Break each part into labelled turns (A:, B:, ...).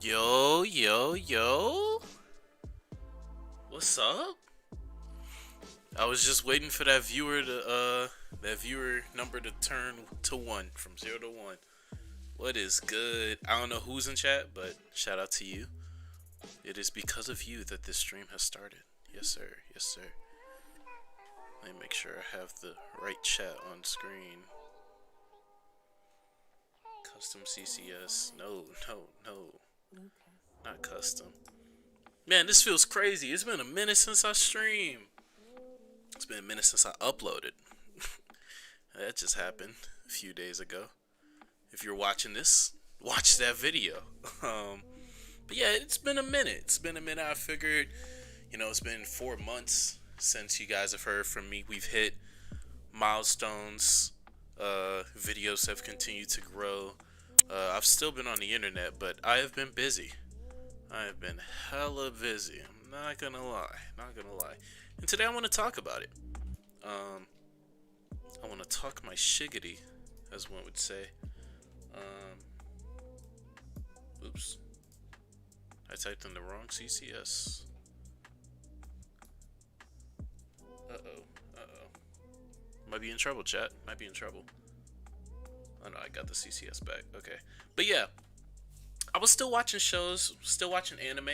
A: Yo, yo, yo. What's up? I was just waiting for that viewer number to turn to 1 from 0 to 1. What is good? I don't know who's in chat, but shout out to you. It is because of you that this stream has started. Yes, sir. Yes, sir. Let me make sure I have the right chat on screen. Custom CCS. No, no, no. Not custom. Man, this feels crazy. It's been a minute since I streamed. It's been a minute since I uploaded. That just happened a few days ago. If you're watching this, watch that video. But yeah, it's been a minute. It's been a minute. I figured, it's been 4 months since you guys have heard from me. We've hit milestones. Videos have continued to grow. I've still been on the internet, but I have been busy. I have been hella busy. I'm not gonna lie. Not gonna lie. And today I want to talk about it. Um, I want to talk my shiggity, as one would say. Oops. I typed in the wrong CCS. Uh-oh. Might be in trouble, chat. Might be in trouble. Oh no, I got the CCS back. Okay. But yeah, I was still watching shows, still watching anime.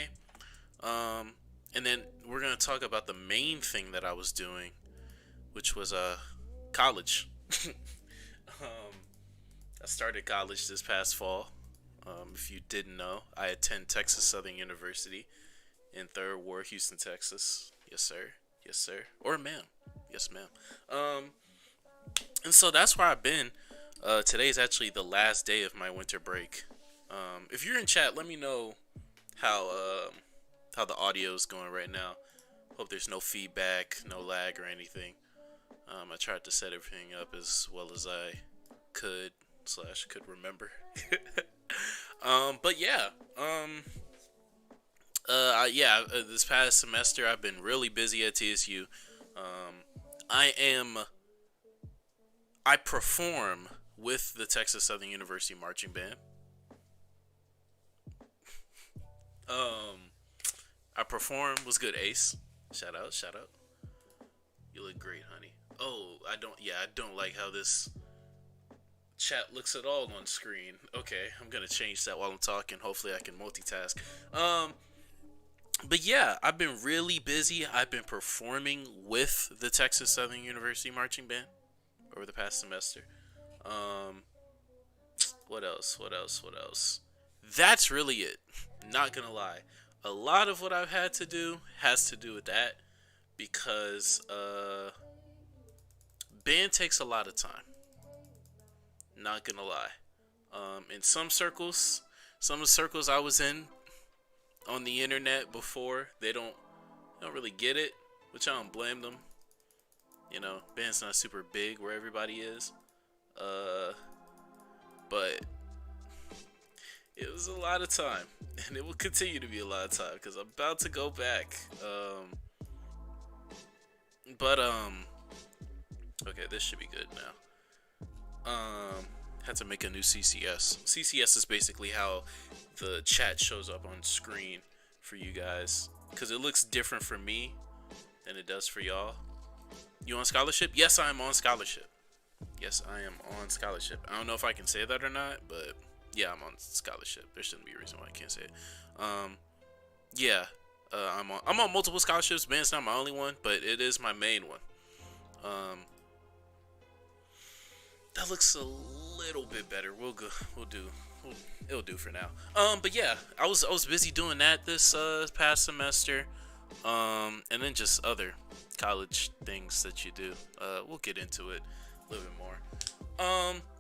A: And then we're gonna talk about the main thing that I was doing, which was college. I started college this past fall. If you didn't know, I attend Texas Southern University in Third Ward, Houston, Texas. Yes, sir. Yes, sir. Or ma'am. Yes, ma'am. And so that's where I've been. Today's actually the last day of my winter break. If you're in chat, let me know how the audio is going right now. Hope there's no feedback, no lag or anything. I tried to set everything up as well as I could remember. But yeah, this past semester I've been really busy at TSU. I perform with the Texas Southern University Marching Band. I perform was good, Ace. Shout out. You look great, honey. Oh, I don't like how this chat looks at all on screen. Okay, I'm gonna change that while I'm talking. Hopefully I can multitask. But yeah, I've been really busy. I've been performing with the Texas Southern University Marching Band over the past semester. What else? That's really it. Not gonna lie. A lot of what I've had to do has to do with that because band takes a lot of time. Not gonna lie. In some of the circles I was in on the internet before, they don't really get it, which I don't blame them. You know, band's not super big where everybody is. But it was a lot of time, and it will continue to be a lot of time because I'm about to go back. Okay, this should be good now. Had to make a new CCS. CCS is basically how the chat shows up on screen for you guys, because it looks different for me than it does for y'all. You on scholarship? Yes, I am on scholarship. I don't know if I can say that or not, but yeah, I'm on scholarship. There shouldn't be a reason why I can't say it. I'm on multiple scholarships. Band's not my only one, but it is my main one. That looks a little bit better. It'll do for now. But yeah, I was busy doing that this past semester. And then just other college things that you do. We'll get into it a little bit more.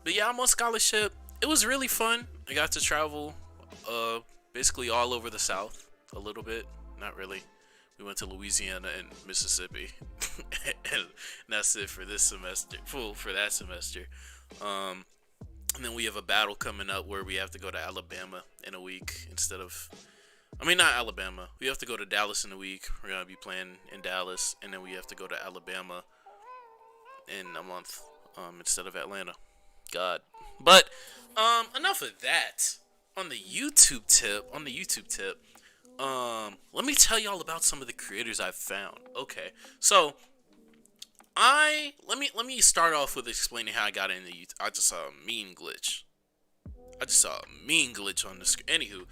A: But yeah, I'm on scholarship. It was really fun. I got to travel basically all over the South a little bit. Not really. We went to Louisiana and Mississippi. And that's it for this semester. For that semester. And then we have a battle coming up where we have to go to Alabama in a week not Alabama. We have to go to Dallas in a week. We're going to be playing in Dallas. And then we have to go to Alabama in a month instead of Atlanta. God. But enough of that. On the YouTube tip, let me tell y'all about some of the creators I've found. Okay, so let me start off with explaining how I got into YouTube. I just saw a mean glitch on the screen. Anywho,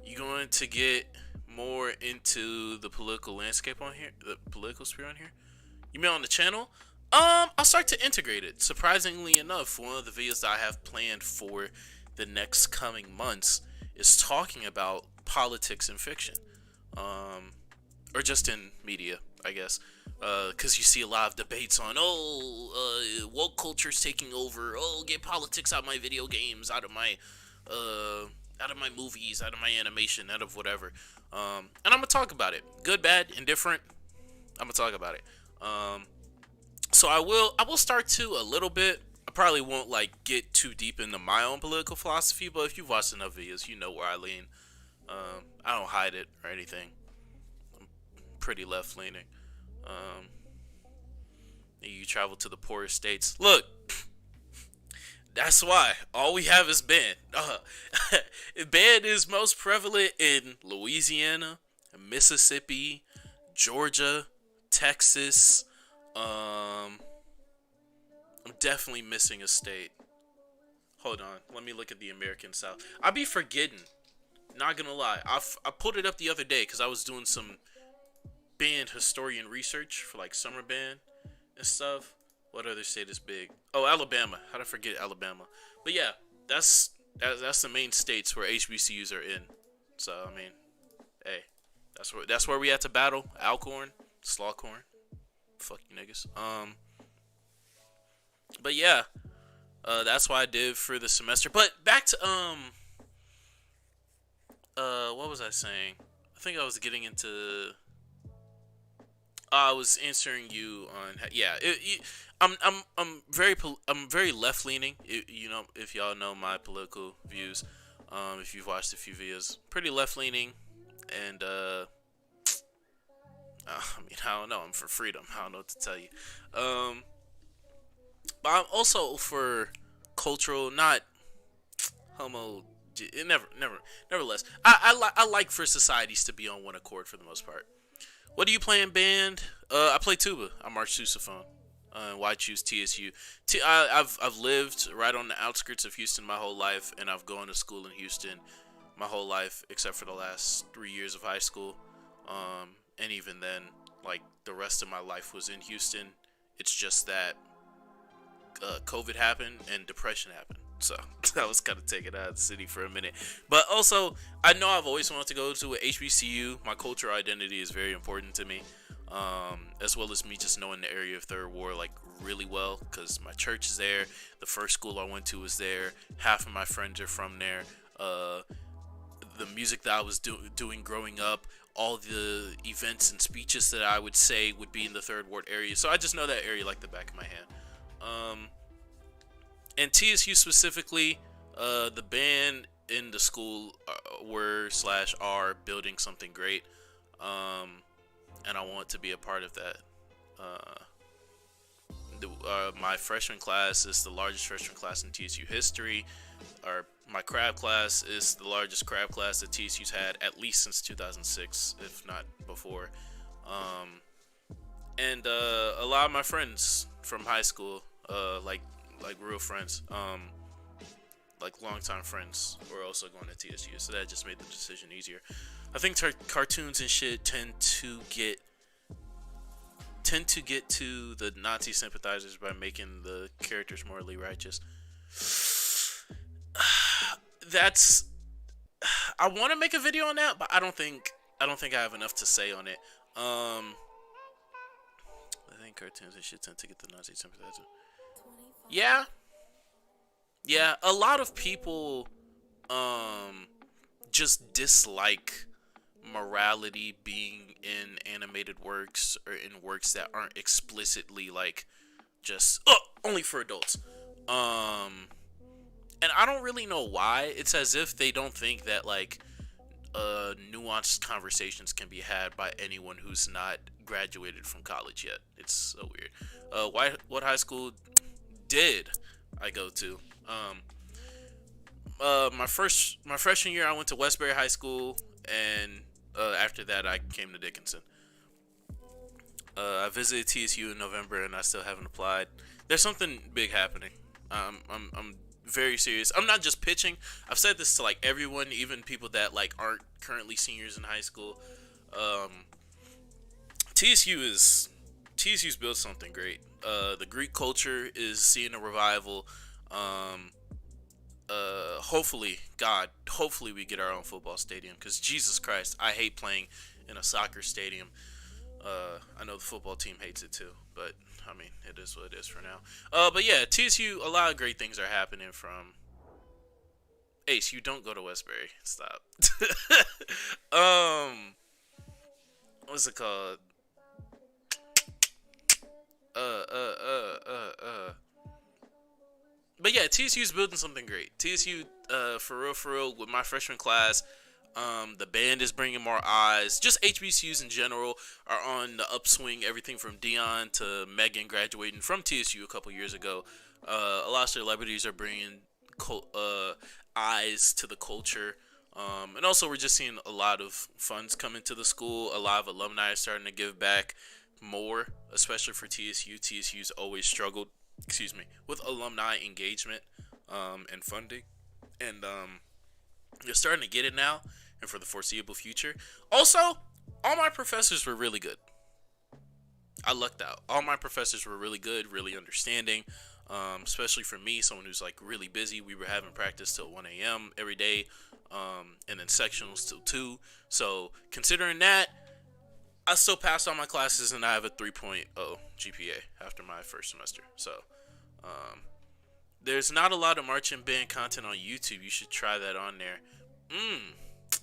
A: you going to get more into the political landscape on here, the political sphere on here? You mean on the channel? I'll start to integrate it. Surprisingly enough, one of the videos that I have planned for the next coming months is talking about politics and fiction, or just in media, I guess, because you see a lot of debates on, woke culture's taking over. Get politics out of my video games, out of my movies, out of my animation, out of whatever. And I'm gonna talk about it, good, bad, indifferent. I'm gonna talk about it. So I will start to a little bit. I probably won't like get too deep into my own political philosophy, but if you've watched enough videos, you know where I lean. I don't hide it or anything. I'm pretty left leaning. Um, you travel to the poorest states. Look, that's why all we have is ban. Ban is most prevalent in Louisiana, Mississippi, Georgia, Texas. I'm definitely missing a state. Hold on, let me look at the American South. I be forgetting. Not gonna lie, I pulled it up the other day because I was doing some band historian research for like summer band and stuff. What other state is big? Oh, Alabama. How did I forget Alabama? But yeah, that's the main states where HBCUs are in. So I mean, hey, that's where we had to battle Alcorn, Slawcorn. Fuck you niggas. But yeah, that's what I did for the semester. But back to what was I saying? I think I was getting into. I was answering you on yeah. I'm very left leaning. You know, if y'all know my political views, if you've watched a few videos, pretty left leaning, and I mean I don't know. I'm for freedom. I don't know what to tell you. But I'm also for cultural, not homo. Nevertheless, I like for societies to be on one accord for the most part. What do you play in band? I play tuba. I march sousaphone. Why choose TSU? I've lived right on the outskirts of Houston my whole life, and I've gone to school in Houston my whole life, except for the last 3 years of high school. And even then, like the rest of my life was in Houston. It's just that COVID happened and depression happened. So I was kind of taken out of the city for a minute. But also, I know I've always wanted to go to a HBCU. My cultural identity is very important to me, as well as me just knowing the area of Third Ward like really well, because my church is there. The first school I went to was there. Half of my friends are from there. The music that I was doing growing up, all the events and speeches that I would say would be in the Third Ward area. So I just know that area like the back of my hand. And TSU specifically, the band in the school are building something great, and I want to be a part of that. My freshman class is the largest freshman class in TSU history. My crab class is the largest crab class that TSU's had at least since 2006, if not before. And a lot of my friends from high school, like real friends, like longtime friends, were also going to TSU, so that just made the decision easier. I think cartoons and shit tend to get to the Nazi sympathizers by making the characters morally righteous. I want to make a video on that, but I don't think I have enough to say on it. I think cartoons and shit tend to get the Nazi sympathizers. Yeah, a lot of people just dislike morality being in animated works or in works that aren't explicitly like just only for adults. And I don't really know why. It's as if they don't think that like nuanced conversations can be had by anyone who's not graduated from college yet. It's so weird. What high school did I go to? My freshman year I went to Westbury High School, and after that I came to Dickinson. I visited TSU in November, and I still haven't applied. There's something big happening. I'm very serious. I'm not just pitching. I've said this to like everyone, even people that like aren't currently seniors in high school. TSU's built something great. The Greek culture is seeing a revival. Hopefully we get our own football stadium, because Jesus Christ, I hate playing in a soccer stadium. I know the football team hates it too, but I mean, it is what it is for now. But yeah, TSU, a lot of great things are happening from. Ace, you don't go to Westbury. Stop. What's it called? but yeah, TSU's building something great. TSU, for real, with my freshman class, the band is bringing more eyes. Just HBCUs in general are on the upswing. Everything from Dion to Megan graduating from TSU a couple years ago. A lot of celebrities are bringing eyes to the culture. And also, we're just seeing a lot of funds come into the school. A lot of alumni are starting to give back more, especially for TSU. TSU's always struggled, with alumni engagement and funding. And you're starting to get it now and for the foreseeable future. Also, all my professors were really good. I lucked out. All my professors were really good, really understanding. Especially for me, someone who's like really busy. We were having practice till 1 a.m. every day, and then sectionals till 2. So considering that, I still passed all my classes and I have a 3.0 GPA after my first semester. So there's not a lot of marching band content on YouTube. You should try that on there.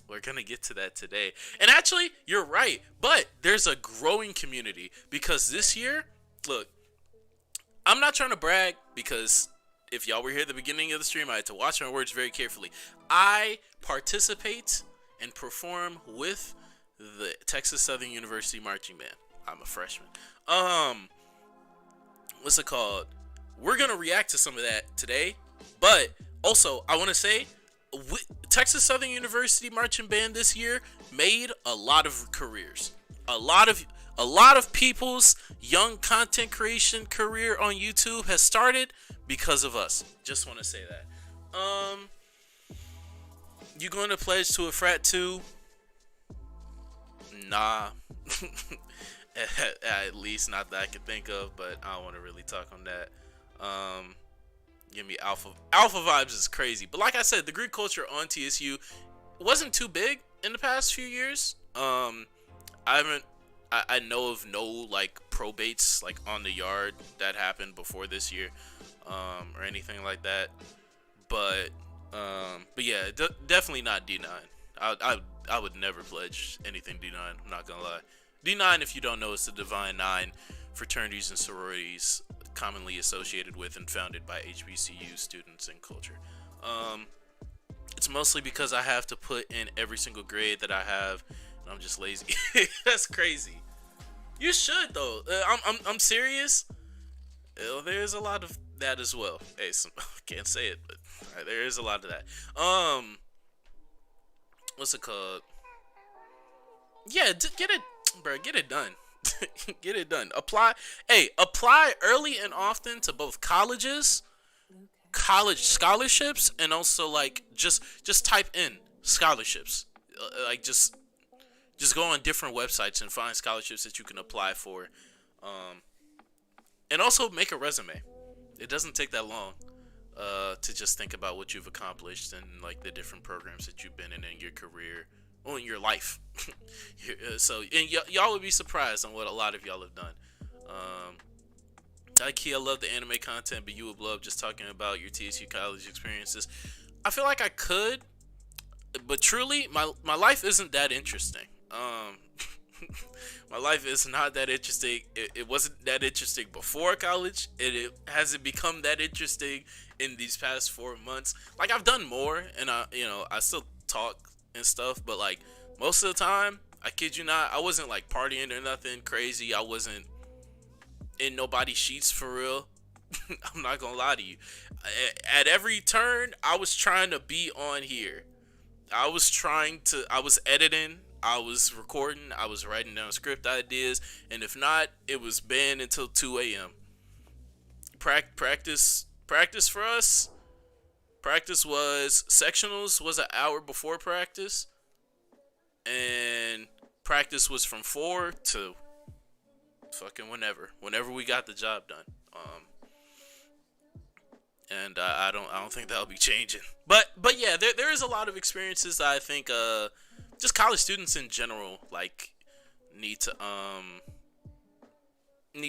A: We're going to get to that today. And actually, you're right. But there's a growing community because this year, look, I'm not trying to brag because if y'all were here at the beginning of the stream, I had to watch my words very carefully. I participate and perform with the Texas Southern University Marching Band. I'm a freshman. What's it called? We're going to react to some of that today. But also, I want to say, Texas Southern University Marching Band this year made a lot of careers. A lot of people's young content creation career on YouTube has started because of us. Just want to say that. You going to pledge to a frat too? Nah. At least not that I can think of, but I don't want to really talk on that. Give me alpha vibes is crazy. But like I said, the Greek culture on TSU wasn't too big in the past few years. I know of no like probates like on the yard that happened before this year, or anything like that. But yeah, definitely not D9. I would never pledge anything D9. I'm not gonna lie. D9, if you don't know, is the Divine Nine fraternities and sororities commonly associated with and founded by HBCU students and culture. It's mostly because I have to put in every single grade that I have, and I'm just lazy. That's crazy. You should though. I'm serious. There's a lot of that as well. Hey, can't say it, but there is a lot of that. What's it called? Yeah, get it, bro. Get it done. Get it done. Apply early and often to both colleges, college scholarships, and also like just type in scholarships. Like just go on different websites and find scholarships that you can apply for. And also make a resume. It doesn't take that long to just think about what you've accomplished and like the different programs that you've been in your career or in your life. So, and y'all would be surprised on what a lot of y'all have done. Ikea, love the anime content, but you would love just talking about your TSU college experiences. I feel like I could, but truly, my life isn't that interesting. My life is not that interesting. It wasn't that interesting before college. It hasn't become that interesting in these past 4 months. Like I've done more, and I still talk and stuff, but like most of the time, I kid you not, I wasn't like partying or nothing crazy. I wasn't in nobody's sheets for real. I'm not gonna lie to you. At every turn, I was trying to be on here. I was editing, I was recording, I was writing down script ideas, and if not, it was banned until 2 a.m. Practice for us. Practice was sectionals was an hour before practice, and practice was from 4 to fucking whenever we got the job done. And I don't think that'll be changing. But yeah, there is a lot of experiences that I think just college students in general like need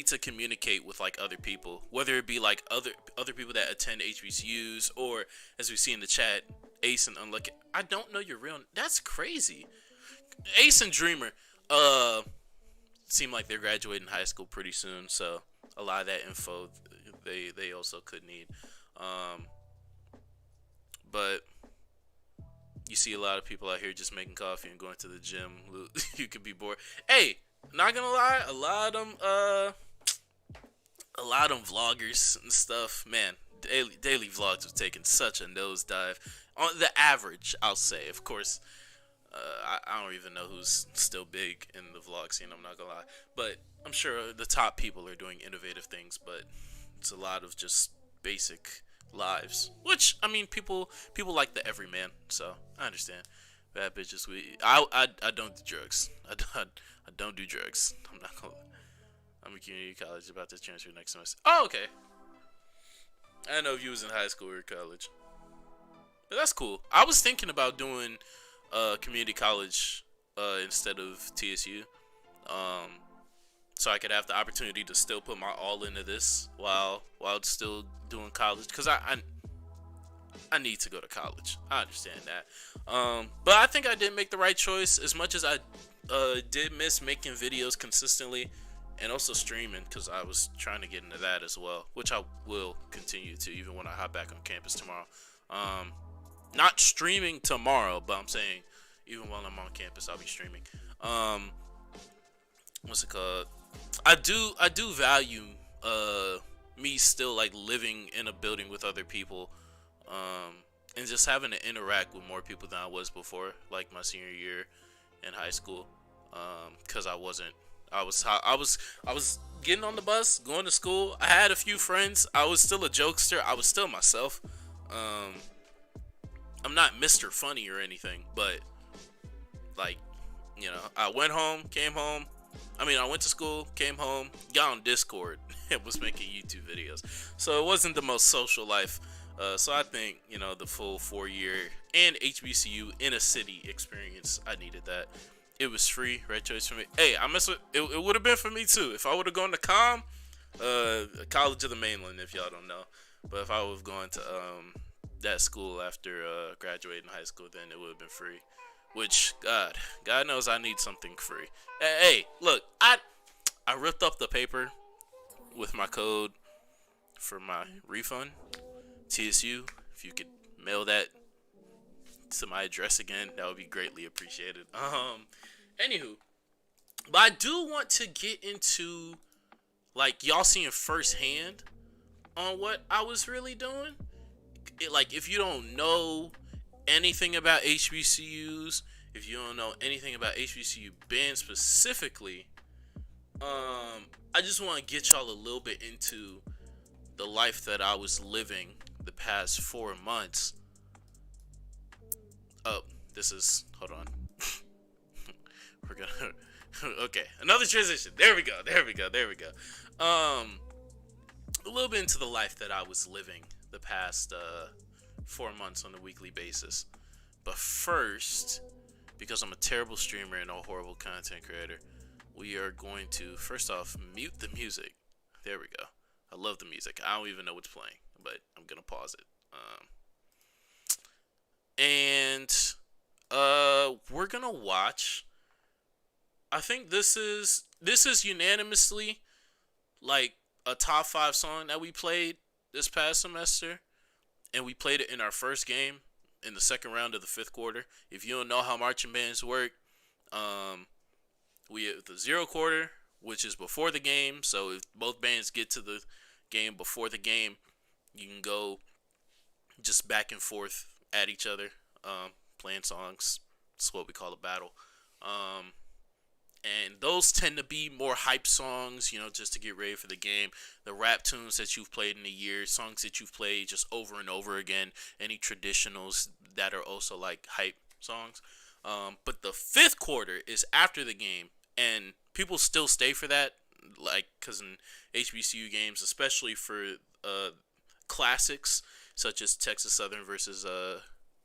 A: to communicate with like other people, whether it be like other people that attend HBCUs or, as we see in the chat, Ace and Unlucky. I don't know your real. That's crazy. Ace and Dreamer seem like they're graduating high school pretty soon, so a lot of that info they also could need. Um, but you see a lot of people out here just making coffee and going to the gym. You could be bored. Hey, not gonna lie, a lot of vloggers and stuff, man, daily vlogs have taken such a nosedive. On the average, I'll say. Of course, I don't even know who's still big in the vlog scene. I'm not gonna lie, but I'm sure the top people are doing innovative things. But it's a lot of just basic lives, which I mean, people like the everyman. So I understand. Bad bitches. I don't do drugs. I don't do drugs. I'm not gonna. I'm a community college about to transfer next semester. Oh, okay. I didn't know if you was in high school or college. But that's cool. I was thinking about doing community college instead of TSU. Um, so I could have the opportunity to still put my all into this while still doing college. Because I need to go to college. I understand that. But I think I did make the right choice. As much as I did miss making videos consistently and also streaming, because I was trying to get into that as well, which I will continue to even when I hop back on campus tomorrow. Not streaming tomorrow, but I'm saying even while I'm on campus, I'll be streaming. What's it called? I do value me still like living in a building with other people, and just having to interact with more people than I was before, like my senior year in high school. Because I was getting on the bus, going to school. I had a few friends. I was still a jokester. I was still myself. Um, I'm not Mr. Funny or anything, but like, I went home, came home. I went to school, came home, got on Discord, and was making YouTube videos. So it wasn't the most social life. So I think, the full 4 year and HBCU in a city experience, I needed that. It was free, right choice for me. Hey, I mess with it. It would have been for me too if I would have gone to College of the Mainland, if y'all don't know. But if I would have gone to that school after graduating high school, then it would have been free. Which God knows I need something free. Hey, look, I ripped up the paper with my code for my refund. TSU, if you could mail that to my address again, that would be greatly appreciated. Anywho, but I do want to get into like y'all seeing firsthand on what I was really doing. Like if you don't know anything about HBCUs, if you don't know anything about HBCU bands specifically, I just want to get y'all a little bit into the life that I was living the past 4 months. Oh, hold on. We're gonna, okay, another transition. There we go. A little bit into the life that I was living the past 4 months on a weekly basis. But first, because I'm a terrible streamer and a horrible content creator, we are going to first off mute the music. There we go. I love the music. I don't even know what's playing, but I'm gonna pause it. And we're gonna watch. I think this is unanimously like a top 5 song that we played this past semester, and we played it in our first game in the second round of the 5th quarter. If you don't know how marching bands work, we have the 0 quarter, which is before the game. So if both bands get to the game before the game, you can go just back and forth at each other, playing songs. It's what we call a battle. And those tend to be more hype songs, just to get ready for the game. The rap tunes that you've played in a year, songs that you've played just over and over again, any traditionals that are also like hype songs. But the 5th quarter is after the game, and people still stay for that, like, because in HBCU games, especially for classics such as Texas Southern versus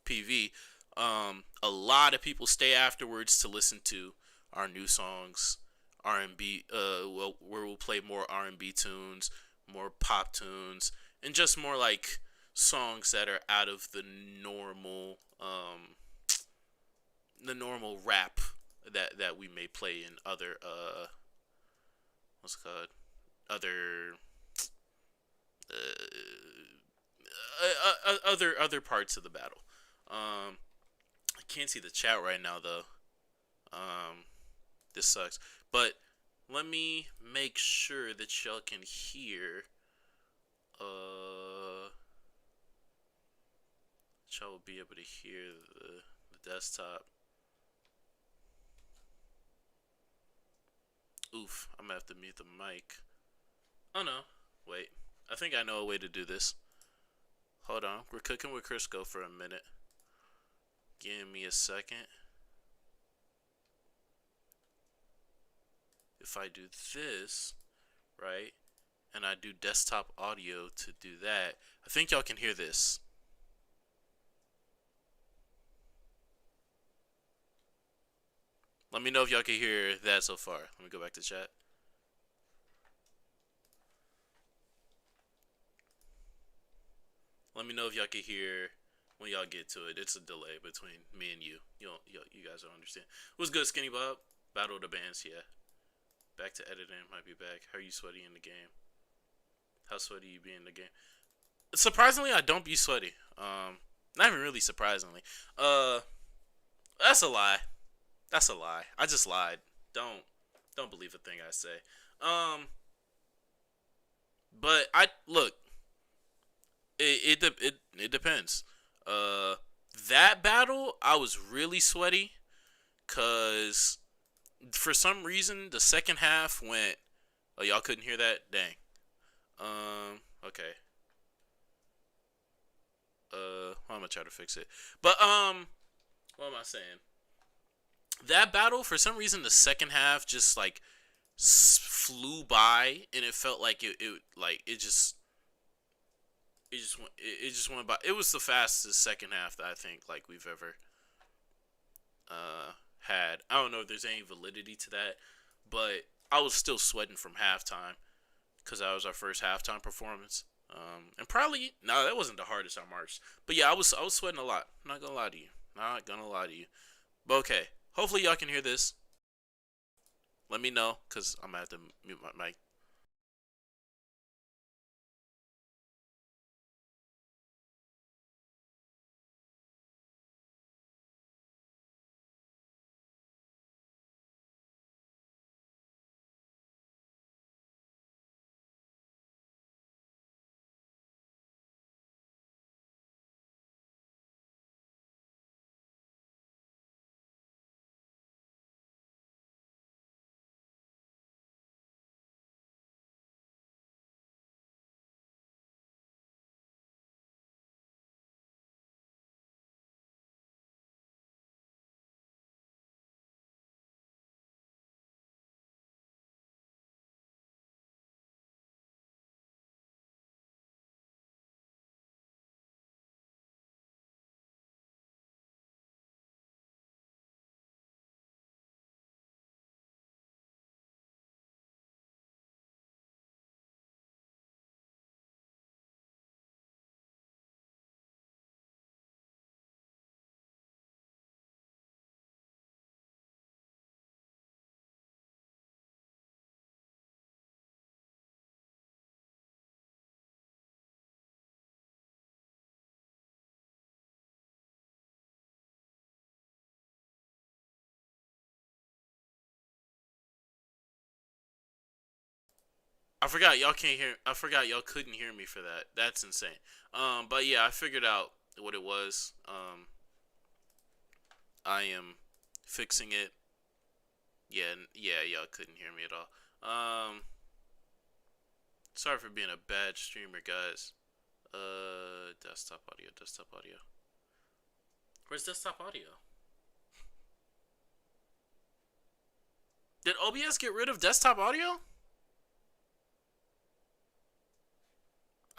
A: PV, a lot of people stay afterwards to listen to our new songs, R&B, where we'll play more R&B tunes, more pop tunes, and just more like songs that are out of the normal rap that we may play in other what's it called, other other parts of the battle. I can't see the chat right now though. Um, this sucks. But let me make sure that y'all can hear. Y'all will be able to hear the desktop. Oof, I'm gonna have to mute the mic. Oh no, wait. I think I know a way to do this. Hold on, we're cooking with Crisco for a minute. Give me a second. If I do this, right, and I do desktop audio to do that, I think y'all can hear this. Let me know if y'all can hear that so far. Let me go back to chat. Let me know if y'all can hear when y'all get to it. It's a delay between me and you. You guys don't understand. What's good, Skinny Bob? Battle of the Bands, yeah. Back to editing, might be back. How are you sweaty in the game? How sweaty you be in the game? Surprisingly, I don't be sweaty. Not even really surprisingly. That's a lie. That's a lie. I just lied. Don't believe a thing I say. But I look. It depends. That battle I was really sweaty, cause for some reason the second half went. Oh, y'all couldn't hear that? Dang. Okay. I'm gonna try to fix it. But what am I saying? That battle for some reason the second half just like flew by, and it felt like it just went by. It was the fastest second half that I think like we've ever had. I don't know if there's any validity to that, but I was still sweating from halftime because that was our first halftime performance. And probably no, that wasn't the hardest I marched. But yeah, I was sweating a lot. I'm not gonna lie to you. Not gonna lie to you. But okay, hopefully y'all can hear this. Let me know because I'm gonna have to mute my mic. I forgot y'all can't hear. I forgot y'all couldn't hear me for that. That's insane. But yeah, I figured out what it was. I am fixing it. Yeah, yeah, y'all couldn't hear me at all. Sorry for being a bad streamer, guys. Desktop audio, desktop audio. Where's desktop audio? Did OBS get rid of desktop audio?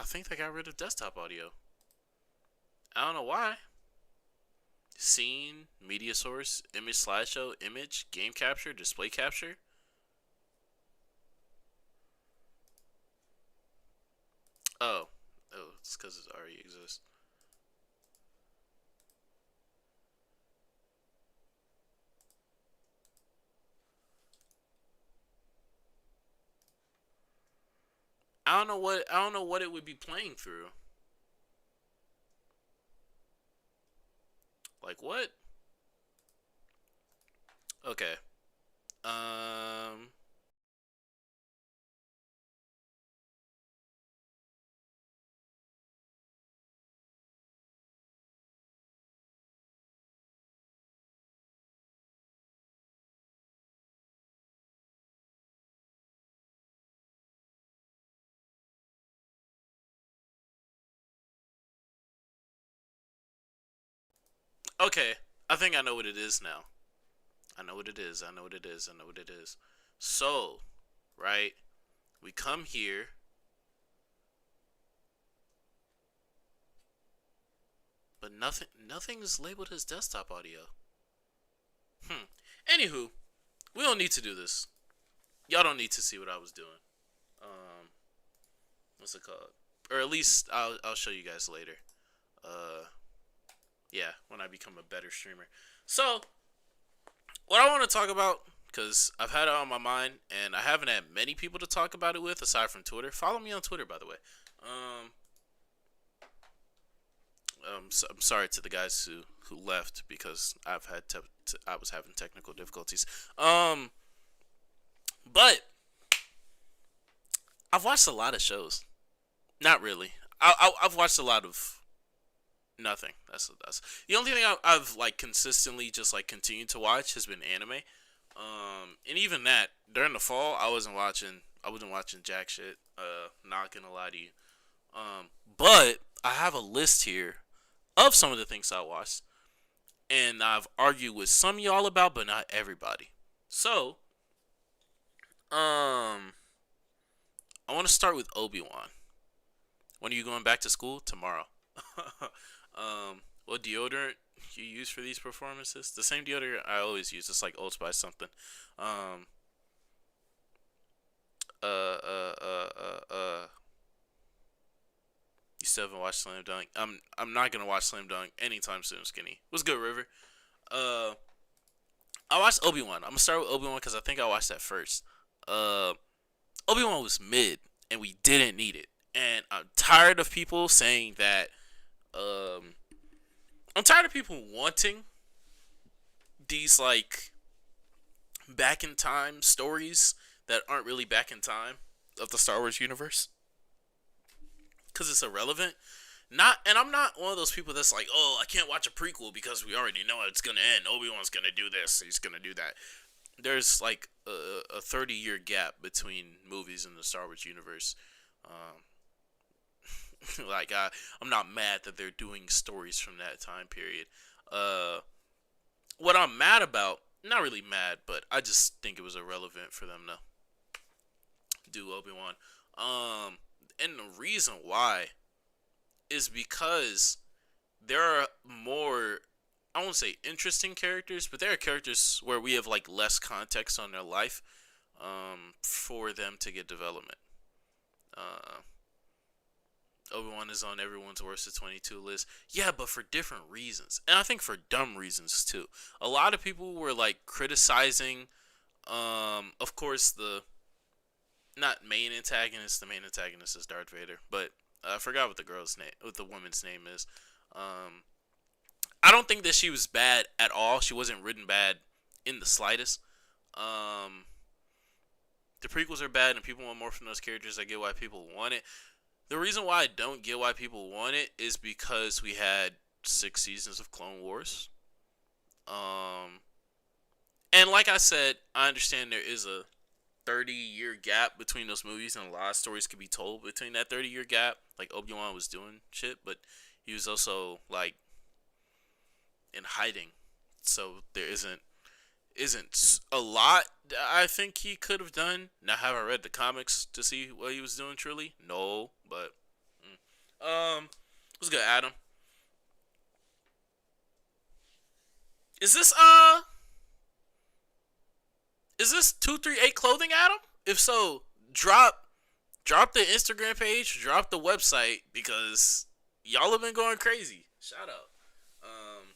A: I think they got rid of desktop audio. I don't know why. Scene, media source, image slideshow, image, game capture, display capture. Oh. Oh, it's because it already exists. I don't know what it would be playing through. Like what? Okay. Um. Okay. I think I know what it is now. I know what it is. I know what it is. I know what it is. So, right? We come here. But nothing's labeled as desktop audio. Anywho, we don't need to do this. Y'all don't need to see what I was doing. Um, what's it called? Or at least I'll show you guys later. Uh, yeah, when I become a better streamer. So, what I want to talk about, because I've had it on my mind, and I haven't had many people to talk about it with aside from Twitter. Follow me on Twitter, by the way. Um, I'm sorry to the guys who left because I was having technical difficulties. But I've watched a lot of shows. Not really. I've watched a lot of nothing. That's the only thing I've like consistently just like continued to watch has been anime. And even that during the fall I wasn't watching. I wasn't watching jack shit. Not gonna lie to you. But I have a list here of some of the things I watched, and I've argued with some of y'all about, but not everybody. So, um, I want to start with Obi-Wan. When are you going back to school? Tomorrow. What deodorant you use for these performances? The same deodorant I always use. It's like Old Spice something. Um, uh. You still haven't watched Slam Dunk? I'm not gonna watch Slam Dunk anytime soon. Skinny. What's good, River? Uh, I watched Obi Wan. I'm gonna start with Obi Wan because I think I watched that first. Uh, Obi Wan was mid, and we didn't need it. And I'm tired of people saying that. Um, I'm tired of people wanting these like back in time stories that aren't really back in time of the Star Wars universe because it's irrelevant. Not, and I'm not one of those people that's like, oh, I can't watch a prequel because we already know it's gonna end. Obi Wan's gonna do this. He's gonna do that. There's like a 30-year gap between movies in the Star Wars universe. Um, like I'm not mad that they're doing stories from that time period. Uh, what I'm mad about, not really mad, but I just think it was irrelevant for them to do Obi Wan. And the reason why is because there are more, I won't say interesting characters, but there are characters where we have like less context on their life for them to get development. Uh, Obi-Wan is on everyone's worst of 22 list. Yeah, but for different reasons. And I think for dumb reasons too. A lot of people were like criticizing of course the not main antagonist, the main antagonist is Darth Vader, but I forgot what the woman's name is. Um I don't think that she was bad at all. She wasn't written bad in the slightest. Um the prequels are bad and people want more from those characters. I get why people want it. The reason why I don't get why people want it is because we had 6 seasons of Clone Wars. Um, and like I said, I understand there is a 30-year gap between those movies, and a lot of stories could be told between that 30-year gap. Like Obi-Wan was doing shit, but he was also like in hiding, so there isn't a lot that I think he could have done. Now, have I read the comics to see what he was doing truly? No, but what's good, Adam? Is this is this 238 clothing, Adam? If so, drop the Instagram page, drop the website because y'all have been going crazy. Shout out. Um,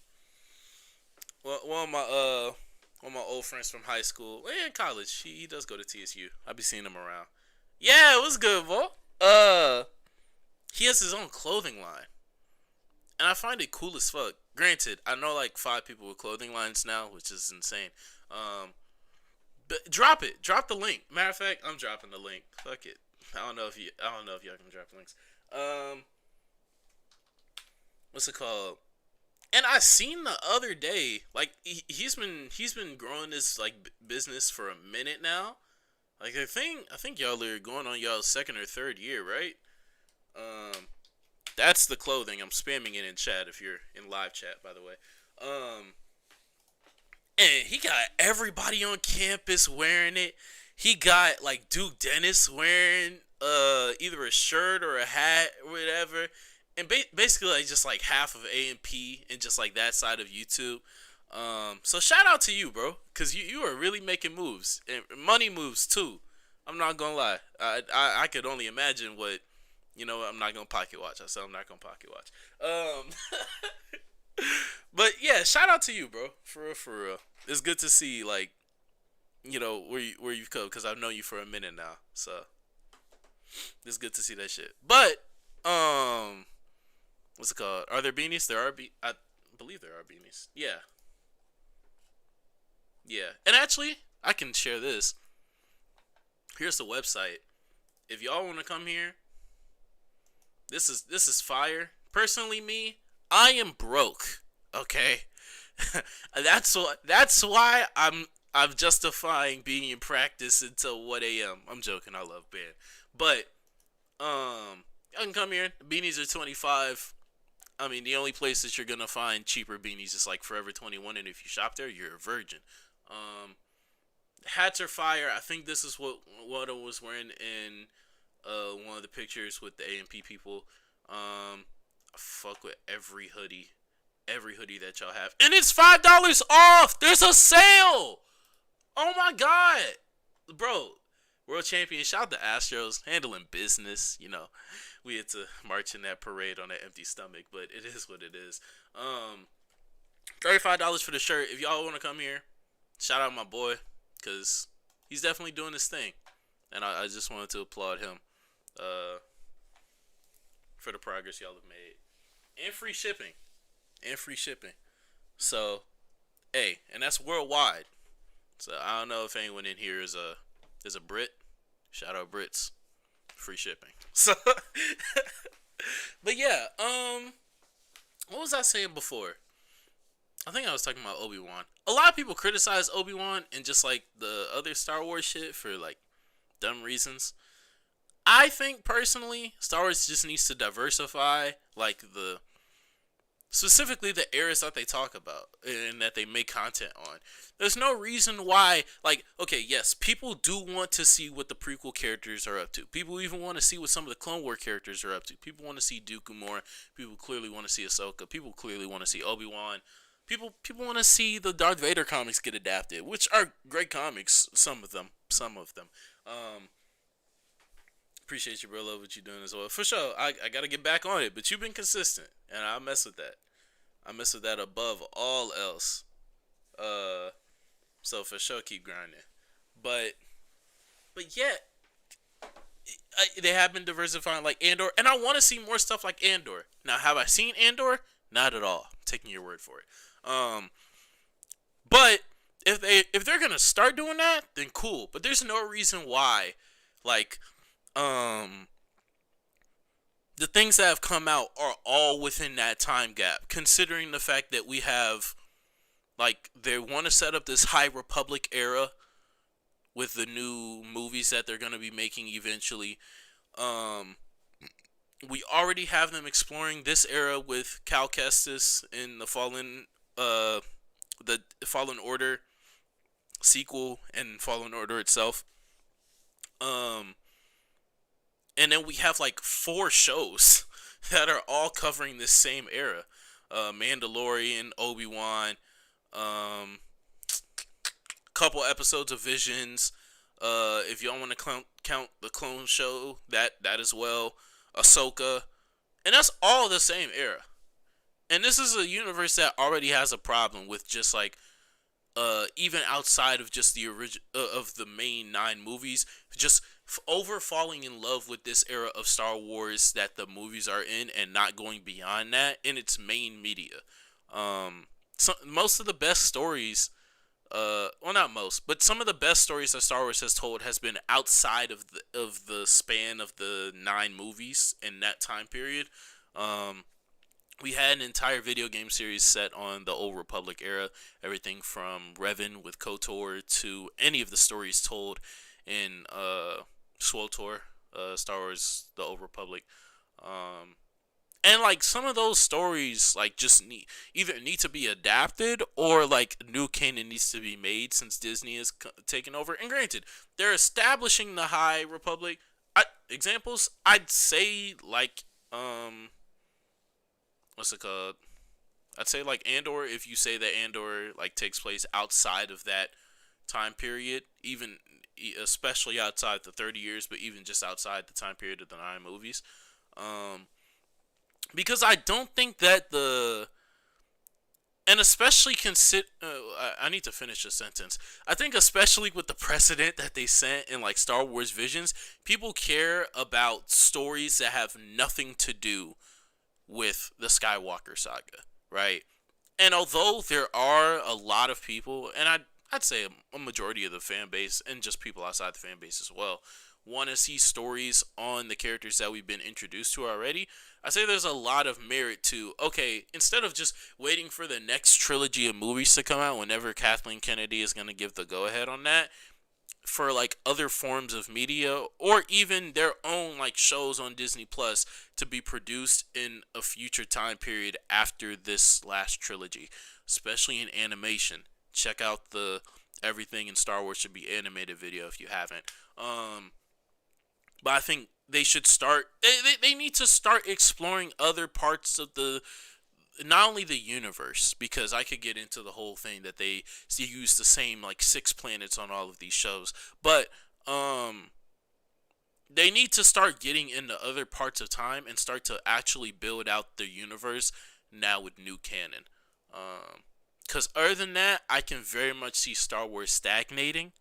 A: well, one of my old friends from high school, well, in college, he does go to TSU. I be seeing him around. Yeah, it was good, boy. He has his own clothing line, and I find it cool as fuck. Granted, I know like 5 people with clothing lines now, which is insane. Um, but drop it. Drop the link. Matter of fact, I'm dropping the link. Fuck it. I don't know if y'all can drop links. Um, what's it called? And I seen the other day, like he's been growing this like business for a minute now. Like I think y'all are going on y'all second or third year, right? Um, that's the clothing. I'm spamming it in chat if you're in live chat, by the way. Um, and he got everybody on campus wearing it. He got like Duke Dennis wearing either a shirt or a hat or whatever. And basically like just like half of A and P and just like that side of YouTube. So shout out to you, bro, cause you are really making moves and money moves too. I'm not gonna lie. I could only imagine what you know. I'm not gonna pocket watch. I said I'm not gonna pocket watch. But yeah, shout out to you, bro. For real, for real. It's good to see like where you've come because I've known you for a minute now. So it's good to see that shit. But um, what's it called? Are there beanies? I believe there are beanies. Yeah, yeah. And actually, I can share this. Here's the website. If y'all want to come here, this is fire. Personally, me, I am broke. Okay, that's why I'm justifying being in practice until 1 a.m. I'm joking. I love band, but I can come here. Beanies are 25. I mean, the only place that you're gonna find cheaper beanies is like Forever 21, and if you shop there, you're a virgin. Um, Hats are fire. I think this is what I was wearing in one of the pictures with the AMP people. I fuck with every hoodie that y'all have, and it's $5 off. There's a sale. Oh my god, bro! World champion. Shout out to Astros handling business. We had to march in that parade on an empty stomach, but it is what it is. $35 for the shirt. If y'all want to come here, shout out my boy, cause he's definitely doing his thing, and I just wanted to applaud him, uh, for the progress y'all have made, and free shipping, and free shipping. So, hey, and that's worldwide. So I don't know if anyone in here is a Brit. Shout out Brits, free shipping. So, but yeah, what was I saying before? I think I was talking about Obi-Wan. A lot of people criticize Obi-Wan and just like the other Star Wars shit for like dumb reasons. I think personally, Star Wars just needs to diversify like the specifically the eras that they talk about and that they make content on. There's no reason why, like, okay, yes, people do want to see what the prequel characters are up to. People even want to see what some of the Clone War characters are up to. People want to see Dooku more. People clearly want to see Ahsoka. People clearly want to see Obi-Wan. People want to see the Darth Vader comics get adapted, which are great comics. Some of them. Appreciate you, bro. Love what you're doing as well. For sure, I gotta get back on it, but you've been consistent, and I mess with that. I mess with that above all else. Uh, so for sure, keep grinding. But yeah, they have been diversifying like Andor, and I want to see more stuff like Andor. Now, have I seen Andor? Not at all. I'm taking your word for it. But if they're gonna start doing that, then cool. But there's no reason why, like, um, the things that have come out are all within that time gap. Considering the fact that we have, like, they want to set up this High Republic era with the new movies that they're gonna be making eventually. Um, we already have them exploring this era with Cal Kestis in the Fallen Order sequel and Fallen Order itself. Um, and then we have like 4 shows that are all covering this same era. Mandalorian, Obi-Wan, couple episodes of Visions. If y'all want to count the Clone Show, that as well. Ahsoka, and that's all the same era. And this is a universe that already has a problem with just like even outside of just the original of the main 9 movies, just over falling in love with this era of Star Wars that the movies are in and not going beyond that in its main media. Most of the best stories, well, not most, but some of the best stories that Star Wars has told has been outside of the span of the 9 movies in that time period. Um, we had an entire video game series set on the Old Republic era, everything from Revan with KOTOR to any of the stories told in SWTOR, Star Wars: The Old Republic. Um, and like some of those stories like just need to be adapted, or like new canon needs to be made since Disney is taken over. And granted, they're establishing the High Republic. Examples I'd say like what's it called? I'd say like Andor, if you say that Andor like takes place outside of that time period, even especially outside the 30 years, but even just outside the time period of the 9 movies. Um, because I don't think that and especially consider I need to finish the sentence. I think especially with the precedent that they set in like Star Wars Visions, people care about stories that have nothing to do with the Skywalker saga, right? And although there are a lot of people, and I'd say a majority of the fan base and just people outside the fan base as well, want to see stories on the characters that we've been introduced to already, I say there's a lot of merit to, okay, instead of just waiting for the next trilogy of movies to come out whenever Kathleen Kennedy is going to give the go ahead on that, for like other forms of media or even their own like shows on Disney Plus to be produced in a future time period after this last trilogy, especially in animation. Check out the Everything in Star Wars Should Be Animated video if you haven't. But I think they should start. They need to start exploring other parts of not only the universe, because I could get into the whole thing that they use the same like 6 planets on all of these shows, but they need to start getting into other parts of time and start to actually build out the universe now with new canon. Because other than that, I can very much see Star Wars stagnating,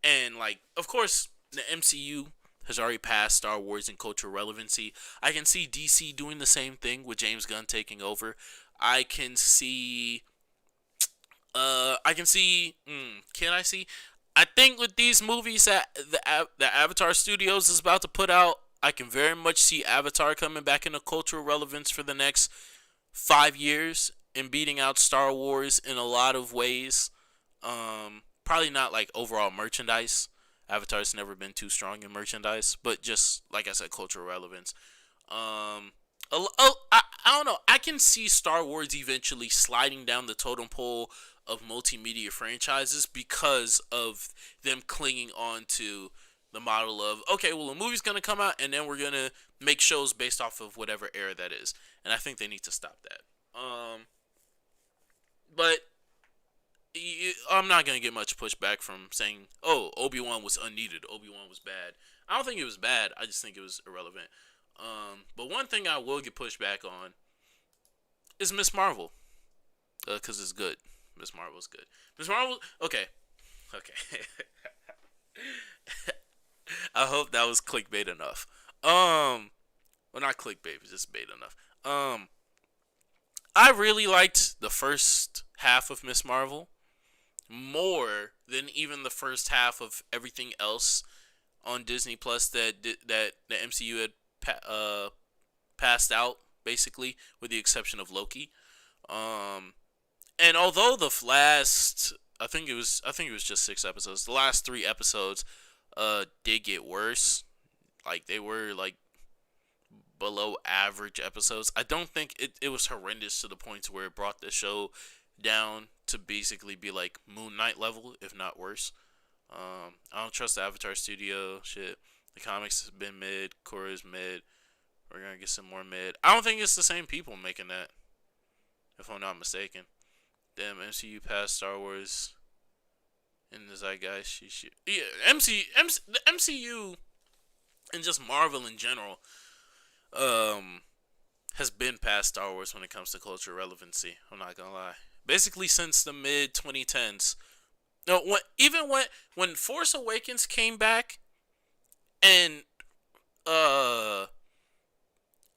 A: and like of course the MCU has already passed Star Wars in cultural relevancy. I can see DC doing the same thing with James Gunn taking over. I can see. I can see. Can I see? I think with these movies that the Avatar Studios is about to put out, I can very much see Avatar coming back into cultural relevance for the next 5 years and beating out Star Wars in a lot of ways. Probably not like overall merchandise. Avatar's never been too strong in merchandise, but just like I said, cultural relevance. I don't know. I can see Star Wars eventually sliding down the totem pole of multimedia franchises because of them clinging on to the model of, okay, well, a movie's gonna come out and then we're gonna make shows based off of whatever era that is, and I think they need to stop that. But I'm not gonna get much pushback from saying, "Oh, Obi-Wan was unneeded. Obi-Wan was bad." I don't think it was bad. I just think it was irrelevant. But one thing I will get pushback on is Miss Marvel, because it's good. Miss Marvel's good. Miss Marvel, okay. I hope that was clickbait enough. Well, not clickbait, but just bait enough. I really liked the first half of Miss Marvel more than even the first half of everything else on Disney Plus that the MCU had passed out, basically, with the exception of Loki. And although the last, I think it was just 6 episodes. The last 3 episodes did get worse. Like they were like below average episodes. I don't think it was horrendous to the point where it brought the show down to basically be like Moon Knight level, if not worse. I don't trust the Avatar studio shit. The comics has been mid. Korra's mid. We're gonna get some more mid. I don't think it's the same people making that, if I'm not mistaken. Damn, MCU passed Star Wars in the zeitgeist. Yeah, the MCU and just Marvel in general has been past Star Wars when it comes to cultural relevancy. I'm not gonna lie. Basically, since the mid 2010s. No, when Force Awakens came back, and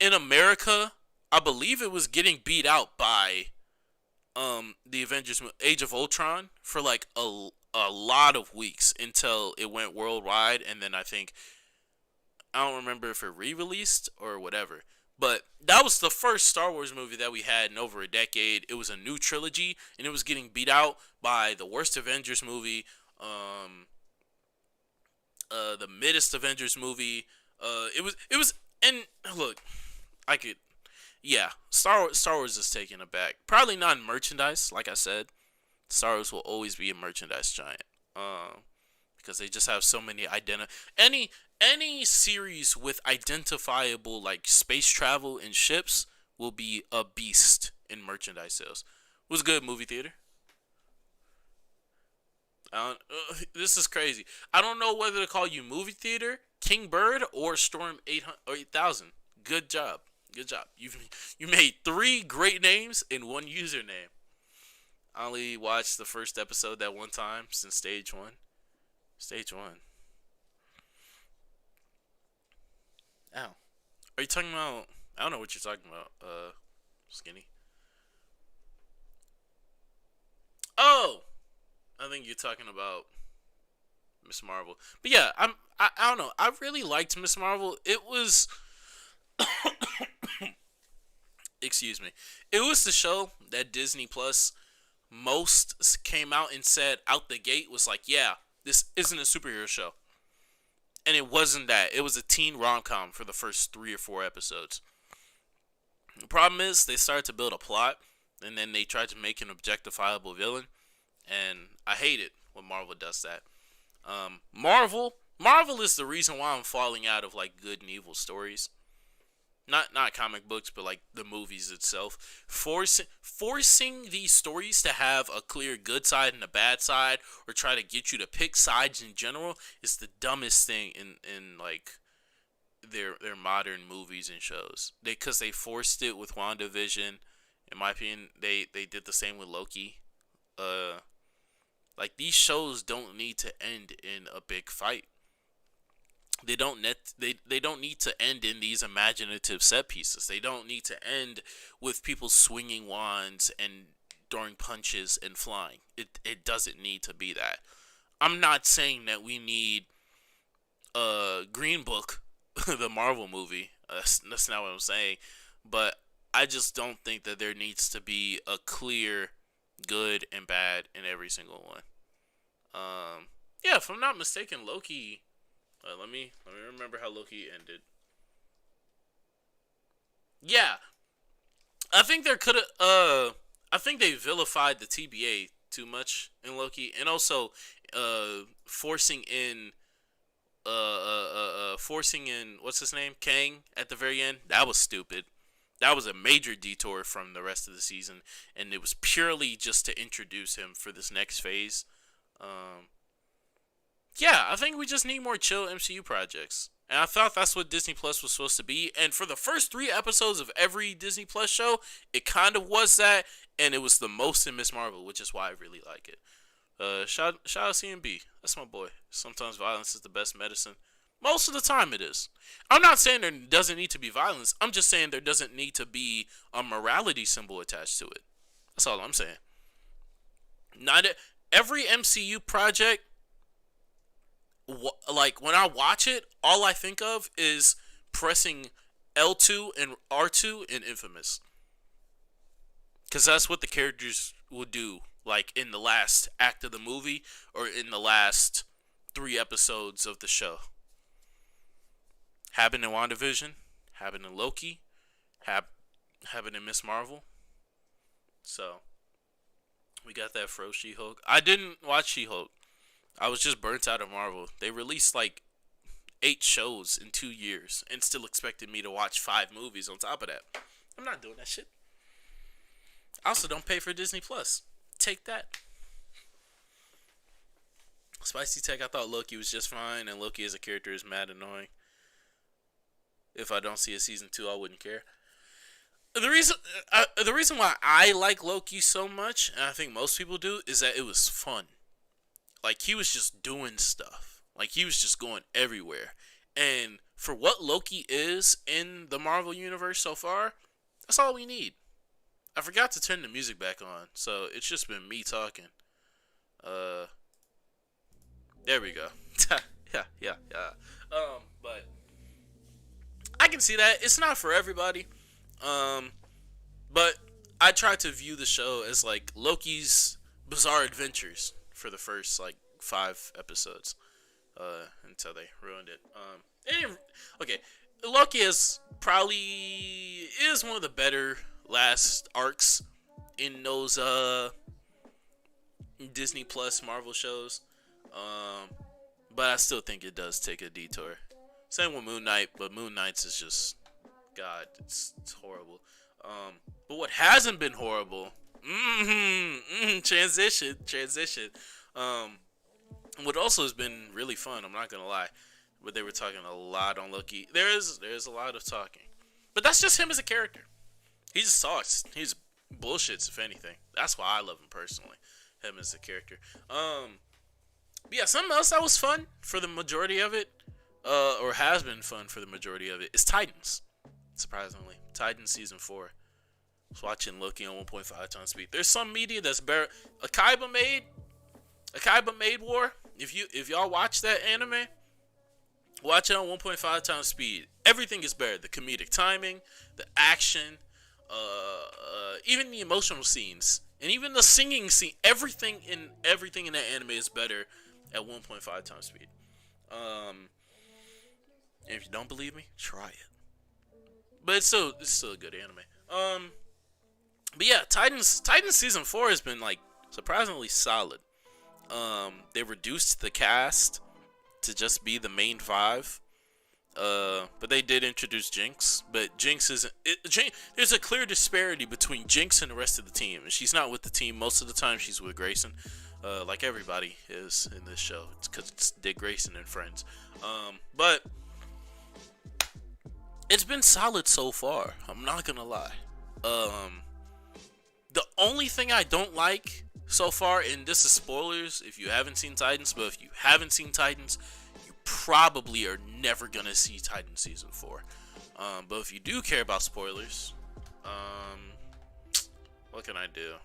A: in America, I believe it was getting beat out by the Avengers Age of Ultron for like a lot of weeks until it went worldwide, and then I don't remember if it re-released or whatever. But that was the first Star Wars movie that we had in over a decade. It was a new trilogy, and it was getting beat out by the worst Avengers movie, the middest Avengers movie. It was, and look, I could, yeah, Star Wars is taking it back. Probably not in merchandise, like I said. Star Wars will always be a merchandise giant. Because they just have so many any series with identifiable like space travel and ships will be a beast in merchandise sales. It was good movie theater. This is crazy. I don't know whether to call you movie theater, King Bird, or Storm 800 or 8,000. Good job. Good job. You made three great names in one username. I only watched the first episode that one time since stage one. Stage one. Ow. Are you talking about? I don't know what you're talking about. Skinny. Oh, I think you're talking about Miss Marvel. But yeah, I don't know. I really liked Miss Marvel. It was excuse me. It was the show that Disney Plus most came out and said out the gate was like, yeah, this isn't a superhero show. And it wasn't that. It was a teen rom-com for the first 3 or 4 episodes. The problem is they started to build a plot and then they tried to make an objectifiable villain, and I hate it when Marvel does that. Marvel is the reason why I'm falling out of like good and evil stories. Not comic books, but like the movies itself. Forcing these stories to have a clear good side and a bad side, or try to get you to pick sides in general, is the dumbest thing in like their modern movies and shows. Because they forced it with WandaVision. In my opinion, they did the same with Loki. Like these shows don't need to end in a big fight. They don't need to end in these imaginative set pieces. They don't need to end with people swinging wands and throwing punches and flying. It doesn't need to be that. I'm not saying that we need Green Book, the Marvel movie. That's not what I'm saying. But I just don't think that there needs to be a clear good and bad in every single one. Yeah, if I'm not mistaken, Loki. Let me remember how Loki ended. Yeah, I think there could have. I think they vilified the TBA too much in Loki, and also forcing in forcing in what's his name, Kang, at the very end. That was stupid. That was a major detour from the rest of the season, and it was purely just to introduce him for this next phase. Yeah, I think we just need more chill MCU projects. And I thought that's what Disney Plus was supposed to be. And for the first 3 episodes of every Disney Plus show, it kind of was that. And it was the most in Miss Marvel, which is why I really like it. Shout out CMB. That's my boy. Sometimes violence is the best medicine. Most of the time it is. I'm not saying there doesn't need to be violence. I'm just saying there doesn't need to be a morality symbol attached to it. That's all I'm saying. Not every MCU project, like when I watch it, all I think of is pressing L2 and R2 in Infamous, because that's what the characters will do, like in the last act of the movie or in the last 3 episodes of the show. Happened in WandaVision, happened in Loki, happened in Miss Marvel. So we got that for She-Hulk. I didn't watch She-Hulk. I was just burnt out of Marvel. They released like 8 shows in 2 years and still expected me to watch 5 movies on top of that. I'm not doing that shit. I also don't pay for Disney Plus. Take that. Spicy Tech, I thought Loki was just fine, and Loki as a character is mad annoying. If I don't see a season 2, I wouldn't care. The reason why I like Loki so much, and I think most people do, is that it was fun. Like, he was just doing stuff. Like, he was just going everywhere. And for what Loki is in the Marvel Universe so far, that's all we need. I forgot to turn the music back on, so it's just been me talking. Uh, there we go. Yeah. But I can see that it's not for everybody. Um, but I tried to view the show as like Loki's bizarre adventures for the first like 5 episodes. Until they ruined it. Okay, Loki is one of the better last arcs in those Disney Plus Marvel shows. But I still think it does take a detour. Same with Moon Knight, but Moon Knight's is just God, it's horrible. But what hasn't been horrible? Transition. What also has been really fun, I'm not gonna lie, but they were talking a lot on Loki. There's a lot of talking, but that's just him as a character. He just talks. He's bullshits if anything. That's why I love him personally. Him as a character. But yeah, something else that was fun for the majority of it, or has been fun for the majority of it, is Titans. Surprisingly, Titans season 4. I was watching Loki on 1.5 times speed. There's some media that's better. Akaiba made War. If y'all watch that anime, watch it on 1.5 times speed. Everything is better. The comedic timing, the action, even the emotional scenes, and even the singing scene. Everything in that anime is better at 1.5 times speed. If you don't believe me, try it. But it's still a good anime. But yeah, Titans season 4 has been like surprisingly solid. They reduced the cast to just be the main 5. But they did introduce Jinx. But Jinx isn't. There's a clear disparity between Jinx and the rest of the team. And she's not with the team most of the time. She's with Grayson, like everybody is in this show. It's because it's Dick Grayson and friends. But it's been solid so far. I'm not gonna lie. The only thing I don't like so far, and this is spoilers if you haven't seen Titans, but if you haven't seen Titans, you probably are never gonna see Titans season 4. But if you do care about spoilers, what can I do?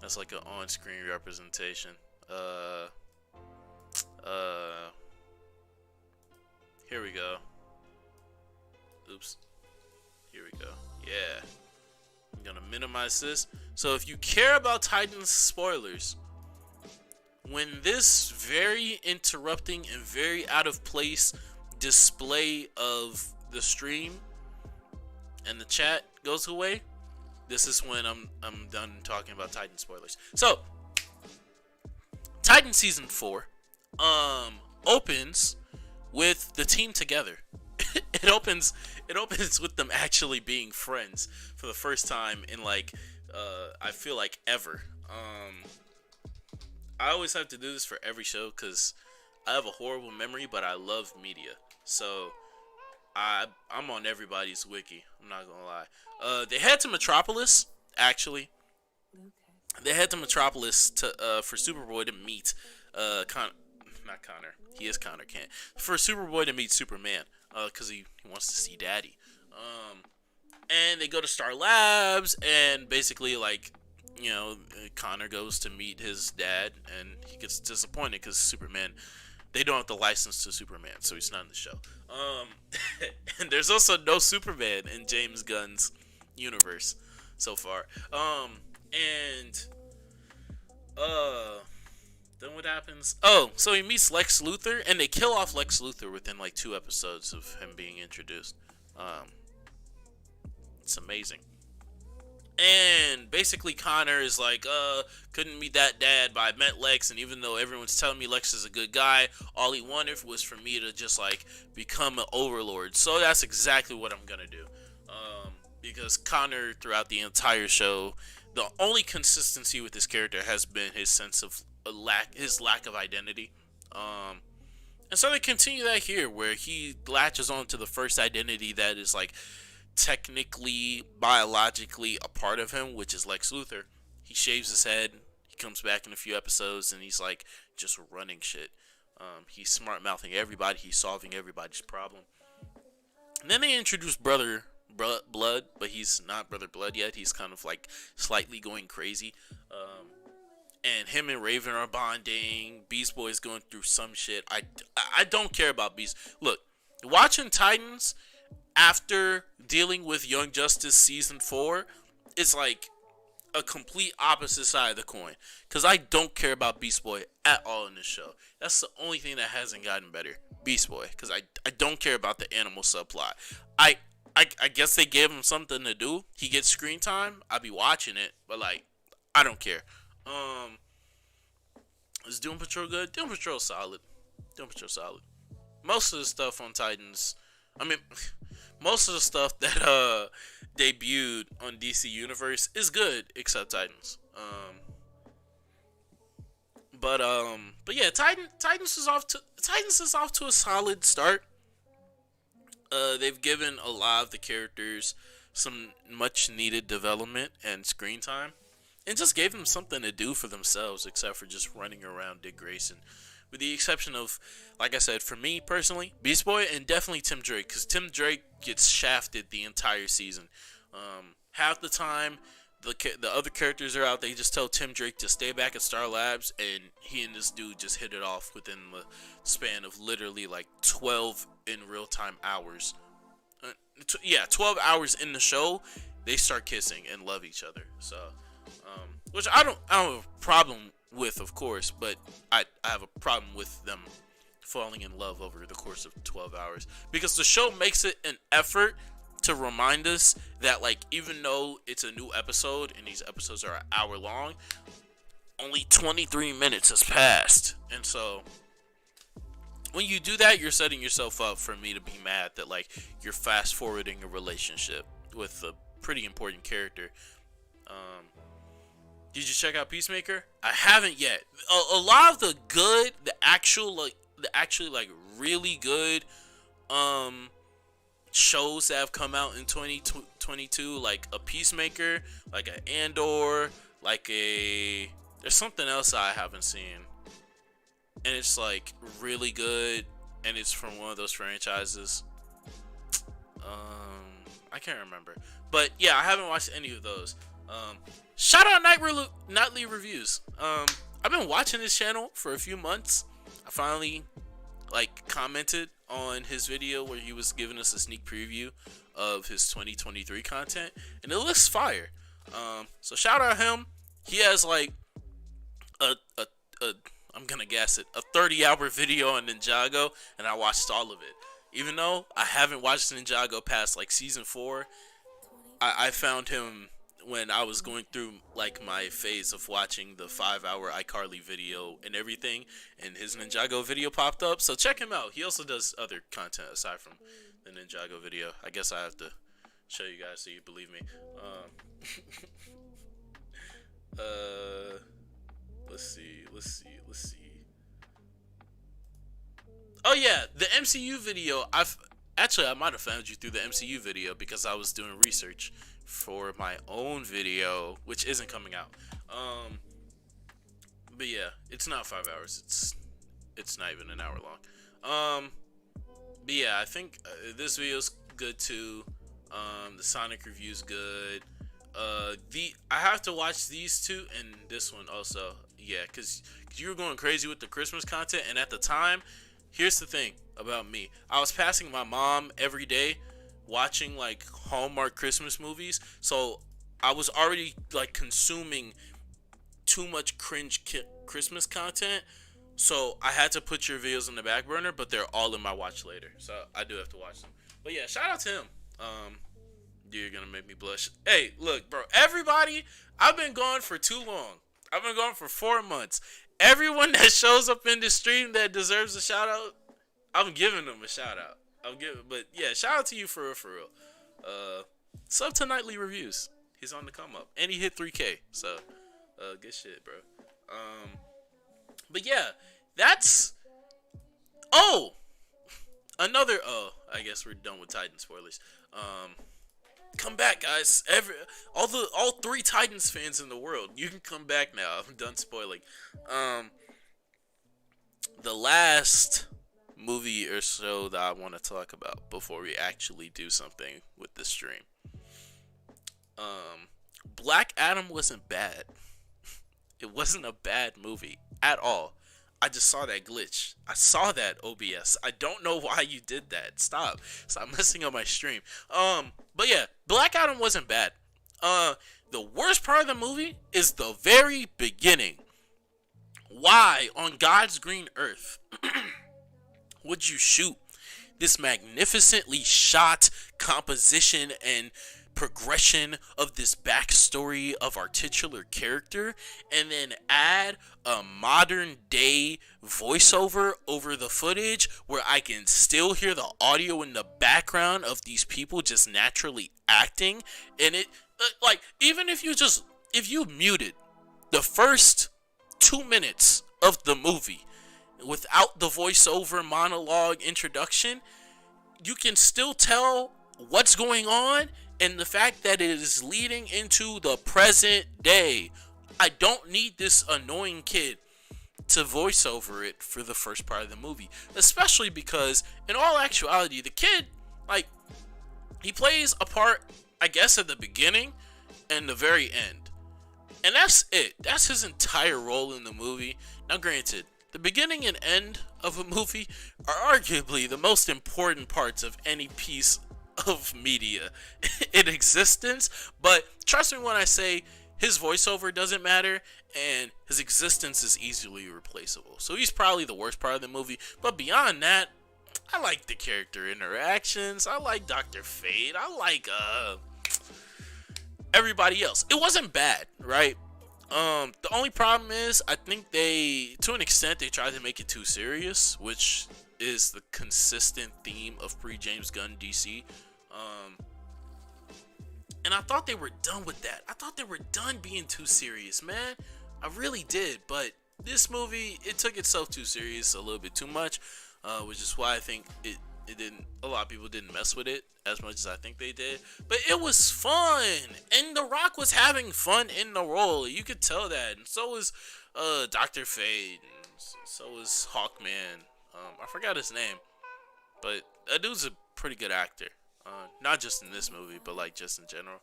A: That's like an on-screen representation. Here we go. Oops. Here we go. Yeah. I'm gonna minimize this. So if you care about Titans spoilers, when this very interrupting and very out of place display of the stream and the chat goes away, this is when I'm done talking about Titan spoilers. So Titan season 4 opens with the team together. It opens with them actually being friends for the first time in like I feel like ever. I always have to do this for every show because I have a horrible memory, but I love media. So I'm on everybody's wiki. I'm not gonna lie. They head to Metropolis actually. Okay. They head to Metropolis to for Superboy to meet not Connor. He is Connor Kent. For Superboy to meet Superman. Because he wants to see Daddy. And they go to Star Labs, and basically, like, you know, Connor goes to meet his dad, and he gets disappointed because Superman, they don't have the license to Superman, so he's not in the show. And there's also no Superman in James Gunn's universe so far. Then what happens? Oh, so he meets Lex Luthor, and they kill off Lex Luthor within like 2 episodes of him being introduced. It's amazing. And basically Connor is like, couldn't meet that dad, but I met Lex, and even though everyone's telling me Lex is a good guy, all he wanted was for me to just like become an overlord. So that's exactly what I'm gonna do. Because Connor, throughout the entire show, the only consistency with this character has been his sense of his lack of identity. And so they continue that here, where he latches on to the first identity that is like technically, biologically a part of him, which is Lex Luthor. He shaves his head, he comes back in a few episodes, and he's like just running shit. He's smart mouthing everybody, he's solving everybody's problem. And then they introduce brother Blood, but he's not Brother Blood yet. He's kind of like slightly going crazy. And him and Raven are bonding. Beast Boy is going through some shit. I don't care about Beast. Look, watching Titans after dealing with Young Justice season 4 is like a complete opposite side of the coin. Because I don't care about Beast Boy at all in this show. That's the only thing that hasn't gotten better. Beast Boy. Because I don't care about the animal subplot. I guess they gave him something to do. He gets screen time. I'll be watching it. But like, I don't care. Is Doom Patrol good? Doom Patrol solid. Doom Patrol solid. Most of the stuff on Titans, I mean, most of the stuff that debuted on DC Universe is good, except Titans. But yeah, Titans is off to a solid start. They've given a lot of the characters some much needed development and screen time, and just gave them something to do for themselves, except for just running around Dick Grayson. With the exception of, like I said, for me personally, Beast Boy and definitely Tim Drake, because Tim Drake gets shafted the entire season. Half the time, the other characters are out, they just tell Tim Drake to stay back at Star Labs, and he and this dude just hit it off within the span of literally like 12 in real time hours. 12 hours in the show, they start kissing and love each other. So, which I don't have a problem with, of course, but I have a problem with them falling in love over the course of 12 hours, because the show makes it an effort to remind us that, like, even though it's a new episode and these episodes are an hour long, only 23 minutes has passed. And so when you do that, you're setting yourself up for me to be mad that, like, you're fast forwarding a relationship with a pretty important character. Did you check out Peacemaker? I haven't yet. A lot of the good, the actually really good shows that have come out in 2022, like a Peacemaker, like an Andor, there's something else I haven't seen, and it's like really good, and it's from one of those franchises. I can't remember, but yeah, I haven't watched any of those. Shout out Nightly Reviews. I've been watching this channel for a few months. I finally commented on his video where he was giving us a sneak preview of his 2023 content, and it looks fire. So shout out him. He has like I'm gonna guess it, a 30-hour video on Ninjago, and I watched all of it. Even though I haven't watched Ninjago past like season 4, I found him when I was going through like my phase of watching the 5-hour iCarly video and everything, and his Ninjago video popped up. So check him out. He also does other content aside from the Ninjago video. I guess I have to show you guys so you believe me. Let's see. Oh yeah, the MCU video. I might have found you through the MCU video because I was doing research for my own video, which isn't coming out. But yeah, it's not 5 hours. It's not even an hour long. But yeah, I think this video's good too. The Sonic review's good. I have to watch these two and this one also. Yeah, cause you were going crazy with the Christmas content, and at the time, here's the thing about me. I was passing my mom every day watching like Hallmark Christmas movies, so I was already like consuming too much cringe Christmas content, so I had to put your videos on the back burner, but they're all in my watch later, so I do have to watch them. But yeah, shout out to him. You're gonna make me blush. Hey, look, bro, everybody, I've been gone for too long. I've been gone for 4 months. Everyone that shows up in the stream that deserves a shout out, I'm giving them a shout out. But yeah, shout out to you for real. Sub to Nightly Reviews. He's on the come up, and he hit 3K. So, good shit, bro. But yeah, that's. Oh, another. Oh, I guess we're done with Titan spoilers. Come back, guys. All 3 Titans fans in the world, you can come back now. I'm done spoiling. The last movie or show that I want to talk about before we actually do something with this stream. Black Adam wasn't bad. It wasn't a bad movie at all. I just saw that glitch. I saw that OBS. I don't know why you did that. Stop. Stop messing up my stream. But yeah, Black Adam wasn't bad. The worst part of the movie is the very beginning. Why on God's green earth would you shoot this magnificently shot composition and progression of this backstory of our titular character and then add a modern day voiceover over the footage where I can still hear the audio in the background of these people just naturally acting? And it like, even if you muted the first 2 minutes of the movie without the voiceover monologue introduction, you can still tell what's going on and the fact that it is leading into the present day. I don't need this annoying kid to voice over it for the first part of the movie, especially because in all actuality the kid, like, he plays a part, I guess, at the beginning and the very end, and that's it. That's his entire role in the movie. Now granted, the beginning and end of a movie are arguably the most important parts of any piece of media in existence, but trust me when I say his voiceover doesn't matter and his existence is easily replaceable. So he's probably the worst part of the movie, but beyond that, I like the character interactions. I like Dr. Fate. I like everybody else. It wasn't bad, right? The only problem is I think they, to an extent, they tried to make it too serious, which is the consistent theme of pre-James Gunn DC. And I thought they were done with that. I thought they were done being too serious, man. I really did. But this movie, it took itself too serious a little bit too much, which is why I think it didn't. A lot of people didn't mess with it as much as I think they did. But it was fun, and The Rock was having fun in the role. You could tell that, and so was Dr. Fate, and so was Hawkman. I forgot his name, but that dude's a pretty good actor. Not just in this movie, but like just in general.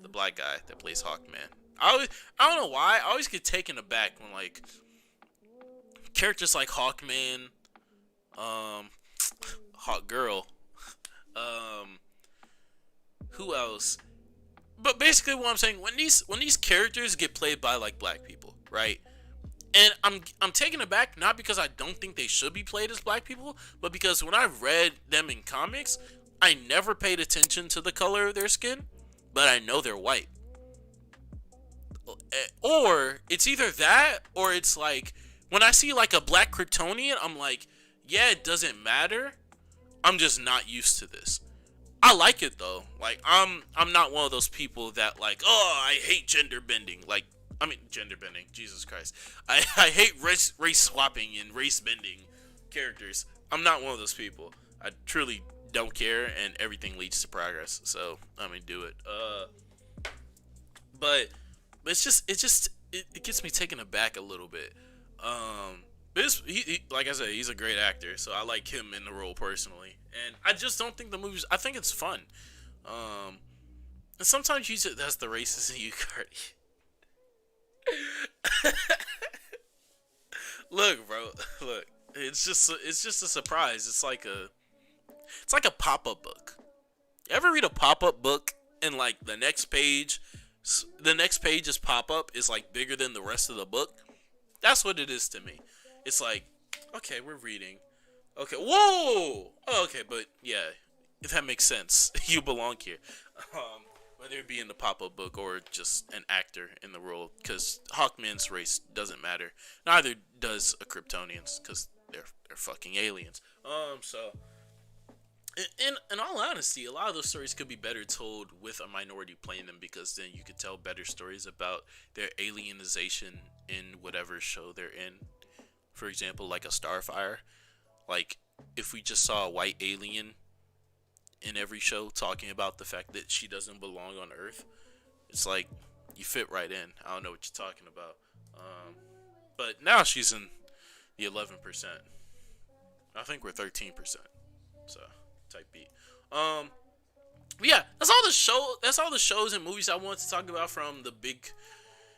A: The black guy that plays Hawkman. I don't know why. I always get taken aback when like characters like Hawkman, Hawk Girl, who else? But basically, what I'm saying, when these characters get played by like black people, right? And I'm taken aback, not because I don't think they should be played as black people, but because when I've read them in comics, I never paid attention to the color of their skin, but I know they're white. Or it's either that, or it's like when I see like a black Kryptonian, I'm like, yeah, it doesn't matter. I'm just not used to this. I like it though. Like I'm not one of those people that like, oh, I hate gender bending. Like, I mean, gender bending. Jesus Christ. I hate race swapping and race bending characters. I'm not one of those people. I truly don't care, and everything leads to progress. So I mean, do it. But it gets me taken aback a little bit. Like I said, he's a great actor, so I like him in the role personally. And I just don't think the movie's. I think it's fun. And sometimes that's the racist in you, Cardi. Look, bro. Look. It's just a surprise. It's like a pop-up book. You ever read a pop-up book and like the next page's pop-up is like bigger than the rest of the book? That's what it is to me. It's like, okay, we're reading. Okay, whoa! Oh, okay, but yeah, if that makes sense, you belong here. Whether it be in the pop-up book or just an actor in the role, because Hawkman's race doesn't matter. Neither does a Kryptonians, because they're fucking aliens. So in all honesty, a lot of those stories could be better told with a minority playing them, because then you could tell better stories about their alienization in whatever show they're in. For example, like a Starfire. Like, if we just saw a white alien in every show talking about the fact that she doesn't belong on Earth, it's like, you fit right in. I don't know what you're talking about. But now she's in the 11%. I think we're 13%. So type B. But yeah, that's all the show. That's all the shows and movies I want to talk about from the big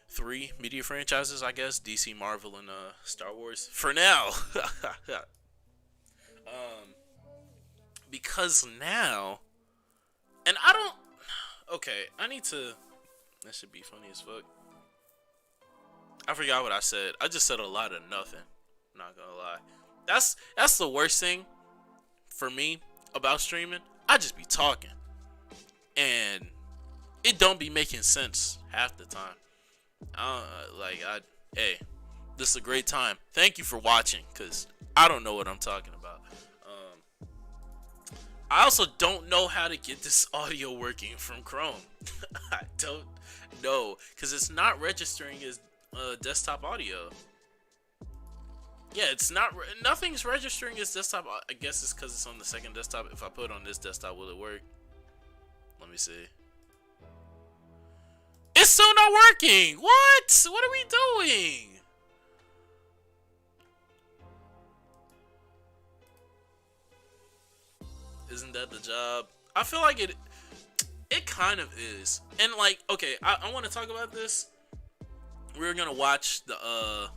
A: three media franchises, I guess: DC, Marvel, and Star Wars. For now, because now, and I don't. Okay, I need to. That should be funny as fuck. I forgot what I said. I just said a lot of nothing. Not gonna lie. That's the worst thing for me about streaming. I just be talking, and it don't be making sense half the time. Hey, this is a great time. Thank you for watching, cause I don't know what I'm talking about. I also don't know how to get this audio working from Chrome. I don't know, cause it's not registering as desktop audio. Yeah, it's not. Nothing's registering as desktop. I guess it's because it's on the second desktop. If I put it on this desktop, will it work? Let me see. It's still not working. What? What are we doing? Isn't that the job? I feel like it. It kind of is. And like, okay, I want to talk about this. We're gonna watch the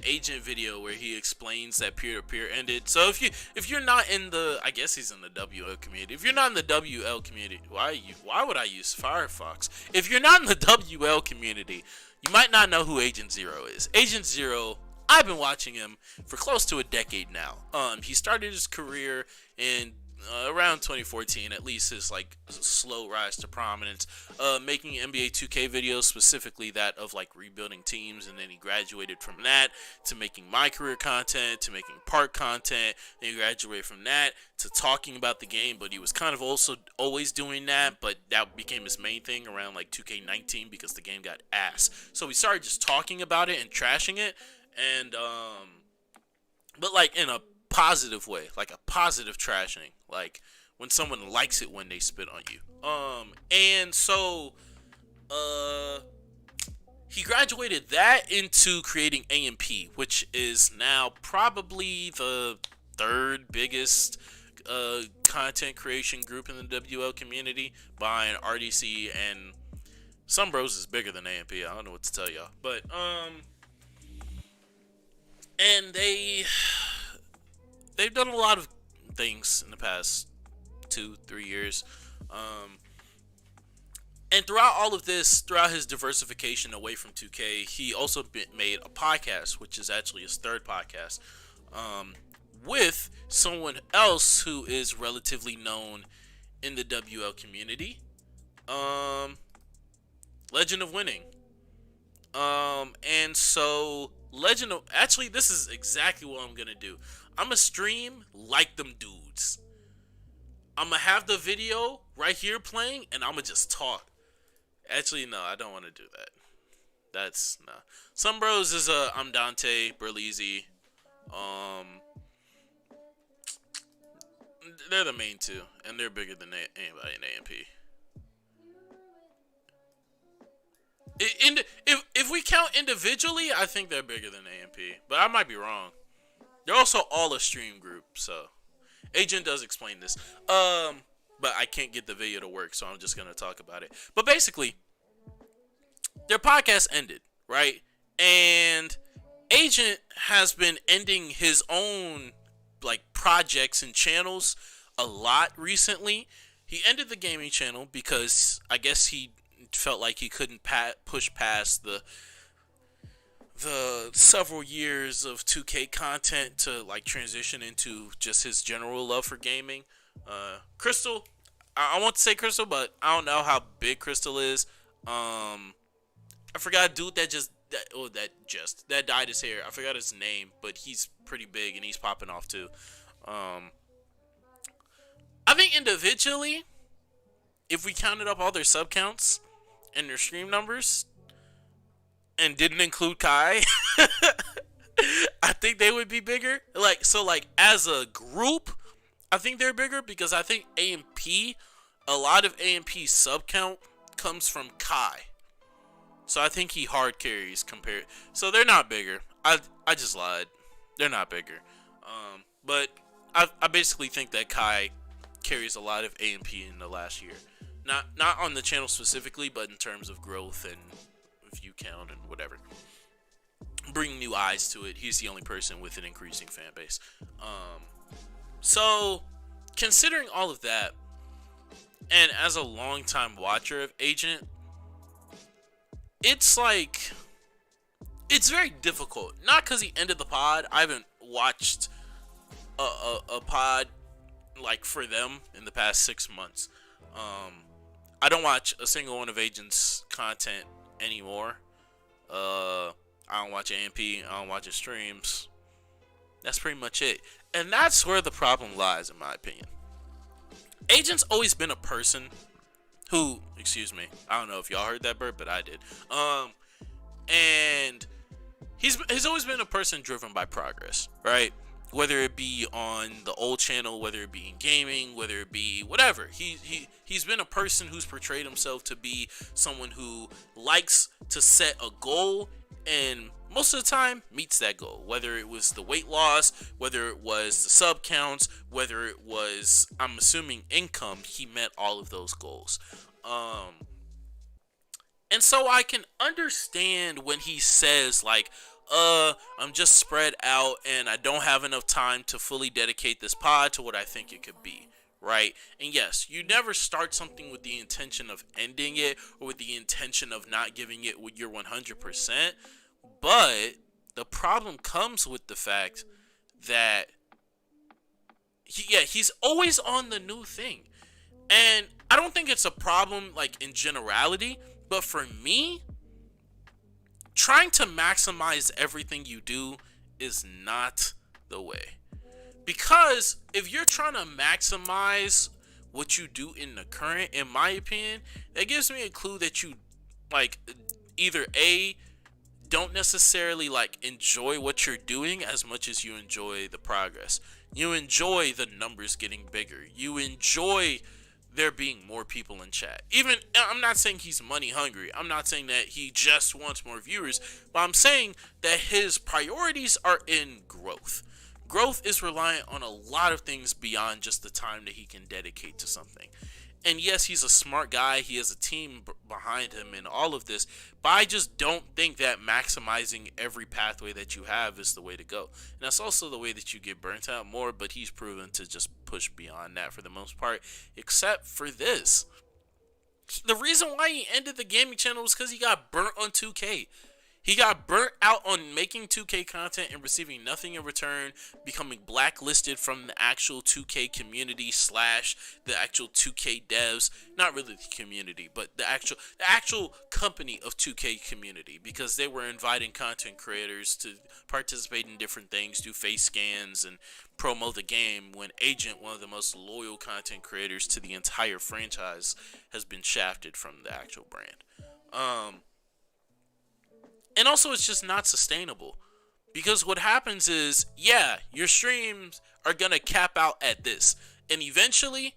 A: agent video where he explains that peer-to-peer ended. So if you're not in the, I guess he's in the WL community. If you're not in the WL community, why would I use Firefox? If you're not in the WL community, you might not know who Agent Zero is. Agent Zero, I've been watching him for close to a decade now. He started his career in around 2014, at least his like slow rise to prominence, making NBA 2K videos, specifically that of like rebuilding teams, and then he graduated from that to making my career content, to making park content, then he graduated from that to talking about the game, but he was kind of also always doing that, but that became his main thing around like 2K19 because the game got ass. So we started just talking about it and trashing it, and but like in a positive way, like a positive trashing, like when someone likes it when they spit on you. And so he graduated that into creating AMP, which is now probably the third biggest content creation group in the WL community, behind RDC, and some bros is bigger than AMP. I don't know what to tell y'all, but and they've done a lot of things in the past 2-3 years. And throughout all of this, throughout his diversification away from 2K, he also made a podcast, which is actually his third podcast, with someone else who is relatively known in the WL community, Legend of Winning. And so actually, this is exactly what I'm gonna do. I'm gonna stream like them dudes. I'm gonna have the video right here playing, and I'm gonna just talk. Actually, no, I don't want to do that. That's nah. Some bros is I'm Dante Berlizzi. They're the main two, and they're bigger than anybody in AMP. If we count individually, I think they're bigger than AMP, but I might be wrong. They're also all a stream group, so Agent does explain this. But I can't get the video to work, so I'm just gonna talk about it. But basically, their podcast ended, right? And Agent has been ending his own like projects and channels a lot recently. He ended the gaming channel because I guess he felt like he couldn't push past the several years of 2K content to like transition into just his general love for gaming. Crystal, I want to say Crystal, but I don't know how big Crystal is. I forgot a dude that dyed his hair. I forgot his name, but he's pretty big and he's popping off too. I think individually, if we counted up all their sub counts and their stream numbers and didn't include Kai, I think they would be bigger. Like as a group, I think they're bigger because I think AMP, a lot of AMP's sub count comes from Kai. So I think he hard carries compared. So they're not bigger. I just lied. They're not bigger. But I basically think that Kai carries a lot of A&P in the last year. Not on the channel specifically, but in terms of growth and view count and whatever. Bring new eyes to it. He's the only person with an increasing fan base. So, considering all of that, and as a longtime watcher of Agent, it's like, it's very difficult. Not because he ended the pod. I haven't watched a pod like for them in the past 6 months. I don't watch a single one of Agent's content anymore. I don't watch A&P. I don't watch his streams. That's pretty much it. And that's where the problem lies, in my opinion. Agent's always been a person who, excuse me, I don't know if y'all heard that burp, but I did. And he's always been a person driven by progress, right? Whether it be on the old channel, whether it be in gaming, whether it be whatever. He's been a person who's portrayed himself to be someone who likes to set a goal and most of the time meets that goal. Whether it was the weight loss, whether it was the sub counts, whether it was, I'm assuming, income, he met all of those goals. And so I can understand when he says like, I'm just spread out and I don't have enough time to fully dedicate this pod to what I think it could be, right? And yes, you never start something with the intention of ending it or with the intention of not giving it your 100%. But the problem comes with the fact that he's always on the new thing. And I don't think it's a problem like in generality, but for me, trying to maximize everything you do is not the way. Because if you're trying to maximize what you do in the current, in my opinion, that gives me a clue that you like either A, don't necessarily like enjoy what you're doing as much as you enjoy the progress. You enjoy the numbers getting bigger. You enjoy there being more people in chat. Even, I'm not saying he's money hungry. I'm not saying that he just wants more viewers, but I'm saying that his priorities are in growth. Growth is reliant on a lot of things beyond just the time that he can dedicate to something. And yes, he's a smart guy. He has a team behind him and all of this. But I just don't think that maximizing every pathway that you have is the way to go. And that's also the way that you get burnt out more. But he's proven to just push beyond that for the most part. Except for this. The reason why he ended the gaming channel was because he got burnt on 2K. He got burnt out on making 2K content and receiving nothing in return, becoming blacklisted from the actual 2K community / the actual 2K devs. Not really the community, but the actual company of 2K community, because they were inviting content creators to participate in different things, do face scans and promo the game, when Agent, one of the most loyal content creators to the entire franchise, has been shafted from the actual brand. And also, it's just not sustainable. Because what happens is, yeah, your streams are going to cap out at this. And eventually,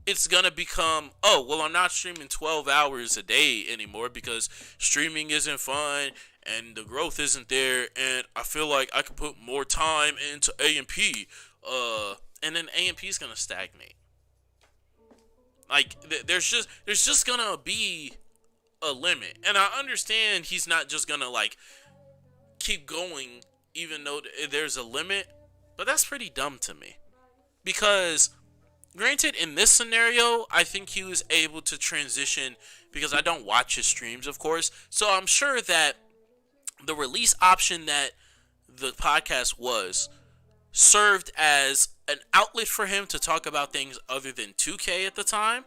A: it's going to become, oh, well, I'm not streaming 12 hours a day anymore because streaming isn't fun and the growth isn't there. And I feel like I can put more time into A&P. And then A&P is going to stagnate. Like, there's just going to be a limit. And I understand he's not just gonna like keep going even though there's a limit, but that's pretty dumb to me. Because granted, in this scenario, I think he was able to transition, because I don't watch his streams, of course, so I'm sure that the release option that the podcast was served as an outlet for him to talk about things other than 2K at the time,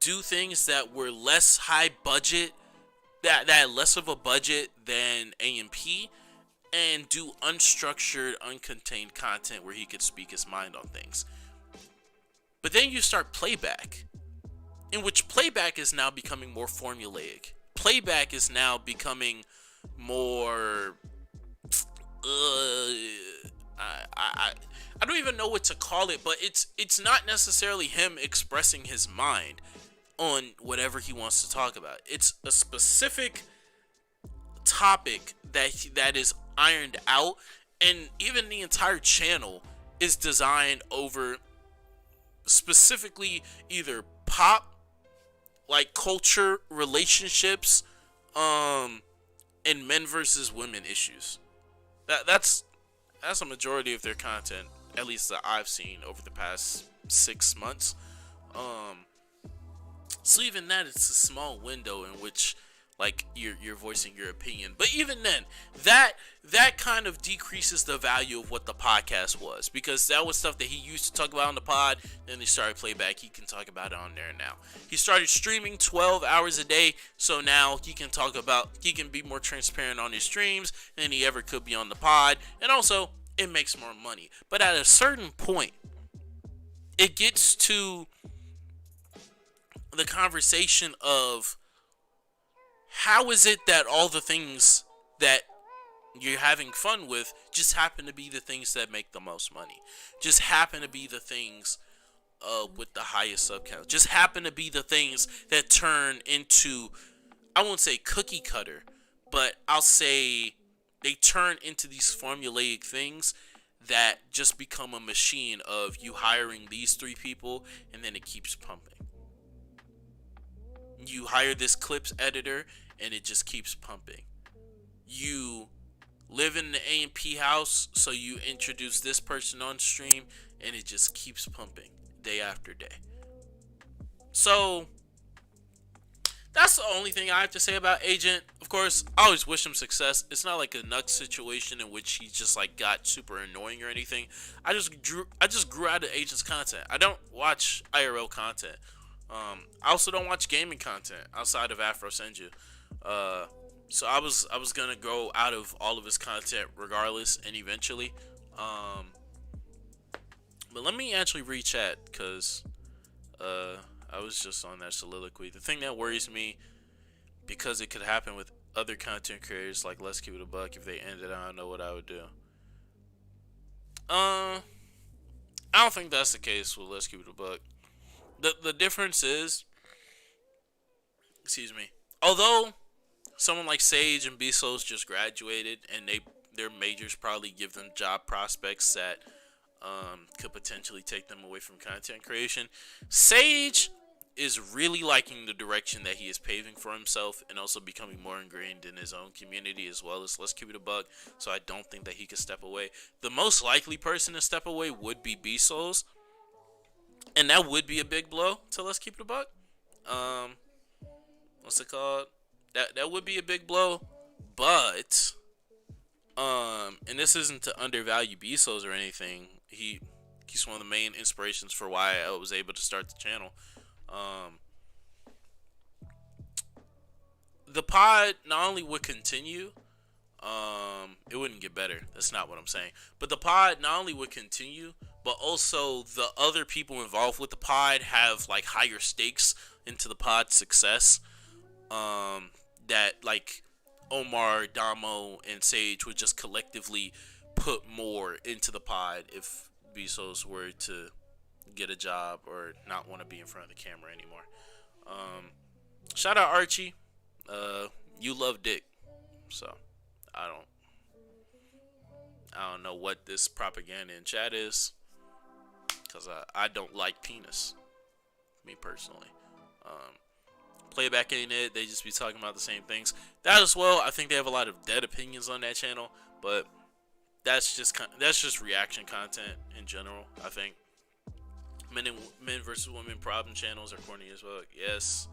A: do things that were less high budget, that had less of a budget than A&P, and do unstructured, uncontained content where he could speak his mind on things. But then you start Playback, in which Playback is now becoming more formulaic. Playback is now becoming more I don't even know what to call it, but it's not necessarily him expressing his mind on whatever he wants to talk about. It's a specific topic that is ironed out, And even the entire channel is designed over specifically either pop, like culture, relationships, and men versus women issues. That's a majority of their content, at least that I've seen over the past 6 months. So even that, it's a small window in which like you're voicing your opinion. But even then, that kind of decreases the value of what the podcast was, because that was stuff that he used to talk about on the pod. Then he started playback. He can talk about it on there now. He started streaming 12 hours a day, so now he can be more transparent on his streams than he ever could be on the pod, and also it makes more money. But at a certain point, it gets to the conversation of, how is it that all the things that you're having fun with just happen to be the things that make the most money? Just happen to be the things with the highest sub count? Just happen to be the things that turn into, I won't say cookie cutter, but I'll say they turn into these formulaic things that just become a machine of you hiring these 3 people and then it keeps pumping. You hire this clips editor and it just keeps pumping. You live in the A&P house, so you introduce this person on stream and it just keeps pumping day after day. So that's the only thing I have to say about Agent. Of course, I always wish him success. It's not like a Nux situation in which he just like got super annoying or anything. I just grew out of Agent's content. I don't watch IRL content. I also don't watch gaming content outside of Afro Senju. So I was gonna go out of all of his content regardless, and eventually. But let me actually read chat, because I was just on that soliloquy. The thing that worries me, because it could happen with other content creators, like Let's Keep It a Buck, if they ended, I don't know what I would do. I don't think that's the case with Let's Keep It a Buck. The difference is, excuse me, although someone like Sage and Bezos just graduated and their majors probably give them job prospects that could potentially take them away from content creation, Sage is really liking the direction that he is paving for himself, and also becoming more ingrained in his own community as well as Let's Keep It a Buck. So I don't think that he could step away. The most likely person to step away would be Bezos, and that would be a big blow to Let's Keep It a Buck. What's it called? That would be a big blow, but and this isn't to undervalue Bezos or anything. He's one of the main inspirations for why I was able to start the channel. The pod not only would continue, it wouldn't get better. That's not what I'm saying. But the pod not only would continue, but also the other people involved with the pod have like higher stakes into the pod's success. That like Omar, Damo, and Sage would just collectively put more into the pod if Bezos were to get a job or not want to be in front of the camera anymore. Shout out Archie. You love dick, so I don't know what this propaganda in chat is, because I don't like penis, me personally. Playback ain't it. They just be talking about the same things. That as well, I think they have a lot of dead opinions on that channel, but that's just reaction content in general. I think men versus women problem channels are corny as well. Yes,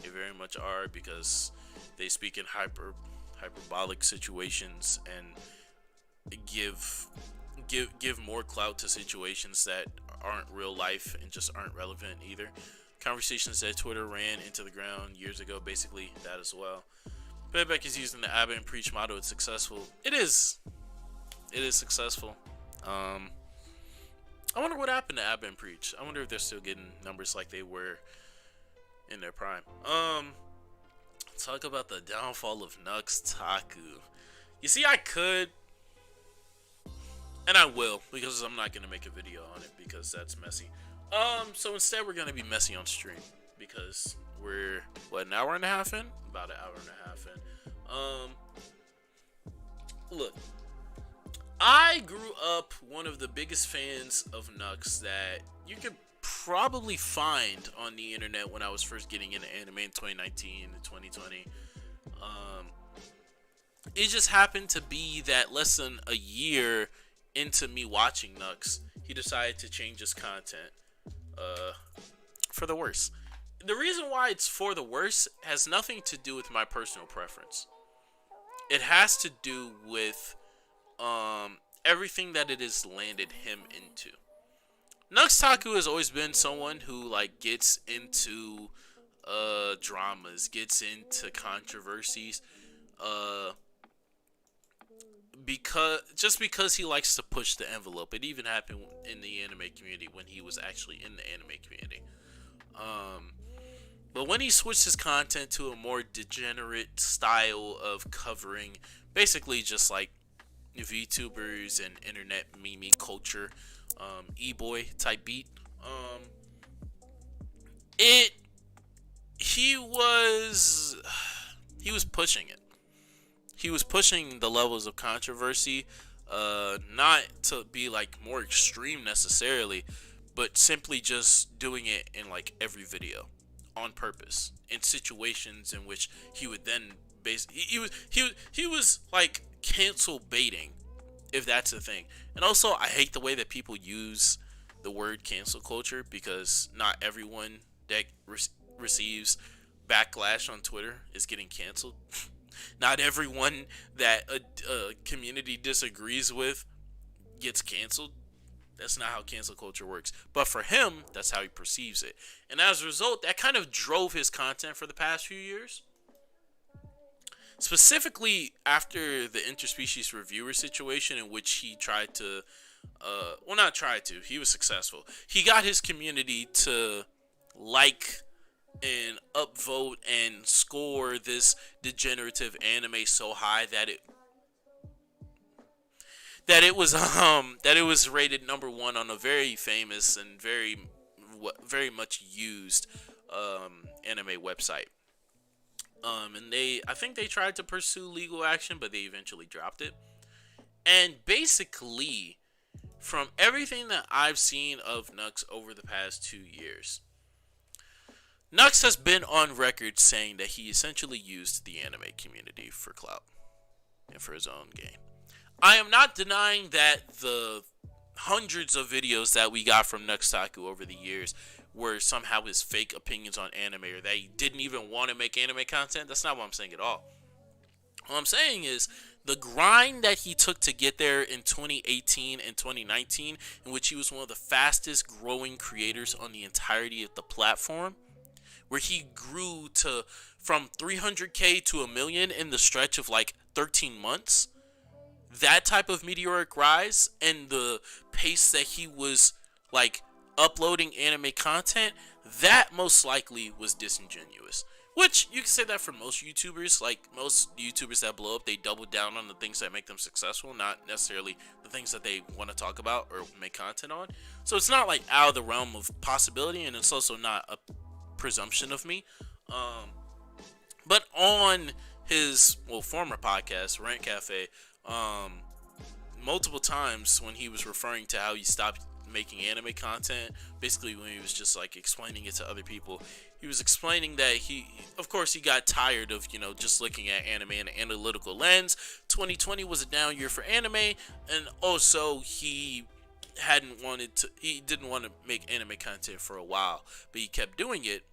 A: they very much are, because they speak in hyperbolic situations and give more clout to situations that aren't real life and just aren't relevant either. Conversations that Twitter ran into the ground years ago, basically that as well. Playback is using the Abba and Preach motto. It's successful. It is successful. I wonder what happened to Abba and Preach. I wonder if they're still getting numbers like they were in their prime. Talk about the downfall of Nux Taku. You see, I could, and I will, because I'm not gonna make a video on it because that's messy. So instead we're gonna be messy on stream, because we're an hour and a half in? About an hour and a half in. Look, I grew up one of the biggest fans of Nux that you could probably find on the internet when I was first getting into anime in 2019 and 2020. Um, it just happened to be that less than a year into me watching Nux, he decided to change his content uh, for the worse. The reason why it's for the worse has nothing to do with my personal preference. It has to do with everything that it has landed him into. Nux Taku has always been someone who like gets into dramas, gets into controversies, uh because he likes to push the envelope. It even happened in the anime community when he was actually in the anime community. Um but when he switched his content to a more degenerate style of covering basically just like VTubers and internet meme culture, e-boy type beat, it he was he was pushing it. He was pushing the levels of controversy, not to be like more extreme necessarily, but simply just doing it in like every video on purpose in situations in which he would then he was like cancel baiting, if that's a thing. And also, I hate the way that people use the word cancel culture because not everyone that receives backlash on Twitter is getting canceled. Not everyone that a community disagrees with gets canceled. That's not how cancel culture works. But for him, that's how he perceives it. And as a result, that kind of drove his content for the past few years. Specifically after the interspecies reviewer situation, in which he tried to, well, not tried to, he was successful. He got his community to like and upvote and score this degenerative anime so high that it was rated number one on a very famous and very much used anime website. And I think they tried to pursue legal action, but they eventually dropped it. And basically, from everything that I've seen of Nux over the past 2 years, Nux has been on record saying that he essentially used the anime community for clout and for his own gain. I am not denying that the hundreds of videos that we got from Nux Taku over the years were somehow his fake opinions on anime, or that he didn't even want to make anime content. That's not what I'm saying at all. What I'm saying is the grind that he took to get there in 2018 and 2019, in which he was one of the fastest growing creators on the entirety of the platform, where he grew to from 300K to a million in the stretch of like 13 months. That type of meteoric rise and the pace that he was like uploading anime content, that most likely was disingenuous. Which you can say that for most YouTubers. Like most YouTubers that blow up, they double down on the things that make them successful, not necessarily the things that they want to talk about or make content on. So it's not like out of the realm of possibility, and it's also not a presumption of me. But on his former podcast, Rant Cafe, multiple times when he was referring to how he stopped making anime content, basically when he was just like explaining it to other people, he was explaining that of course he got tired of just looking at anime in an analytical lens. 2020 was a down year for anime, and also he didn't want to make anime content for a while, but he kept doing it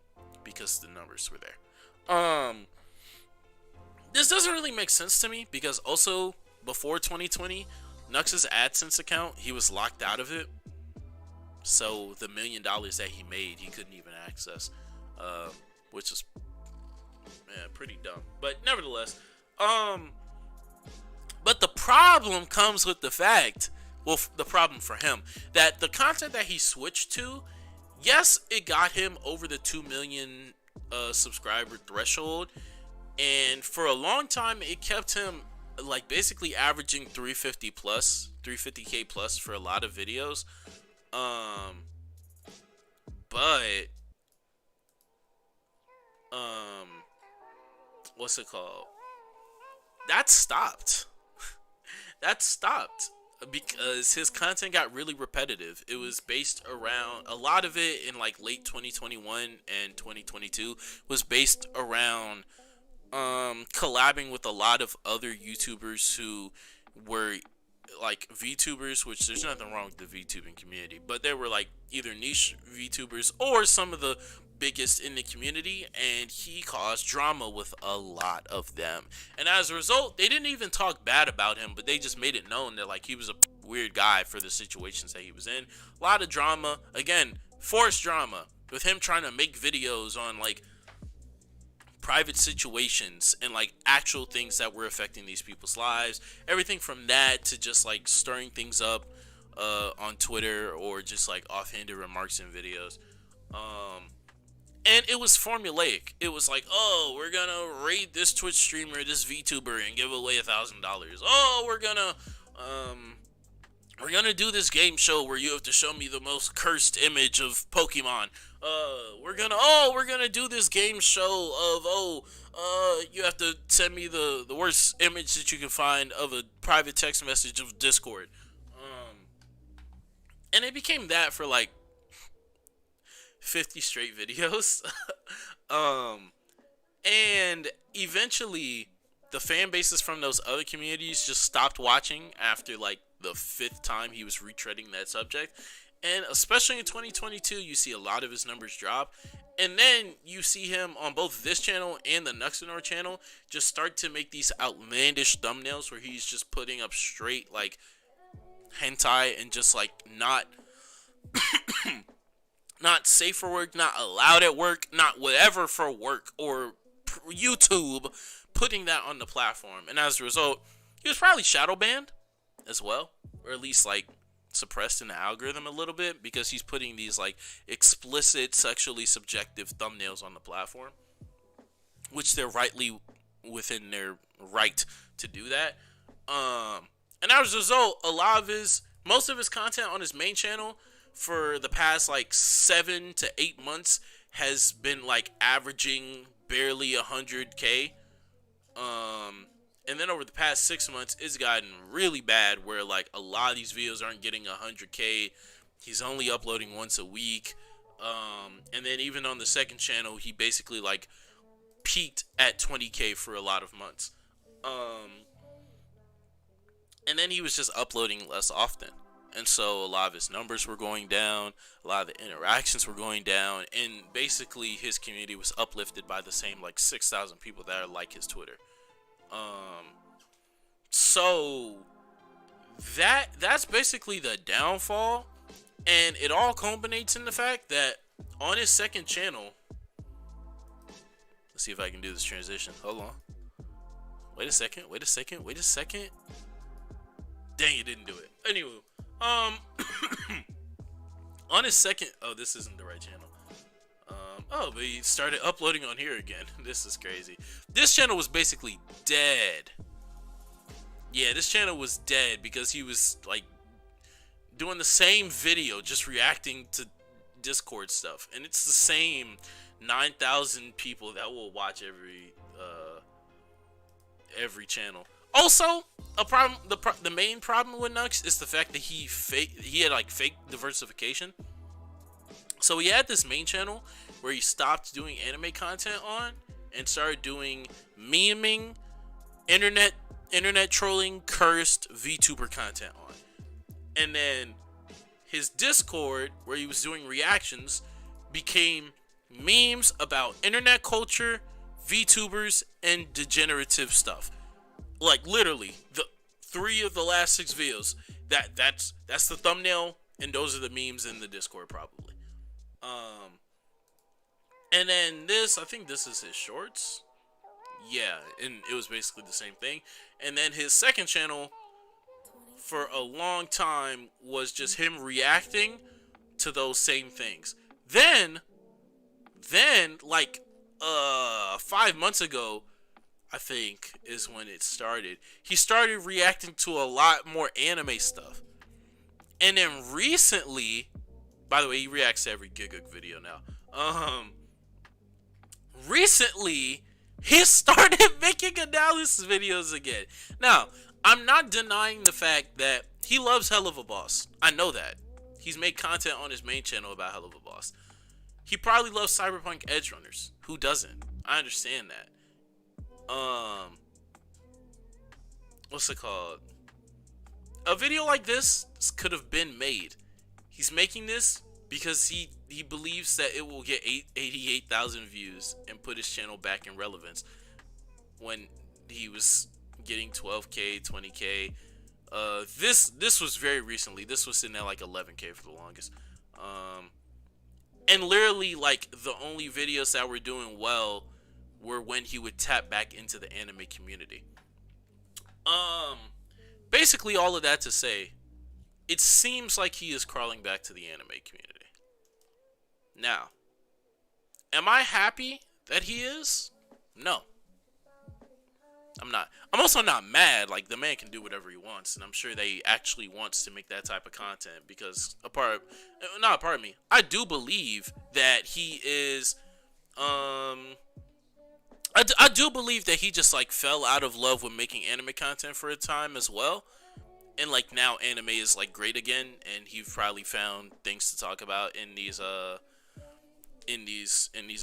A: because the numbers were there. This doesn't really make sense to me because also before 2020, Nux's AdSense account, he was locked out of it. So the $1 million that he made, he couldn't even access, which is pretty dumb. But nevertheless, but the problem comes with the fact, the problem for him, that the content that he switched to, yes, it got him over the 2 million subscriber threshold, and for a long time it kept him like basically averaging 350k plus for a lot of videos. But what's it called? That stopped. That stopped. because his content got really repetitive. It was based around a lot of it in like late 2021 and 2022 was based around collabing with a lot of other YouTubers who were like VTubers, which there's nothing wrong with the VTubing community, but they were like either niche VTubers or some of the biggest in the community, and he caused drama with a lot of them. And as a result, they didn't even talk bad about him, but they just made it known that like he was a weird guy for the situations that he was in. A lot of drama, again, forced drama with him trying to make videos on like private situations and like actual things that were affecting these people's lives. Everything from that to just like stirring things up on Twitter or just like offhanded remarks in videos. And it was formulaic. It was like, oh, we're gonna raid this Twitch streamer, this VTuber, and give away $1,000. Oh, we're gonna do this game show where you have to show me the most cursed image of Pokemon. We're gonna do this game show of you have to send me the worst image that you can find of a private text message of Discord. And it became that for like 50 straight videos. And eventually the fan bases from those other communities just stopped watching after like the 5th time he was retreading that subject. And especially in 2022, you see a lot of his numbers drop. And then you see him on both this channel and the Nuxanor channel just start to make these outlandish thumbnails where he's just putting up straight like hentai and just like not not safe for work, not allowed at work, not whatever for work or YouTube, putting that on the platform. And as a result, he was probably shadow banned as well, or at least like suppressed in the algorithm a little bit, because he's putting these like explicit sexually subjective thumbnails on the platform, which they're rightly within their right to do that. And as a result, most of his content on his main channel for the past like 7 to 8 months has been like averaging barely 100K. And then over the past 6 months, it's gotten really bad where like a lot of these videos aren't getting 100K. He's only uploading once a week. And then even on the second channel, he basically like peaked at 20K for a lot of months. And then he was just uploading less often. And so a lot of his numbers were going down, a lot of the interactions were going down, and basically his community was uplifted by the same like 6,000 people that are like his Twitter. So that's basically the downfall, and it all culminates in the fact that on his second channel, let's see if I can do this transition. Hold on. Wait a second. Dang, you didn't do it. Anyway, on his second, this isn't the right channel. But he started uploading on here again. This is crazy. This channel was basically dead. Yeah, this channel was dead because he was like doing the same video, just reacting to Discord stuff, and it's the same 9,000 people that will watch every channel. Also, the main problem with Nux is the fact that he had like fake diversification. So he had this main channel where he stopped doing anime content on and started doing memeing, internet trolling, cursed VTuber content on. And then his Discord, where he was doing reactions, became memes about internet culture, VTubers, and degenerative stuff. Like literally, the 3 of the last 6 videos, that's the thumbnail, and those are the memes in the Discord probably. And then I think this is his shorts. Yeah, and it was basically the same thing. And then his second channel for a long time was just him reacting to those same things. Then like 5 months ago, I think, is when it started. He started reacting to a lot more anime stuff. And then recently, by the way, he reacts to every Giguk video now. Recently, he started making analysis videos again. Now, I'm not denying the fact that he loves Hell of a Boss. I know that. He's made content on his main channel about Hell of a Boss. He probably loves Cyberpunk Edge Runners. Who doesn't? I understand that. What's it called? A video like this could have been made. He's making this because he believes that it will get 88,000 views and put his channel back in relevance when he was getting 12k, 20k. This was very recently. This was sitting at like 11k for the longest. And literally like the only videos that were doing well were when he would tap back into the anime community. Basically all of that to say, it seems like he is crawling back to the anime community. Now, am I happy that he is? No. I'm not. I'm also not mad. Like, the man can do whatever he wants, and I'm sure that he actually wants to make that type of content because not a part of me, I do believe that he is, I do believe that he just, like, fell out of love with making anime content for a time as well. And, like, now anime is, like, great again, and he probably found things to talk about in these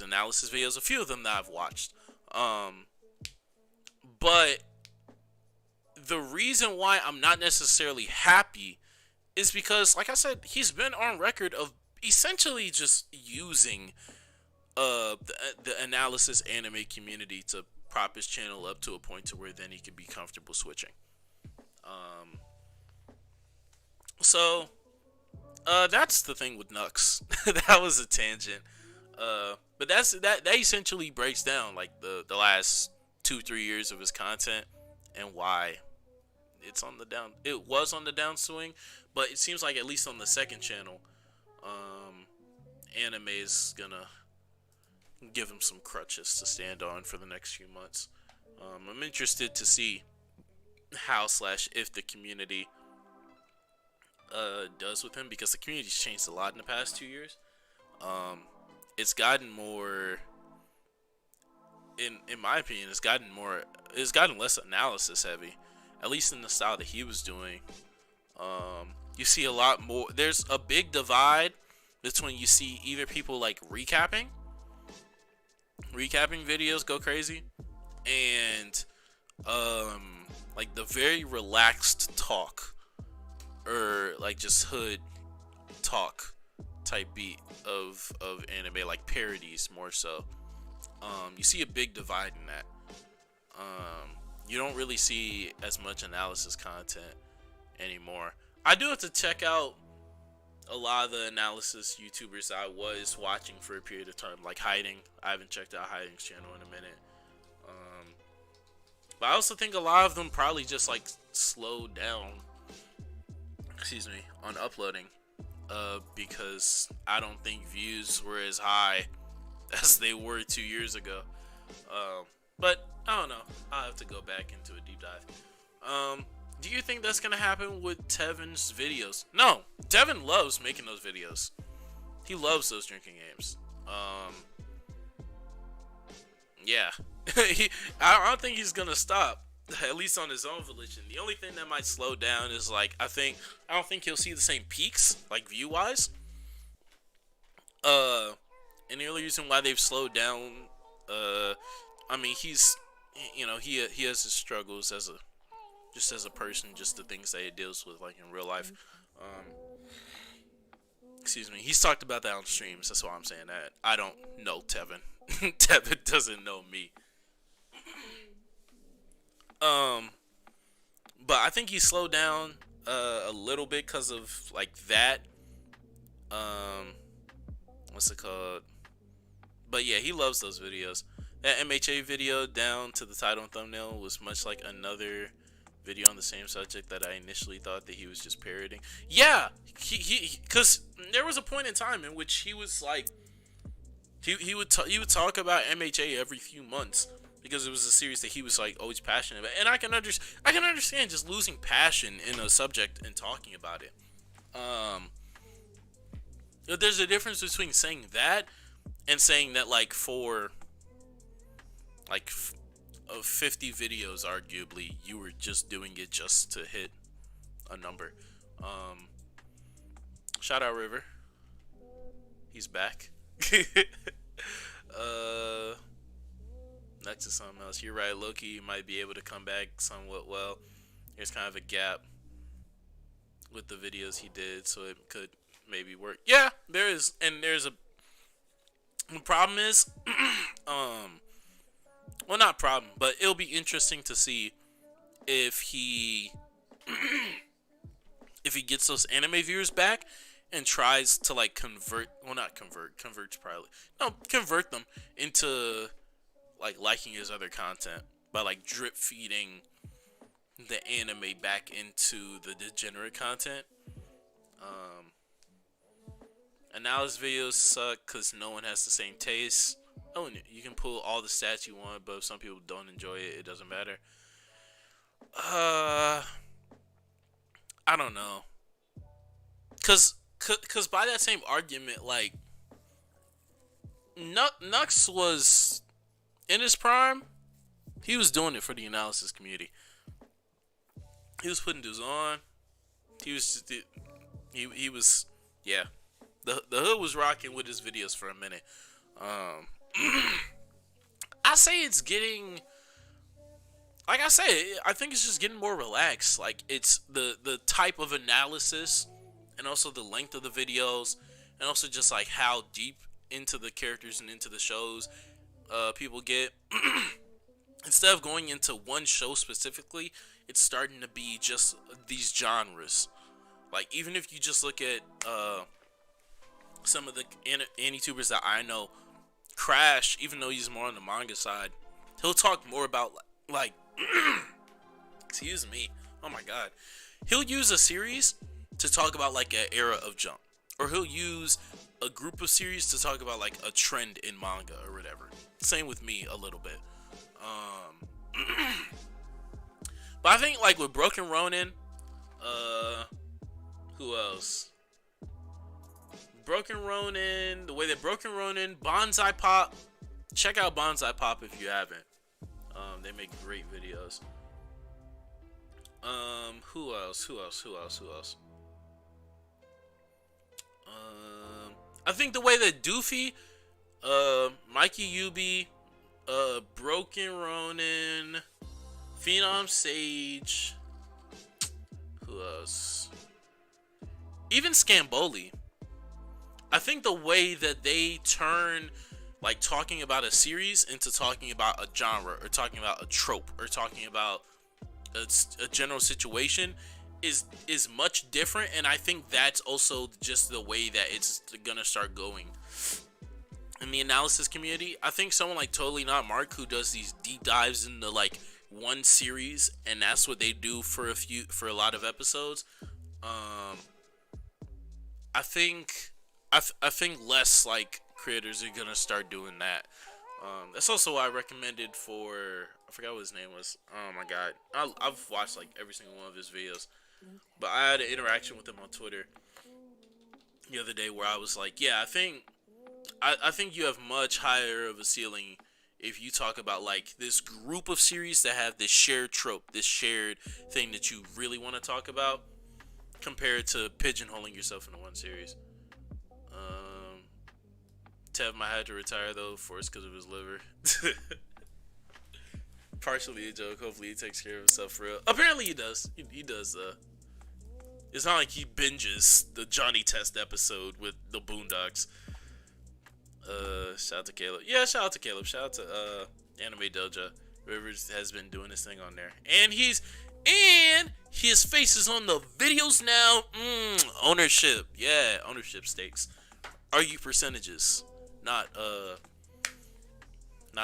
A: analysis videos. A few of them that I've watched. But the reason why I'm not necessarily happy is because, like I said, he's been on record of essentially just using the analysis anime community to prop his channel up to a point to where then he can be comfortable switching. So that's the thing with Nux. That was a tangent. But that essentially breaks down like the last 2-3 years of his content and why it's on the down. It was on the downswing, but it seems like at least on the second channel, anime is gonna give him some crutches to stand on for the next few months. I'm interested to see how / if the community does with him, because the community's changed a lot in the past 2 years. It's gotten more, in my opinion, it's gotten less analysis heavy, at least in the style that he was doing. You see a lot more. There's a big divide between, you see either people like recapping videos go crazy, and like the very relaxed talk, or like just hood talk type beat of anime, like parodies more so. You see a big divide in that. You don't really see as much analysis content anymore. I do have to check out a lot of the analysis YouTubers I was watching for a period of time, like Hiding. I haven't checked out Hiding's channel in a minute. But I also think a lot of them probably just like slowed down, on uploading. Because I don't think views were as high as they were 2 years ago. But I don't know. I'll have to go back into a deep dive. Do you think that's gonna happen with Tevin's videos? No, Tevin loves making those videos. He loves those drinking games. Yeah. I don't think he's gonna stop. At least on his own volition. The only thing that might slow down is like, I don't think he'll see the same peaks, like view wise. And the only reason why they've slowed down, I mean, he has his struggles as a person, just the things that he deals with like in real life. He's talked about that on streams. That's why I'm saying that. I don't know Tevin. Tevin doesn't know me. But I think he slowed down a little bit because of like that. What's it called? But yeah, he loves those videos. That MHA video down to the title and thumbnail was much like another video on the same subject that I initially thought that he was just parroting. Yeah, because there was a point in time in which he was like, he would talk about MHA every few months, because it was a series that he was like always passionate about, and I can understand just losing passion in a subject and talking about it. There's a difference between saying that and saying that like for like of 50 videos, arguably, you were just doing it just to hit a number. Shout out River. He's back. uh, Next to something else. You're right, Loki might be able to come back somewhat well. There's kind of a gap with the videos he did, so it could maybe work. Yeah, there is, and there's a. The problem is, well, not problem, but it'll be interesting to see if he if he gets those anime viewers back and tries to like convert, well, not convert's probably, no, convert them into like liking his other content by like drip feeding the anime back into the degenerate content. And now his videos suck because no one has the same taste. Oh, you can pull all the stats you want, but if some people don't enjoy it, it doesn't matter. I don't know. Cause by that same argument, like, Nux was in his prime. He was doing it for the analysis community. He was putting dudes on. He was just, he was, yeah. The hood was rocking with his videos for a minute. I say it's getting, like I say, I think it's just getting more relaxed. Like, it's the type of analysis, and also the length of the videos, and also just like how deep into the characters and into the shows people get. Instead of going into one show specifically, it's starting to be just these genres. Like, even if you just look at some of the Anitubers that I know, Crash, even though he's more on the manga side, he'll talk more about like excuse me, oh my god, he'll use a series to talk about like an era of Jump, or he'll use a group of series to talk about like a trend in manga or whatever. Same with me a little bit. But I think like with Broken Ronin, who else? Broken Ronin, the way that Broken Ronin, Bonsai Pop. Check out Bonsai Pop if you haven't. They make great videos. Who else? I think the way that Doofy, Mikey Yubi, Broken Ronin, Phenom Sage, who else? Even Scamboli. I think the way that they turn like talking about a series into talking about a genre, or talking about a trope, or talking about a general situation is much different, and I think that's also just the way that it's gonna start going in the analysis community. I think someone like Totally Not Mark, who does these deep dives into like one series, and that's what they do for a lot of episodes. I think less like creators are gonna start doing that. That's also why I recommended for, I forgot what his name was. Oh my god, I've watched like every single one of his videos, but I had an interaction with him on Twitter the other day where I was like, yeah, I think you have much higher of a ceiling if you talk about like this group of series that have this shared trope, this shared thing that you really want to talk about, compared to pigeonholing yourself into one series. Tev might have to retire though, forced because of his liver. Partially a joke. Hopefully he takes care of himself for real. Apparently he does. He does. It's not like he binges the Johnny Test episode with the Boondocks. Shout out to Caleb. Yeah, shout out to Caleb. Shout out to Anime Doja. Rivers has been doing this thing on there, and his face is on the videos now. Ownership. Yeah, ownership stakes. Argue percentages. Not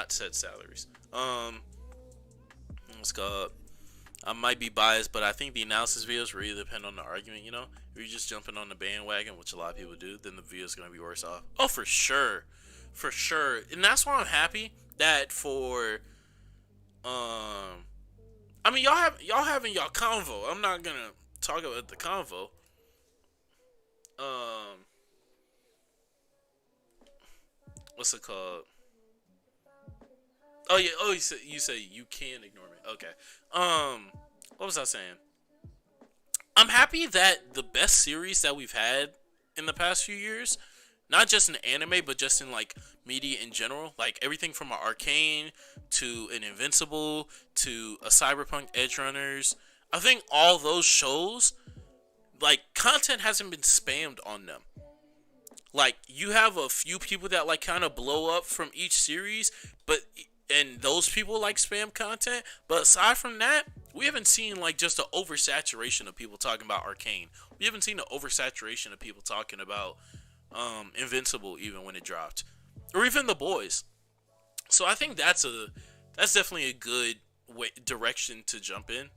A: set salaries. Let's go. I might be biased, but I think the analysis videos really depend on the argument. You know, if you're just jumping on the bandwagon, which a lot of people do, then the video's gonna be worse off. Oh, for sure, and that's why I'm happy that for I mean, y'all having y'all convo. I'm not gonna talk about the convo. What's it called? Oh yeah. Oh, you say you can ignore me. Okay. What was I saying? I'm happy that the best series that we've had in the past few years, not just in anime, but just in like media in general, like everything from an Arcane to an Invincible to a Cyberpunk Edge Runners. I think all those shows, like content hasn't been spammed on them. Like you have a few people that like kind of blow up from each series, but and those people like spam content. But aside from that, we haven't seen like just an oversaturation of people talking about Arcane. We haven't seen an oversaturation of people talking about Invincible even when it dropped, or even The Boys. So I think that's definitely a good direction to jump in.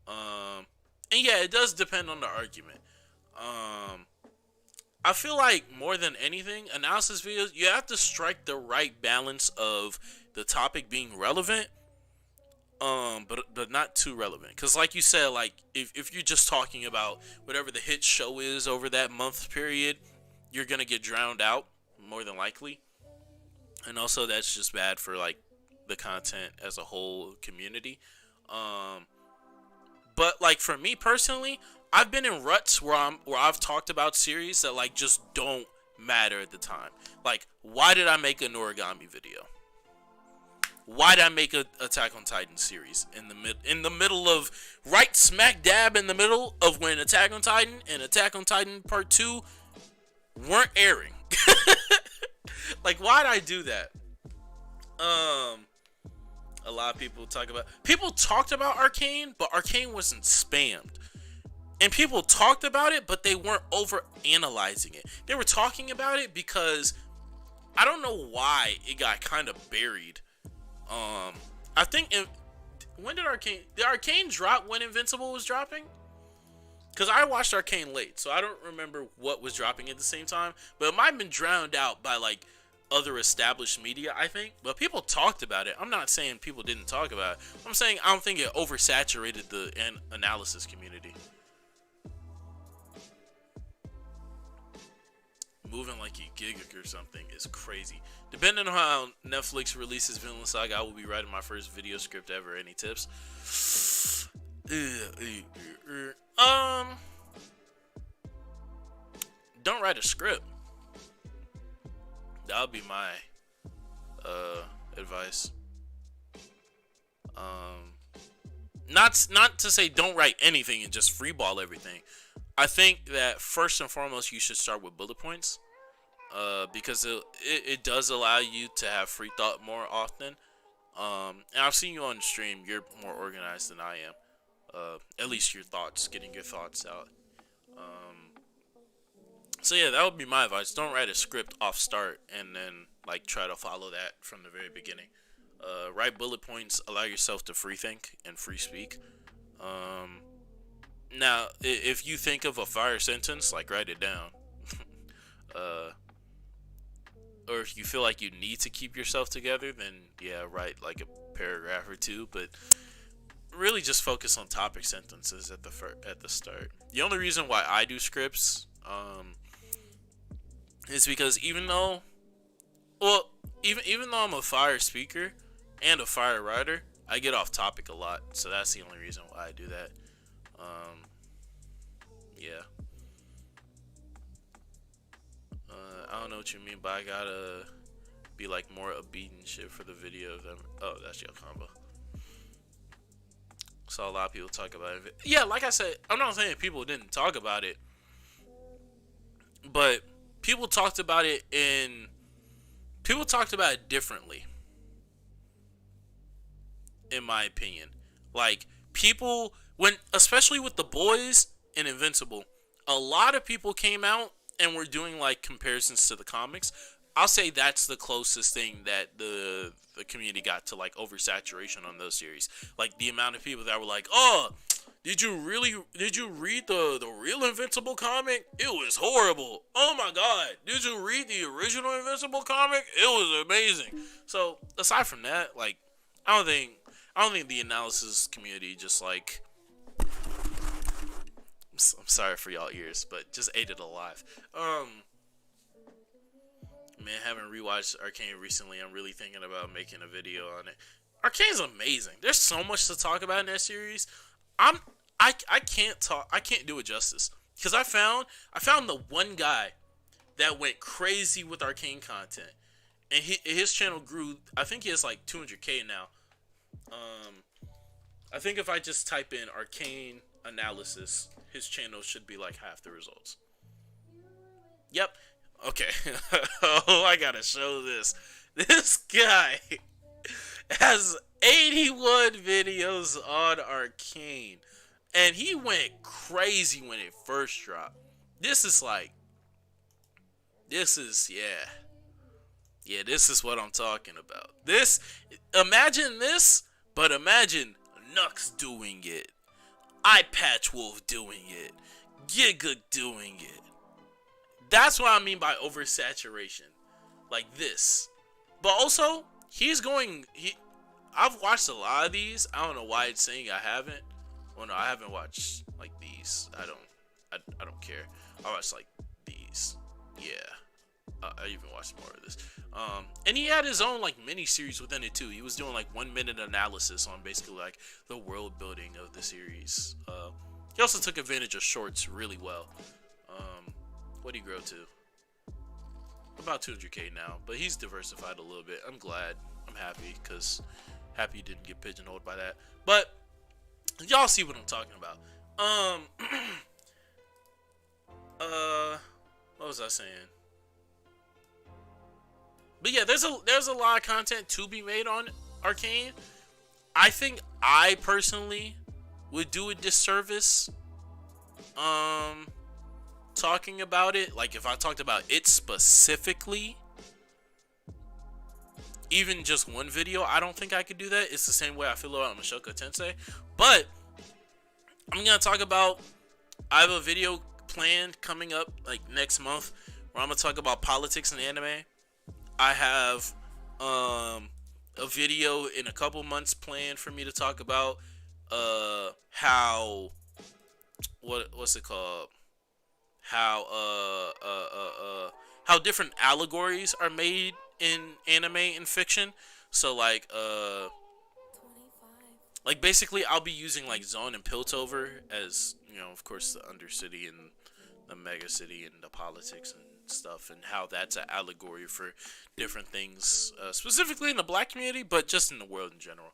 A: And yeah, it does depend on the argument. Um, I feel like more than anything, analysis videos, you have to strike the right balance of the topic being relevant, but not too relevant. Cause like you said, like if you're just talking about whatever the hit show is over that month period, you're gonna get drowned out more than likely, and also that's just bad for like the content as a whole community. Um, but like for me personally, I've been in ruts where I've talked about series that like just don't matter at the time. Like, why did I make an origami video? Why did I make a Attack on Titan series in the middle of right smack dab in the middle of when Attack on Titan and Attack on Titan Part 2 weren't airing? Like, why did I do that? A lot of people talked about Arcane, but Arcane wasn't spammed. And people talked about it, but they weren't over analyzing it. They were talking about it because I don't know why it got kind of buried. I think when did Arcane drop when Invincible was dropping? Because I watched Arcane late, so I don't remember what was dropping at the same time. But it might have been drowned out by like other established media, I think. But people talked about it. I'm not saying people didn't talk about it. I'm saying I don't think it oversaturated the analysis community. Moving like a gig or something is crazy. Depending on how Netflix releases Vinland Saga, I will be writing my first video script ever. Any tips? Don't write a script. That would be my advice. Not to say don't write anything and just freeball everything. I think that first and foremost you should start with bullet points, because it does allow you to have free thought more often. And I've seen you on the stream. You're more organized than I am. At least getting your thoughts out. So yeah, that would be my advice. Don't write a script off start and then like try to follow that from the very beginning. Write bullet points. Allow yourself to free think and free speak. Now, if you think of a fire sentence, like write it down. Or if you feel like you need to keep yourself together, then yeah, write like a paragraph or two. But really, just focus on topic sentences at the start. The only reason why I do scripts, is because even though I'm a fire speaker and a fire writer, I get off topic a lot. So that's the only reason why I do that. Yeah. I don't know what you mean, but I gotta be like more upbeat and shit for the video. Oh, that's your combo. So a lot of people talk about it. Yeah, like I said, I'm not saying people didn't talk about it, but people talked about it differently, in my opinion. Like especially with The Boys and Invincible, a lot of people came out and were doing like comparisons to the comics. I'll say that's the closest thing that the community got to like oversaturation on those series. Like the amount of people that were like, "Oh, did you read the real Invincible comic? It was horrible. Oh my god. Did you read the original Invincible comic? It was amazing." So aside from that, like I don't think the analysis community just like, I'm sorry for y'all ears, but just ate it alive. Man, haven't rewatched Arcane recently. I'm really thinking about making a video on it. Arcane's amazing. There's so much to talk about in that series. I'm I can't talk. I can't do it justice because I found the one guy that went crazy with Arcane content, and his channel grew. I think he has like 200K now. I think if I just type in Arcane analysis, his channel should be like half the results. Yep. Okay. Oh, I gotta show this. This guy has 81 videos on Arcane, and he went crazy when it first dropped. This is this is what I'm talking about. Imagine this, but imagine Nux doing it, iPatchWolf doing it, Giga doing it. That's what I mean by oversaturation, like this. But also, I've watched a lot of these. I don't know why it's saying I haven't. Well, no, I haven't watched like these. I don't care. I watched like these. Yeah. I even watched more of this. And he had his own like mini series within it too. He was doing like 1 minute analysis on basically like the world building of the series. He also took advantage of shorts really well. What'd he grow to? About 200K now, but he's diversified a little bit. I'm glad. I'm happy because happy he didn't get pigeonholed by that. But y'all see what I'm talking about. What was I saying? But yeah, there's a lot of content to be made on Arcane. I think I personally would do a disservice talking about it. Like if I talked about it specifically, even just one video, I don't think I could do that. It's the same way I feel about Mushoku Tensei. But I'm gonna talk about, I have a video planned coming up like next month where I'm gonna talk about politics in anime. I have a video in a couple months planned for me to talk about how what's it called? How different allegories are made in anime and fiction. So like basically I'll be using like Zone and Piltover as, you know, of course the Undercity and the Mega City and the politics and stuff, and how that's an allegory for different things, specifically in the black community, but just in the world in general.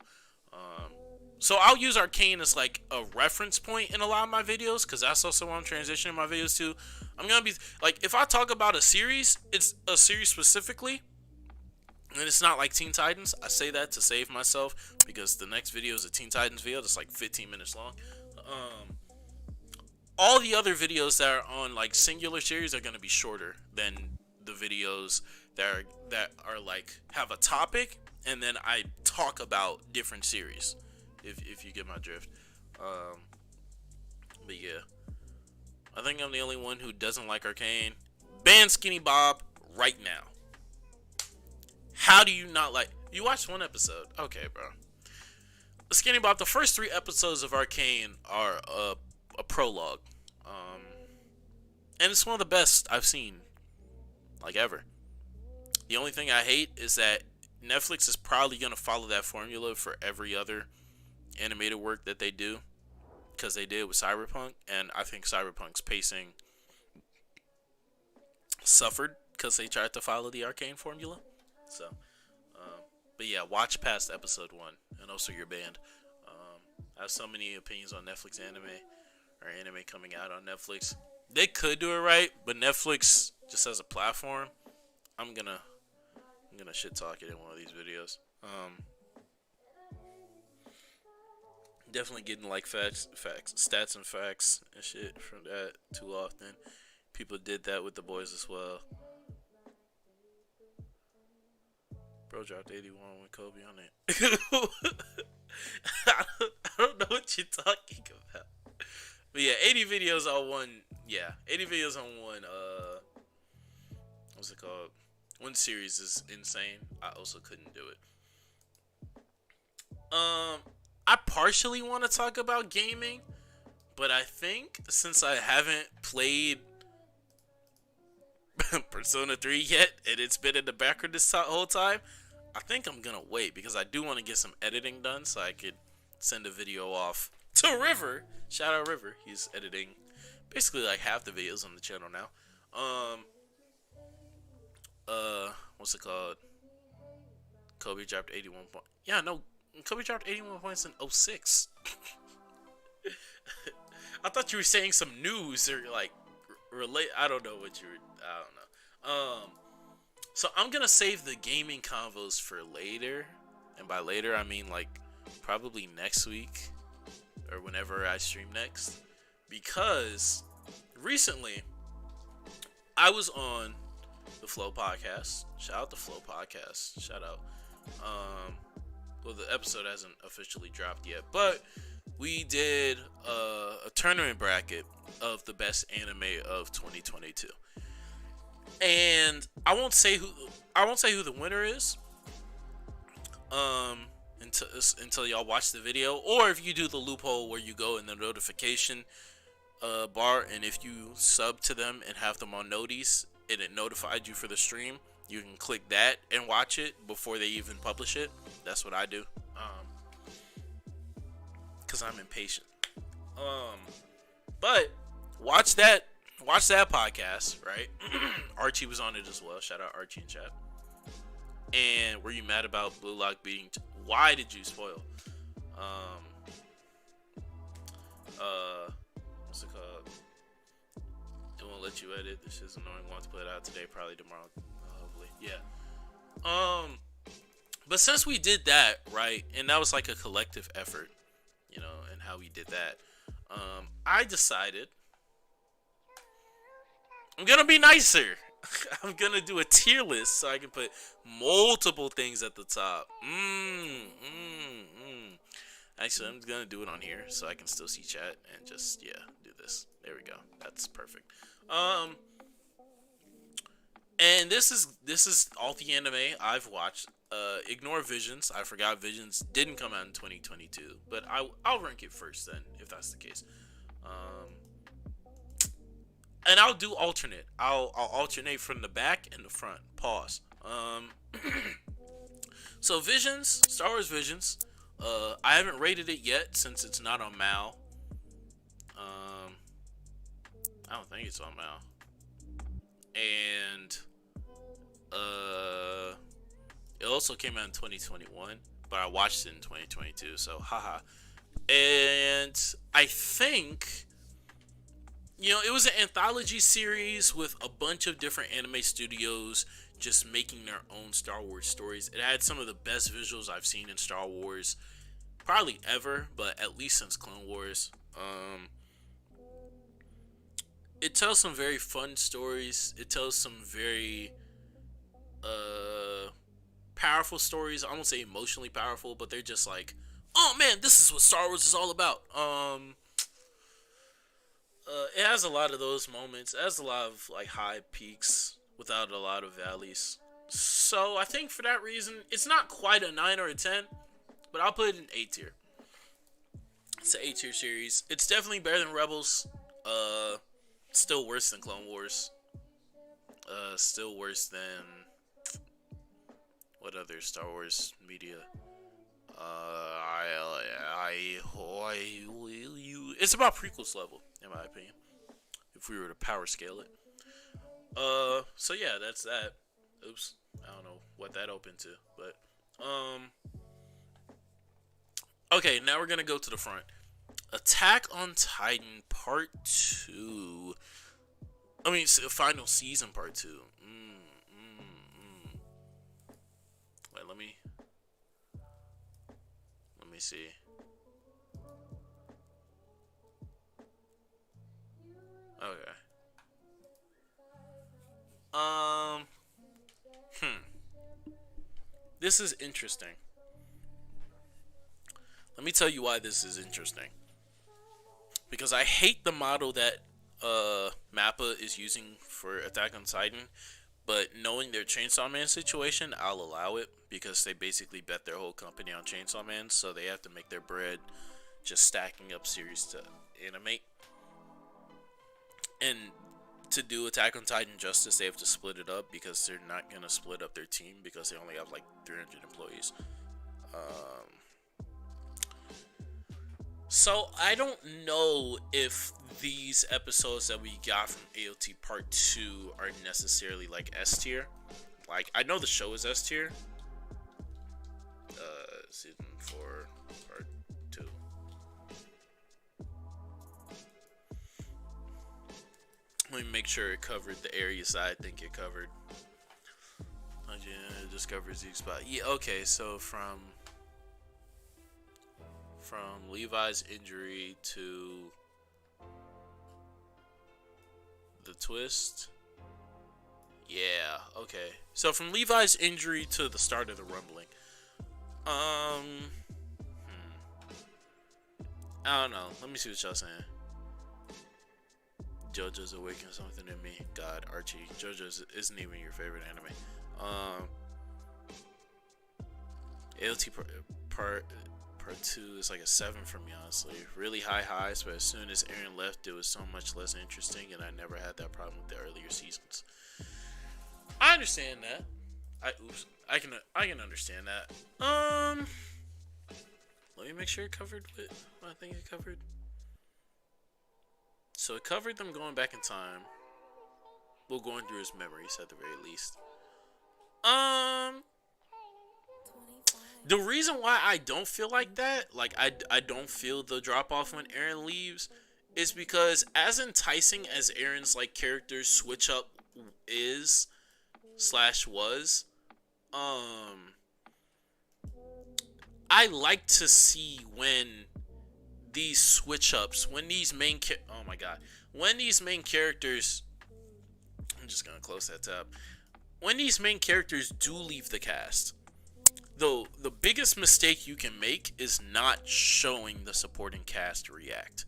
A: So I'll use Arcane as like a reference point in a lot of my videos, because that's also what I'm transitioning my videos to. I'm gonna be like, if I talk about a series, it's a series specifically, and it's not like Teen Titans. I say that to save myself, because the next video is a Teen Titans video that's like 15 minutes long. All the other videos that are on like singular series are gonna be shorter than the videos that are like have a topic, and then I talk about different series. If you get my drift. But yeah, I think I'm the only one who doesn't like Arcane. Ban Skinny Bob right now. How do you not like? You watched one episode, okay, bro. Skinny Bob. The first 3 episodes of Arcane are a prologue, and it's one of the best I've seen, like, ever. The only thing I hate is that Netflix is probably gonna follow that formula for every other animated work that they do, because they did with Cyberpunk, and I think Cyberpunk's pacing suffered because they tried to follow the Arcane formula. So, but yeah, watch past episode 1, and also you're banned. I have so many opinions on Netflix anime, or anime coming out on Netflix. They could do it right, but Netflix, just as a platform, I'm gonna shit talk it in one of these videos. Definitely getting like stats and facts and shit from that too often. People did that with The Boys as well. Bro dropped 81 with Kobe on it. I don't know what you're talking about. But yeah, 80 videos on one. Yeah, 80 videos on one. What's it called? One series is insane. I also couldn't do it. I partially want to talk about gaming, but I think since I haven't played Persona 3 yet, and it's been in the background this whole time. I think I'm gonna wait because I do want to get some editing done so I could send a video off to River. Shout out River. He's editing basically like half the videos on the channel now. What's it called? Kobe dropped 81 points. Yeah, no, Kobe dropped 81 points in 06. I thought you were saying some news or like relate. I don't know what you were. I don't know. So I'm gonna save the gaming convos for later, and by later I mean like probably next week or whenever I stream next, because recently I was on the Flow Podcast. Shout out the Flow Podcast. Shout out. Well, the episode hasn't officially dropped yet, but we did a tournament bracket of the best anime of 2022, and I won't say who the winner is until y'all watch the video, or if you do the loophole where you go in the notification bar, and if you sub to them and have them on notice and it notified you for the stream, you can click that and watch it before they even publish it. That's what I do, because I'm impatient. But watch that podcast, right? Archie was on it as well. Shout out Archie in chat. And were you mad about Blue Lock beating? Why did you spoil? What's it called? It won't let you edit. This is annoying. Want to put it out today, probably tomorrow. Hopefully, yeah. But since we did that, right, and that was like a collective effort, you know, and how we did that, I decided I'm gonna be nicer. I'm gonna do a tier list so I can put multiple things at the top. Actually, I'm gonna do it on here so I can still see chat and just, yeah, do this. There we go. That's perfect. And this is all the anime I've watched. Ignore Visions. I forgot Visions didn't come out in 2022, but I'll rank it first then, if that's the case. And I'll do alternate. I'll alternate from the back and the front. Pause. So Visions, Star Wars Visions. I haven't rated it yet since it's not on Mal. I don't think it's on Mal. And it also came out in 2021, but I watched it in 2022. So haha. And I think, you know, it was an anthology series with a bunch of different anime studios just making their own Star Wars stories. It had some of the best visuals I've seen in Star Wars, probably ever, but at least since Clone Wars. It tells some very fun stories. It tells some very powerful stories. I won't say emotionally powerful, but they're just like, oh man, this is what Star Wars is all about. It has a lot of those moments. It has a lot of like high peaks without a lot of valleys. So I think for that reason, it's not quite a 9 or a 10, but I'll put it in A tier. It's an A tier series. It's definitely better than Rebels. Still worse than Clone Wars. Still worse than what other Star Wars media? It's about prequels level, in my opinion, if we were to power scale it. So yeah, that's that. Oops, I don't know what that opened to, but okay, now we're gonna go to the front. Attack on Titan Part 2. I mean, Final Season Part 2. Wait, let me see. Okay. This is interesting. Let me tell you why this is interesting. Because I hate the model that Mappa is using for Attack on Titan, but knowing their Chainsaw Man situation, I'll allow it because they basically bet their whole company on Chainsaw Man, so they have to make their bread just stacking up series to animate. And to do Attack on Titan justice, they have to split it up because they're not gonna split up their team because they only have like 300 employees. So I don't know if these episodes that we got from AOT Part 2 are necessarily like S tier. Like, I know the show is S tier. Season 4, Part 2. Let me make sure it covered the areas that I think it covered. Yeah, it just covers each spot. Yeah, okay, so from Levi's injury to the twist. Yeah, okay. So from Levi's injury to the start of the rumbling. I don't know. Let me see what y'all saying. JoJo's awakened something in me. God, Archie. JoJo's isn't even your favorite anime. AOT part 2 is like a 7 for me, honestly. Really high highs, but as soon as Eren left, it was so much less interesting, and I never had that problem with the earlier seasons. I understand that. I can understand that. Let me make sure it covered what I think it covered. So it covered them going back in time. Well, going through his memories at the very least. The reason why I don't feel like that, like I don't feel the drop off when Eren leaves, is because as enticing as Eren's like character switch up is / was, I like to see when these switch ups, when these main when these main characters, I'm just gonna close that tab. When these main characters do leave the cast, though, the biggest mistake you can make is not showing the supporting cast react.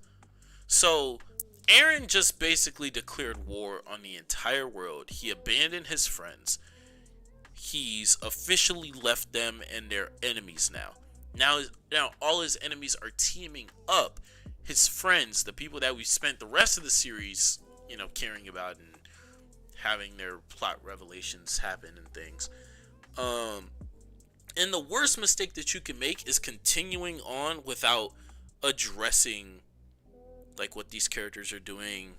A: So Eren just basically declared war on the entire world. He abandoned his friends. He's officially left them and their enemies now. Now all his enemies are teaming up. His friends, the people that we spent the rest of the series, caring about and having their plot revelations happen and things. And the worst mistake that you can make is continuing on without addressing like what these characters are doing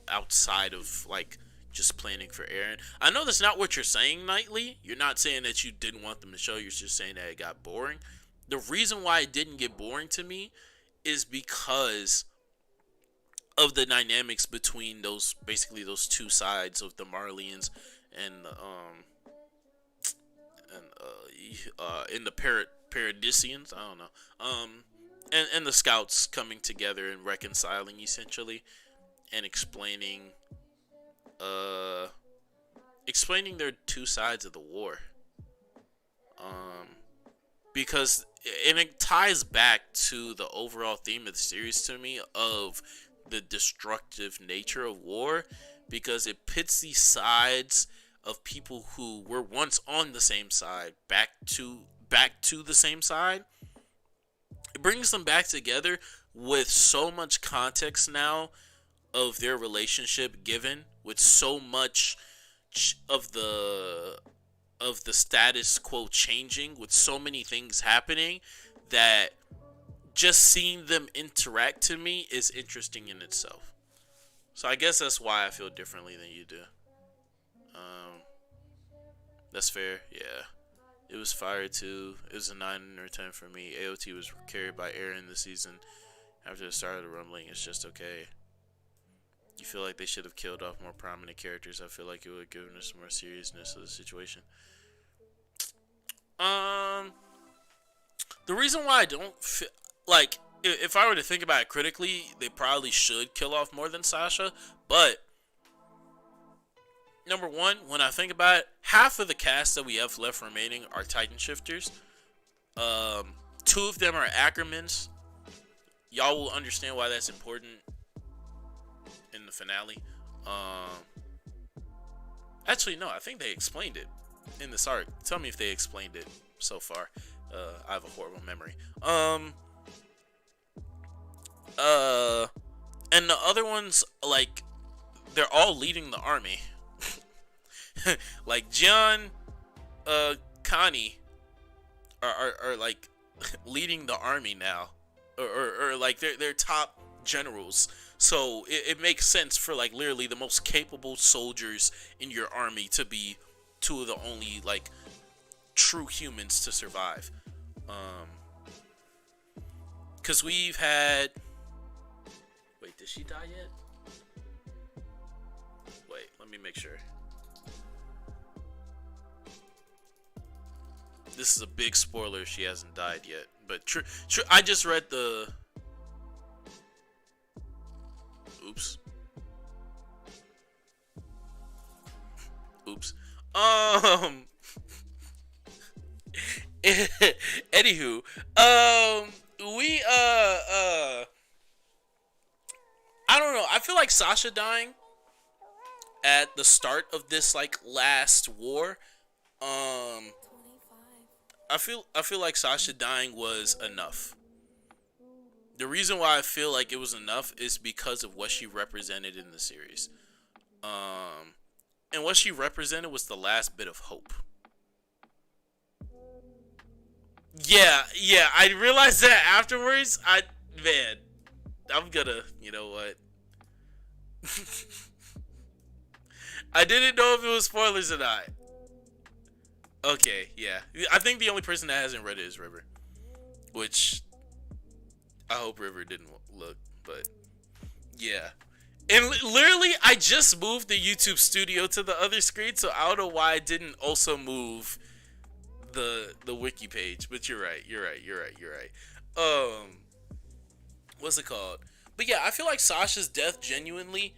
A: outside of like just planning for Eren. I know that's not what you're saying, Knightley. You're not saying that you didn't want them to show. You're just saying that it got boring. The reason why it didn't get boring to me is because of the dynamics between those two sides of the Marleyans and the Paradisians. I don't know. And the scouts coming together and reconciling essentially, and explaining their two sides of the war. Because it ties back to the overall theme of the series to me of the destructive nature of war, because it pits these sides of people who were once on the same side back to the same side. It brings them back together with so much context now of their relationship given, with so much of the status quo changing, with so many things happening, that just seeing them interact to me is interesting in itself. So I guess that's why I feel differently than you do. That's fair, yeah. It was fire too. It was a 9 or 10 for me. AOT was carried by Eren this season. After the start of the rumbling, it's just okay. You feel like they should have killed off more prominent characters. I feel like it would have given us more seriousness of the situation. The reason why I don't feel like, if I were to think about it critically, they probably should kill off more than Sasha, but number one, when I think about it, half of the cast that we have left remaining are Titan shifters. 2 of them are Ackermans. Y'all will understand why that's important in the finale. Actually, no, I think they explained it in this arc. Tell me if they explained it so far. I have a horrible memory. And the other ones, like, they're all leading the army. Like Jian, Connie are like leading the army now, or like they're top generals. So it makes sense for like literally the most capable soldiers in your army to be two of the only like true humans to survive. Because we've had. Wait, did she die yet? Wait, let me make sure. This is a big spoiler if she hasn't died yet. But true, I just read the. Oops. Oops. Anywho, we I don't know. I feel like Sasha dying at the start of this like last war. I feel like Sasha dying was enough. The reason why I feel like it was enough is because of what she represented in the series. And what she represented was the last bit of hope. Yeah, I realized that afterwards. I'm gonna, you know what? I didn't know if it was spoilers or not. Okay, yeah. I think the only person that hasn't read it is River. Which, I hope River didn't look, but yeah. And literally, I just moved the YouTube studio to the other screen, so I don't know why I didn't also move the wiki page. But you're right. What's it called? But yeah, I feel like Sasha's death genuinely,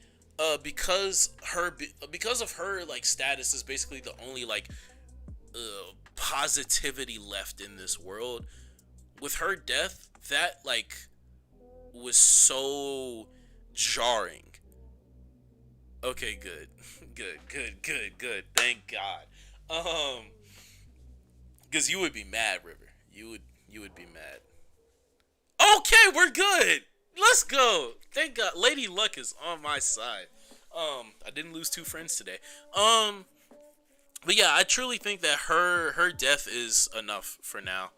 A: because of her like status is basically the only like positivity left in this world. With her death, that like was so jarring. Okay, good. Good. Thank God. Because you would be mad, River. You would be mad. Okay, we're good. Let's go. Thank God. Lady Luck is on my side. I didn't lose 2 friends today. But yeah, I truly think that her death is enough for now.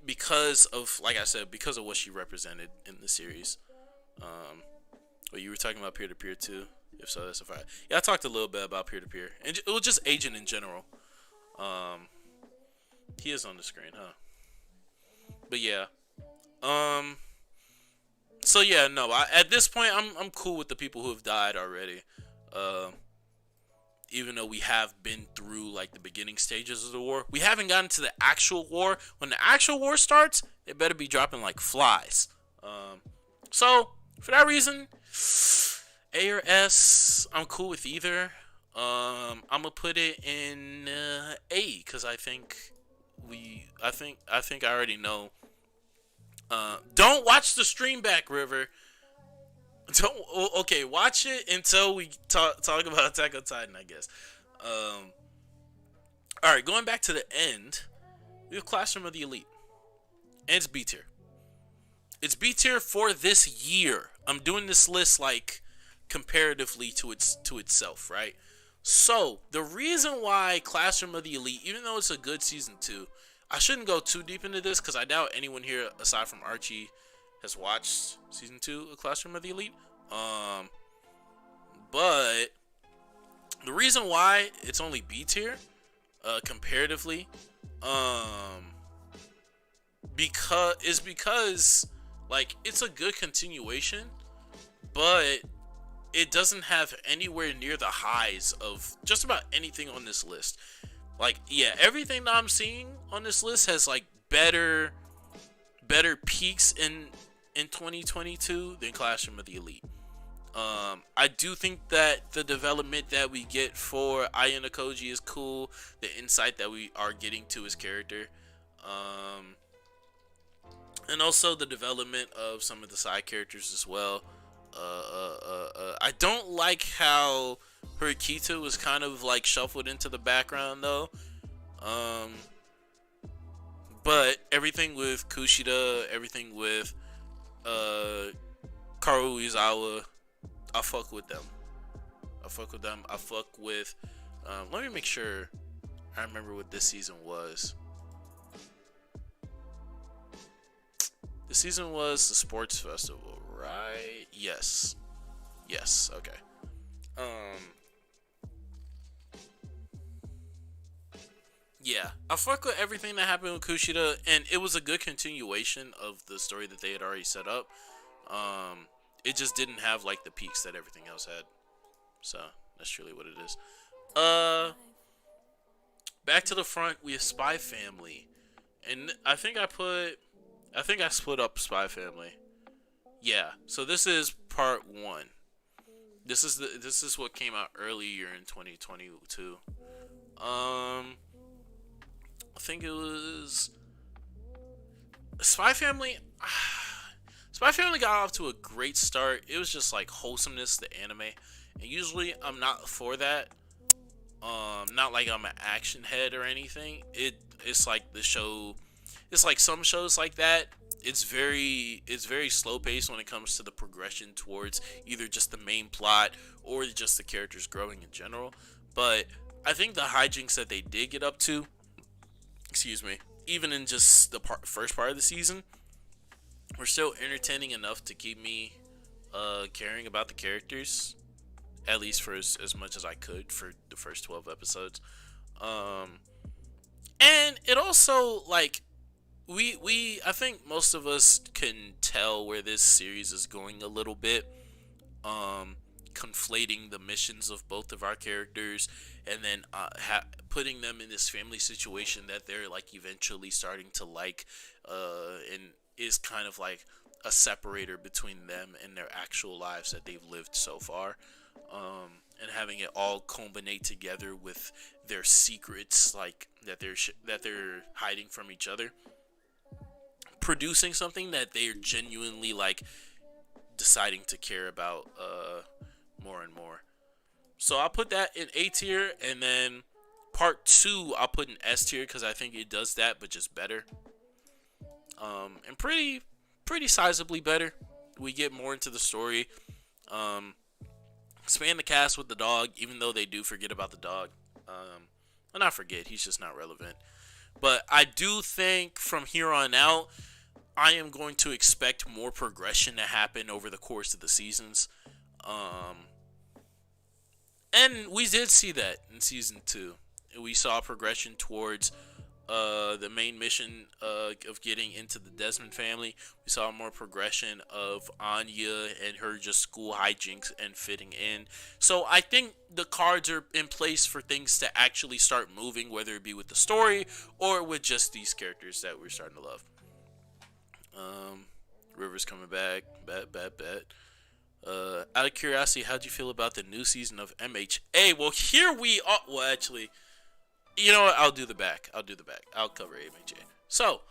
A: Because of, like I said, because of what she represented in the series. Well, you were talking about peer-to-peer too? If so, that's a fact. Yeah, I talked a little bit about peer-to-peer. And it was just Agent in general. He is on the screen, huh? But yeah. So yeah, no. At this point, I'm cool with the people who have died already. Even though we have been through like the beginning stages of the war, we haven't gotten to the actual war. When the actual war starts, they better be dropping like flies. So for that reason, A or S, I'm cool with either. I'm gonna put it in A because I think I already know. Don't watch the stream back, River. Don't. Okay, watch it until we talk about Attack on Titan, I guess. All right, going back to the end, we have Classroom of the Elite, and it's B tier. It's B tier for this year. I'm doing this list like comparatively to itself, right? So the reason why Classroom of the Elite, even though it's a good season 2, I shouldn't go too deep into this because I doubt anyone here aside from Archie has watched season 2 of Classroom of the Elite. But the reason why it's only B tier, comparatively, because like it's a good continuation, but it doesn't have anywhere near the highs of just about anything on this list. Like, yeah, everything that I'm seeing on this list has like better peaks in 2022 than Classroom of the Elite. I do think that the development that we get for Ayano Koji is cool. The insight that we are getting to his character, and also the development of some of the side characters as well. I don't like how Hirokita was kind of like shuffled into the background though. But everything with Kushida, everything with Karu Izawa, I fuck with them. I fuck with them. I fuck with. Let me make sure I remember what this season was. The season was the sports festival, right? Yes. Yes. Okay. Yeah, I fuck with everything that happened with Kushida, and it was a good continuation of the story that they had already set up. It just didn't have like the peaks that everything else had. So that's truly what it is. Uh, Back to the front, we have Spy Family, and I think I split up Spy Family. Yeah, so this is part one. This is what came out earlier in 2022. I think it was Spy Family. Spy Family got off to a great start. It was just like wholesomeness, the anime, and usually I'm not for that. Not like I'm an action head or anything. It's like the show. It's like some shows like that. It's very slow paced when it comes to the progression towards either just the main plot or just the characters growing in general. But I think the hijinks that they did get up to, excuse me, even in just the first part of the season, were still entertaining enough to keep me caring about the characters, at least for as much as I could for the first 12 episodes. Um, and it also, like, I think most of us can tell where this series is going a little bit. Um, Conflating the missions of both of our characters, and then putting them in this family situation that they're like eventually starting to like, and is kind of like a separator between them and their actual lives that they've lived so far. And having it all culminate together with their secrets, like that they're hiding from each other, producing something that they're genuinely like deciding to care about more and more. So I'll put that in A tier, and then part two I'll put in S tier because I think it does that, but just better. And pretty sizably better. We get more into the story. Expand the cast with the dog, even though they do forget about the dog. Well, not forget, he's just not relevant. But I do think from here on out, I am going to expect more progression to happen over the course of the seasons. And we did see that in season 2. We saw progression towards the main mission of getting into the Desmond family. We saw more progression of Anya and her just school hijinks and fitting in. So I think the cards are in place for things to actually start moving, whether it be with the story or with just these characters that we're starting to love. River's coming back. Bet. Out of curiosity, how'd you feel about the new season of MHA? Well, here we are. Well, actually, you know what? I'll do the back. I'll cover MHA. So,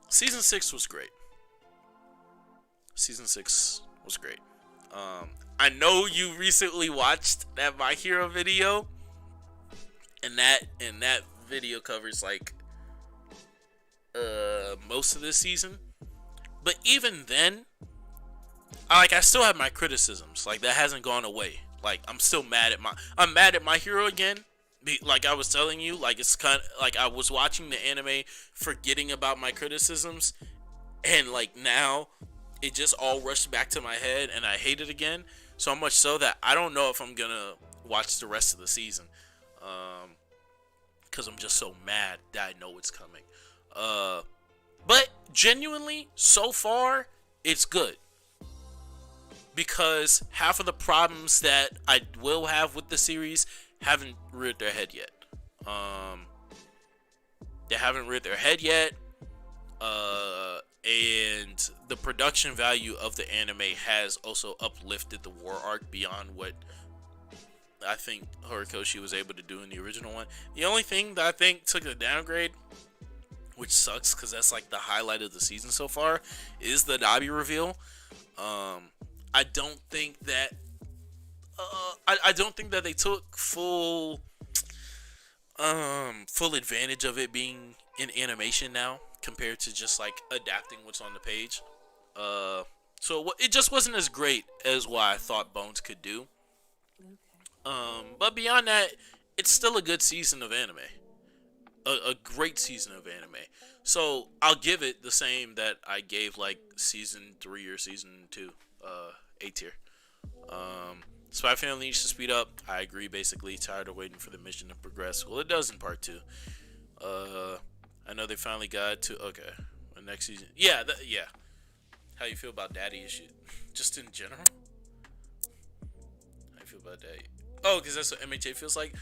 A: season 6 was great. I know you recently watched that My Hero video, and that video covers like most of this season. But even then, I still have my criticisms. Like, that hasn't gone away. Like, I'm mad at My Hero again. Like I was telling you, like, it's kind of like I was watching the anime, forgetting about my criticisms, and like now, it just all rushed back to my head, and I hate it again. So much so that I don't know if I'm gonna watch the rest of the season, because I'm just so mad that I know it's coming. But genuinely, so far, it's good. Because half of the problems that I will have with the series haven't reared their head yet. They haven't reared their head yet. And the production value of the anime has also uplifted the war arc beyond what I think Horikoshi was able to do in the original one. The only thing that I think took a downgrade, which sucks because that's like the highlight of the season so far, is the Nabi reveal. I don't think that I don't think that they took full advantage of it being in animation now compared to just like adapting what's on the page. So it just wasn't as great as what I thought Bones could do. But beyond that, it's still a good season of anime. A great season of anime. So I'll give it the same that I gave like season 3 or season 2, A tier. Spy Family needs to speed up. I agree. Basically, tired of waiting for the mission to progress. Well, it does in part 2. I know they finally got to the next season. Yeah, yeah. How you feel about daddy issues? Just in general. How you feel about daddy? Oh, because that's what MHA feels like.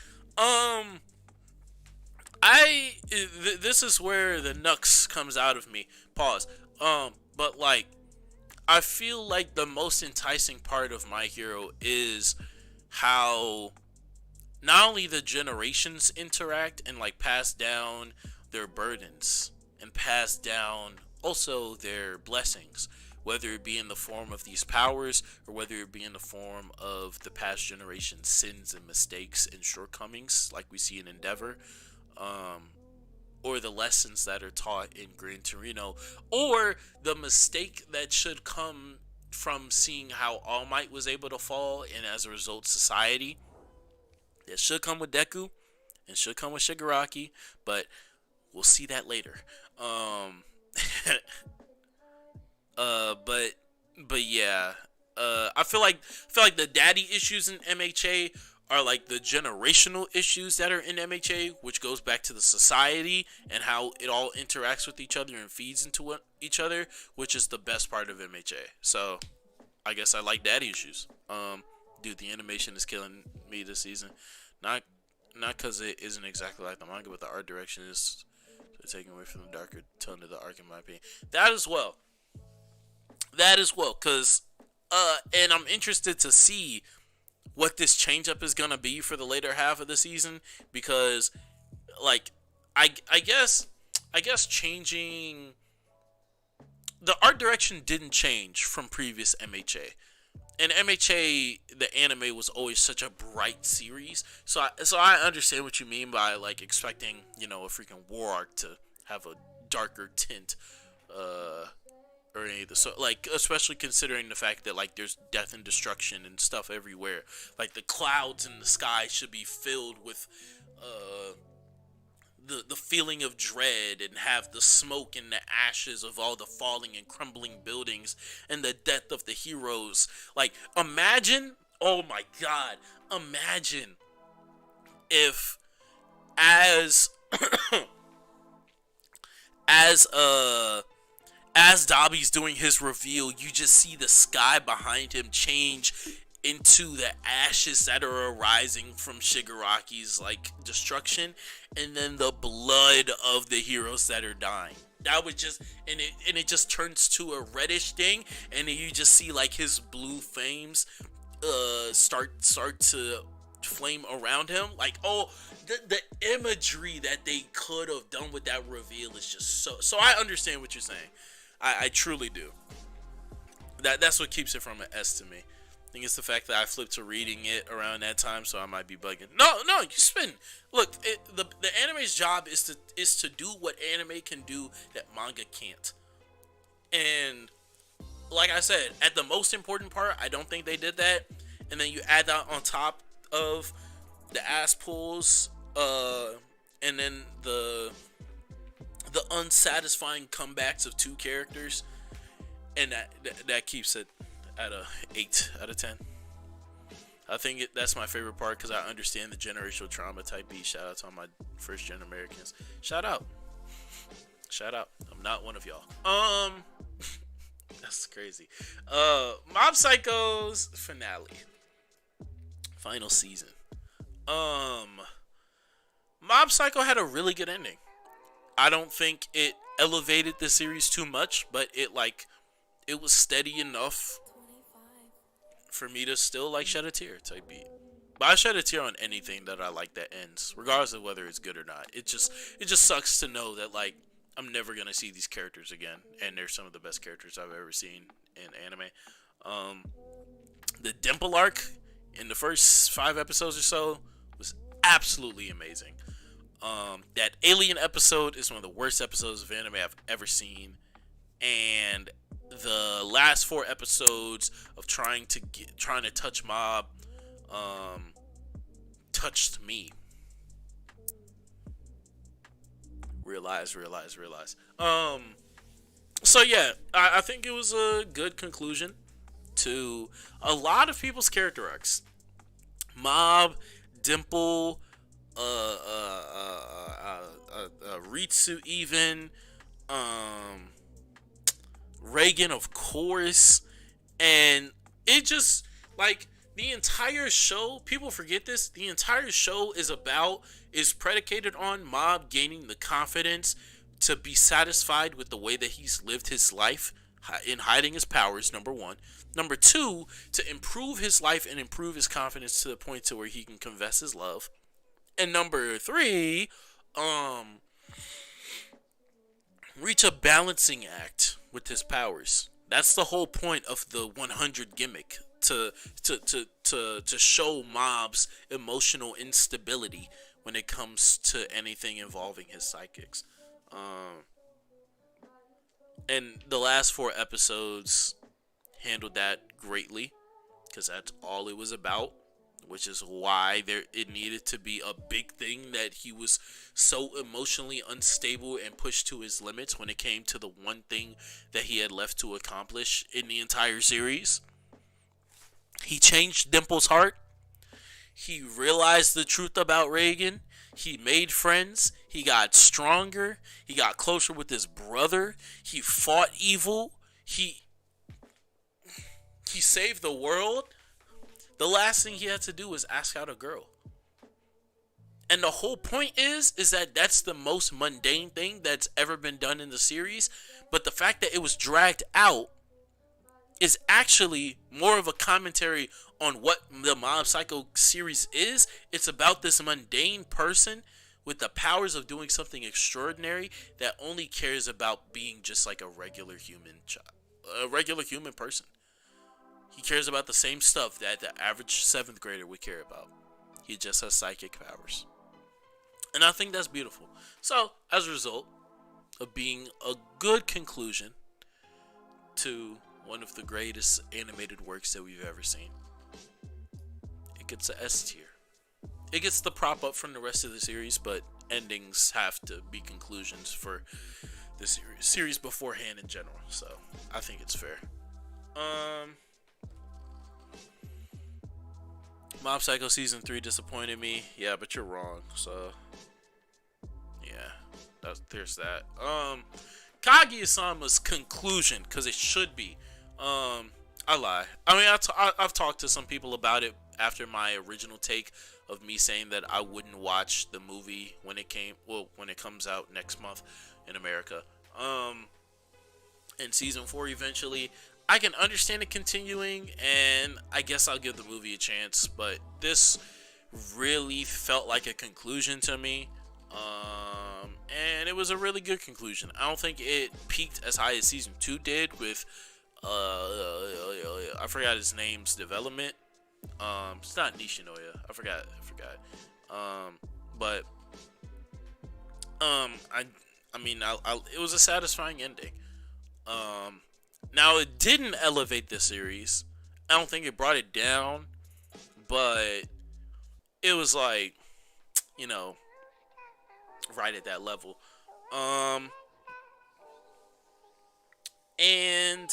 A: This is where the Nux comes out of me. Pause. But like, I feel like the most enticing part of My Hero is how not only the generations interact and like pass down their burdens and pass down also their blessings, whether it be in the form of these powers or whether it be in the form of the past generation's sins and mistakes and shortcomings, like we see in Endeavor, or the lessons that are taught in Gran Torino, or the mistake that should come from seeing how All Might was able to fall, and as a result, society. That should come with Deku, and should come with Shigaraki, but we'll see that later. But yeah, I feel like the daddy issues in MHA are like the generational issues that are in MHA, which goes back to the society and how it all interacts with each other and feeds into each other, which is the best part of MHA. So, I guess I like daddy issues. Dude, the animation is killing me this season. Not because it isn't exactly like the manga, but the art direction is taking away from the darker tone of the arc, in my opinion. That as well, because and I'm interested to see what this change up is gonna be for the later half of the season, because like I guess changing the art direction didn't change from previous MHA. In MHA, the anime was always such a bright series, so I understand what you mean by like expecting, a freaking war arc to have a darker tint, or any of the, so like, especially considering the fact that like there's death and destruction and stuff everywhere. Like the clouds in the sky should be filled with the feeling of dread, and have the smoke and the ashes of all the falling and crumbling buildings and the death of the heroes. Like, imagine, oh my god, imagine if as as Dobby's doing his reveal, you just see the sky behind him change into the ashes that are arising from Shigaraki's like destruction, and then the blood of the heroes that are dying. That would just, and it just turns to a reddish thing, and then you just see like his blue flames start to flame around him. Like, oh, the imagery that they could have done with that reveal is just so I understand what you're saying. I truly do. That's what keeps it from an S to me. I think it's the fact that I flipped to reading it around that time, so I might be bugging. No, you spin. Look, the anime's job is to do what anime can do that manga can't. And like I said, at the most important part, I don't think they did that. And then you add that on top of the ass pulls, and then the unsatisfying comebacks of two characters, and that keeps it at a 8 out of 10. I think that's my favorite part, because I understand the generational trauma type beat. Shout out to all my first gen Americans. Shout out. I'm not one of y'all. That's crazy. Mob Psycho's finale, final season. Mob Psycho had a really good ending. I don't think it elevated the series too much, but it was steady enough for me to still like shed a tear type beat. But I shed a tear on anything that I like that ends, regardless of whether it's good or not. It just sucks to know that like I'm never gonna see these characters again, and they're some of the best characters I've ever seen in anime. The Dimple arc in the first 5 episodes or so was absolutely amazing. That alien episode is one of the worst episodes of anime I've ever seen, and the last 4 episodes of trying to touch Mob touched me. Realize. So yeah, I think it was a good conclusion to a lot of people's character arcs. Mob, Dimple, Ritsu, even um, Reagan, of course, and it just like the entire show. People forget this. The entire show is predicated on Mob gaining the confidence to be satisfied with the way that he's lived his life in hiding his powers. Number one. Number two, to improve his life and improve his confidence to the point to where he can confess his love. And number three, reach a balancing act with his powers. That's the whole point of the 100 gimmick, to show Mob's emotional instability when it comes to anything involving his psychics. And the last 4 episodes handled that greatly because that's all it was about, which is why it needed to be a big thing that he was so emotionally unstable and pushed to his limits when it came to the one thing that he had left to accomplish in the entire series. He changed Dimple's heart. He realized the truth about Reagan. He made friends. He got stronger. He got closer with his brother. He fought evil. He saved the world. The last thing he had to do was ask out a girl. And the whole point is that that's the most mundane thing that's ever been done in the series. But the fact that it was dragged out is actually more of a commentary on what the Mob Psycho series is. It's about this mundane person with the powers of doing something extraordinary that only cares about being just like a regular human person. He cares about the same stuff that the average 7th grader would care about. He just has psychic powers. And I think that's beautiful. So, as a result of being a good conclusion to one of the greatest animated works that we've ever seen, it gets a S tier. It gets the prop up from the rest of the series, but endings have to be conclusions for the series beforehand in general. So, I think it's fair. Mob Psycho Season 3 disappointed me. Yeah, but you're wrong. So, yeah, there's that. Kaguya-sama's conclusion, because it should be. I lie. I mean, I've talked to some people about it after my original take of me saying that I wouldn't watch the movie when it comes out next month in America. And Season 4 eventually. I can understand it continuing, and I guess I'll give the movie a chance, but this really felt like a conclusion to me, and it was a really good conclusion. I don't think it peaked as high as Season 2 did with, I forgot his name's development. It's not Nishinoya. I forgot. But, I mean, it was a satisfying ending. Now, it didn't elevate the series. I don't think it brought it down. But it was like, right at that level. And,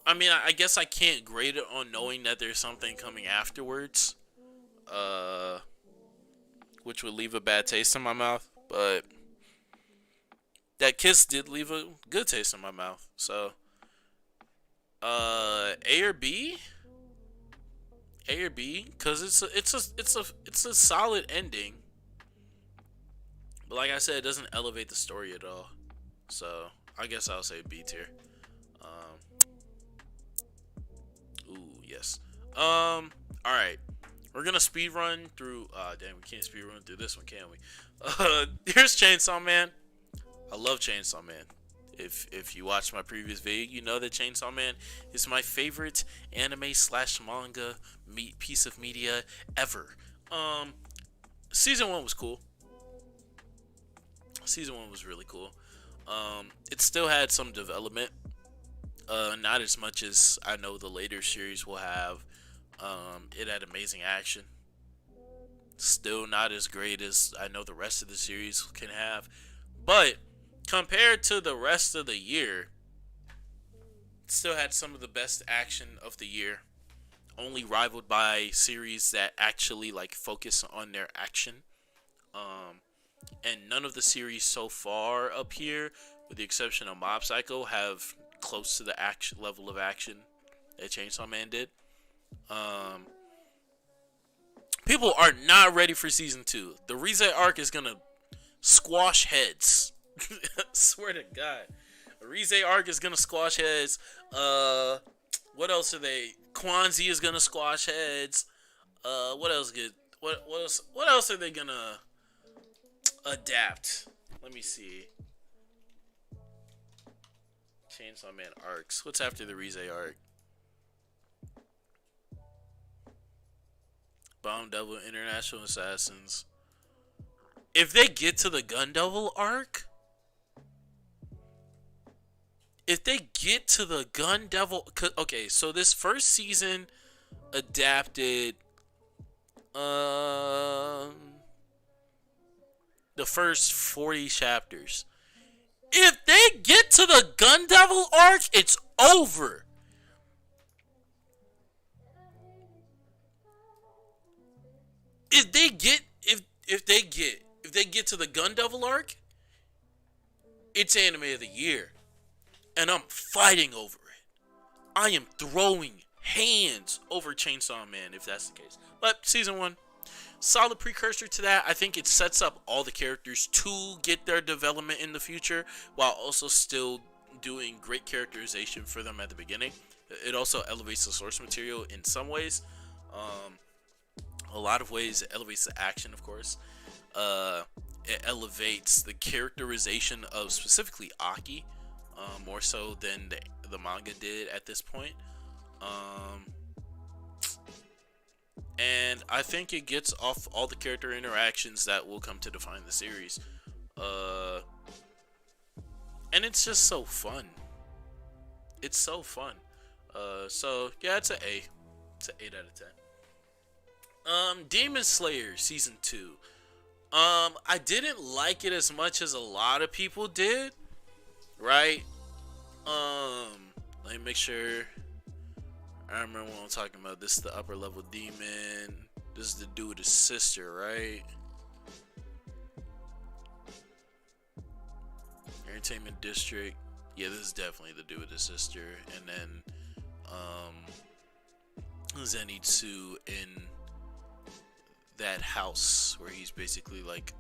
A: I mean, I guess I can't grade it on knowing that there's something coming afterwards. Which would leave a bad taste in my mouth. But that kiss did leave a good taste in my mouth. So, A or B? A or B? Because it's a solid ending. But like I said, it doesn't elevate the story at all. So I guess I'll say B tier. Yes. Alright. We're gonna speed run through damn, we can't speed run through this one, can we? Here's Chainsaw Man. I love Chainsaw Man. If you watched my previous video, you know that Chainsaw Man is my favorite anime/manga piece of media ever. Season 1 was cool. Season 1 was really cool. It still had some development. Not as much as I know the later series will have. It had amazing action. Still not as great as I know the rest of the series can have. But compared to the rest of the year, still had some of the best action of the year. Only rivaled by series that actually like focus on their action. Um, and none of the series so far up here, with the exception of Mob Psycho, have close to the action level of action that Chainsaw Man did. Um, People are not ready for season two. The Rize arc is gonna squash heads. Swear to God, the Rize arc is gonna squash heads. What else are they? Kwanzi is gonna squash heads. What else good? What else? What else are they gonna adapt? Let me see. Chainsaw Man arcs. What's after the Rize arc? Bomb Devil, International Assassins. If they get to the Gun Devil arc, if they get to the Gun Devil, okay, so this first season adapted um the first 40 chapters. If they get to the Gun Devil arc, it's over. If they get if they get to the Gun Devil arc, it's anime of the year, and I'm fighting over it. I am throwing hands over Chainsaw Man if that's the case. But season one, solid precursor to that. I think it sets up all the characters to get their development in the future while also still doing great characterization for them at the beginning. It also elevates the source material in some ways. Um, a lot of ways it elevates the action, of course. It elevates the characterization of specifically Aki, more so than the manga did at this point. Um, and I think it gets off all the character interactions that will come to define the series. And it's just so fun. It's so fun. So yeah, it's an A. It's an 8 out of 10. Demon Slayer season 2. I didn't like it as much as a lot of people did. Right? Let me make sure I remember what I'm talking about. This is the upper level demon. This is the dude with his sister, right? Entertainment District. Yeah, this is definitely the dude with his sister. And then, Zenitsu in that house where he's basically like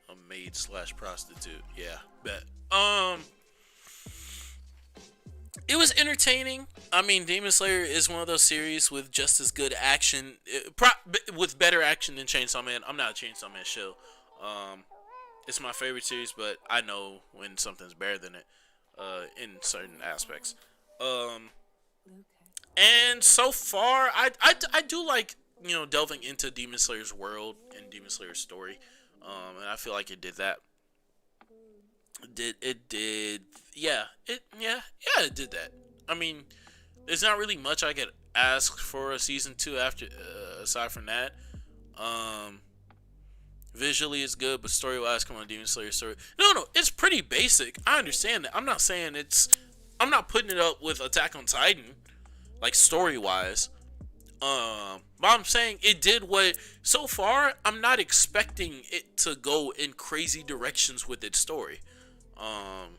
A: a maid slash prostitute. Yeah, bet. It was entertaining. I mean, Demon Slayer is one of those series with just as good action, with better action than Chainsaw Man. I'm not a Chainsaw Man show. It's my favorite series, but I know when something's better than it, in certain aspects. And so far, I do like, delving into Demon Slayer's world and Demon Slayer's story. And I feel like it did that. It did it did that. I mean, there's not really much I could ask for a season 2 after, aside from that. Visually it's good, but story wise, come on, Demon Slayer story. No, it's pretty basic. I understand that. I'm not putting it up with Attack on Titan, like story wise. But I'm saying it did what, so far I'm not expecting it to go in crazy directions with its story. I'm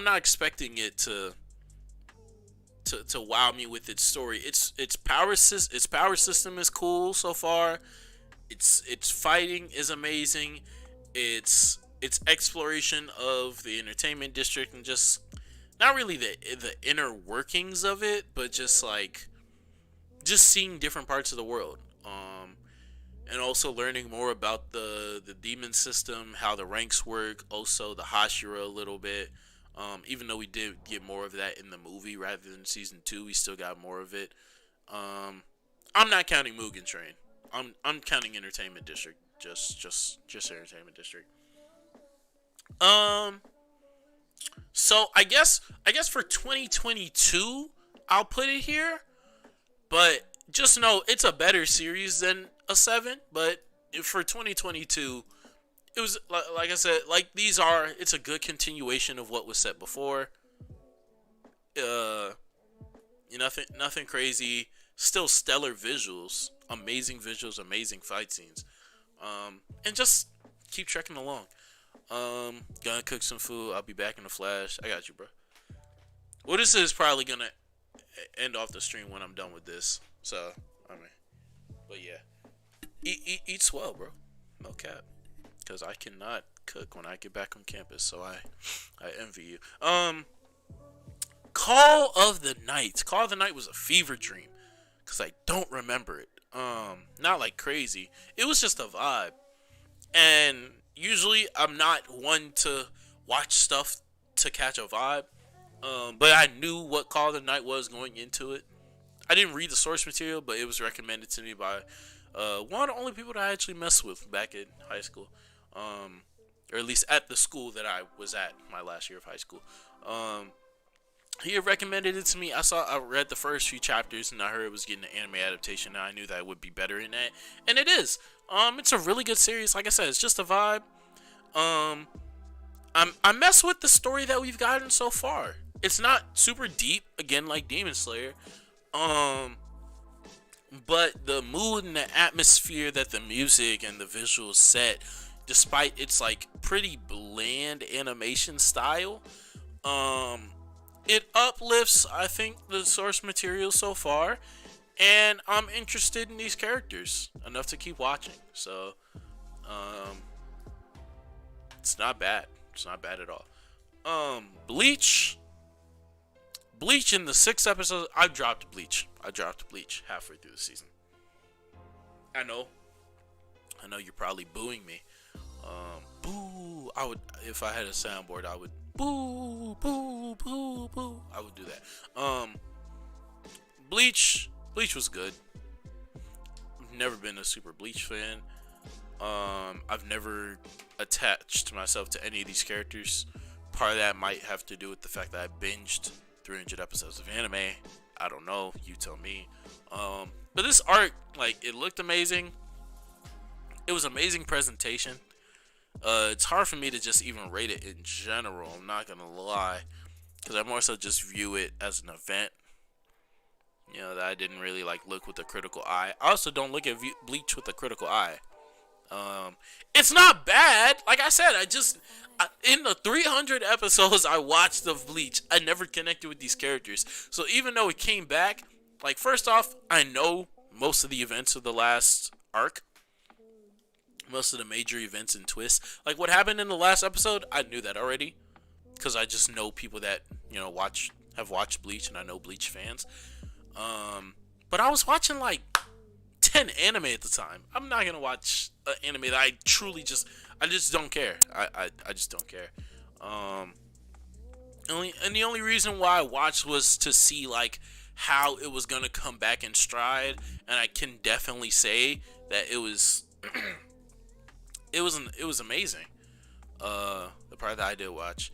A: not expecting it to wow me with its story. Its power system is cool so far. Its fighting is amazing. Its exploration of the entertainment district and just not really the inner workings of it, but just seeing different parts of the world. And also learning more about the demon system, how the ranks work, also the Hashira a little bit. Even though we did get more of that in the movie rather than season 2, we still got more of it. I'm not counting Mugen Train. I'm counting Entertainment District. Just Entertainment District. So I guess for 2022, I'll put it here. But just know it's a better series than a seven. But for 2022, it was like I said, like these are. It's a good continuation of what was set before. Uh, nothing crazy. Still stellar visuals, amazing fight scenes. And just keep trekking along. Gonna cook some food. I'll be back in the flash. I got you, bro. Well, this is probably gonna end off the stream when I'm done with this. So, I mean, but yeah, eat swell, bro. No cap, because I cannot cook when I get back on campus. So I envy you. Call of the Night. Call of the Night was a fever dream, because I don't remember it. Not like crazy. It was just a vibe. And usually I'm not one to watch stuff to catch a vibe. But I knew what Call of the Night was going into it. I didn't read the source material, but it was recommended to me by one of the only people that I actually messed with back in high school. Or at least at the school that I was at my last year of high school. He had recommended it to me. I read the first few chapters and I heard it was getting an anime adaptation and I knew that it would be better in that. And it is. It's a really good series. Like I said, it's just a vibe. I mess with the story that we've gotten so far. It's not super deep, again, like Demon Slayer. Um, but the mood and the atmosphere that the music and the visuals set, despite its like pretty bland animation style, um, it uplifts, I think, the source material so far, and I'm interested in these characters enough to keep watching. So, um, it's not bad. It's not bad at all. Bleach. Bleach in the 6th episode. I dropped Bleach. Halfway through the season. I know. You're probably booing me. Boo. I would, if I had a soundboard, I would boo, boo, boo, boo. I would do that. Bleach. Bleach was good. I've never been a super Bleach fan. I've never attached myself to any of these characters. Part of that might have to do with the fact that I binged 300 episodes of anime. I don't know. You tell me. But this art, like, it looked amazing. It was amazing presentation. It's hard for me to just even rate it in general. I'm not gonna lie, because I more so just view it as an event. You know, that I didn't really like look with a critical eye. I also don't look at Bleach with a critical eye. It's not bad. Like I said, in the 300 episodes I watched of Bleach, I never connected with these characters. So even though it came back, like, first off, I know most of the events of the last arc, most of the major events and twists. Like what happened in the last episode, I knew that already, because I just know people that have watched Bleach, and I know Bleach fans. But I was watching like 10 anime at the time. I'm not gonna watch an anime that I just don't care. I just don't care. The only reason why I watched was to see like how it was gonna come back in stride, and I can definitely say that it was it was amazing. The part that I did watch,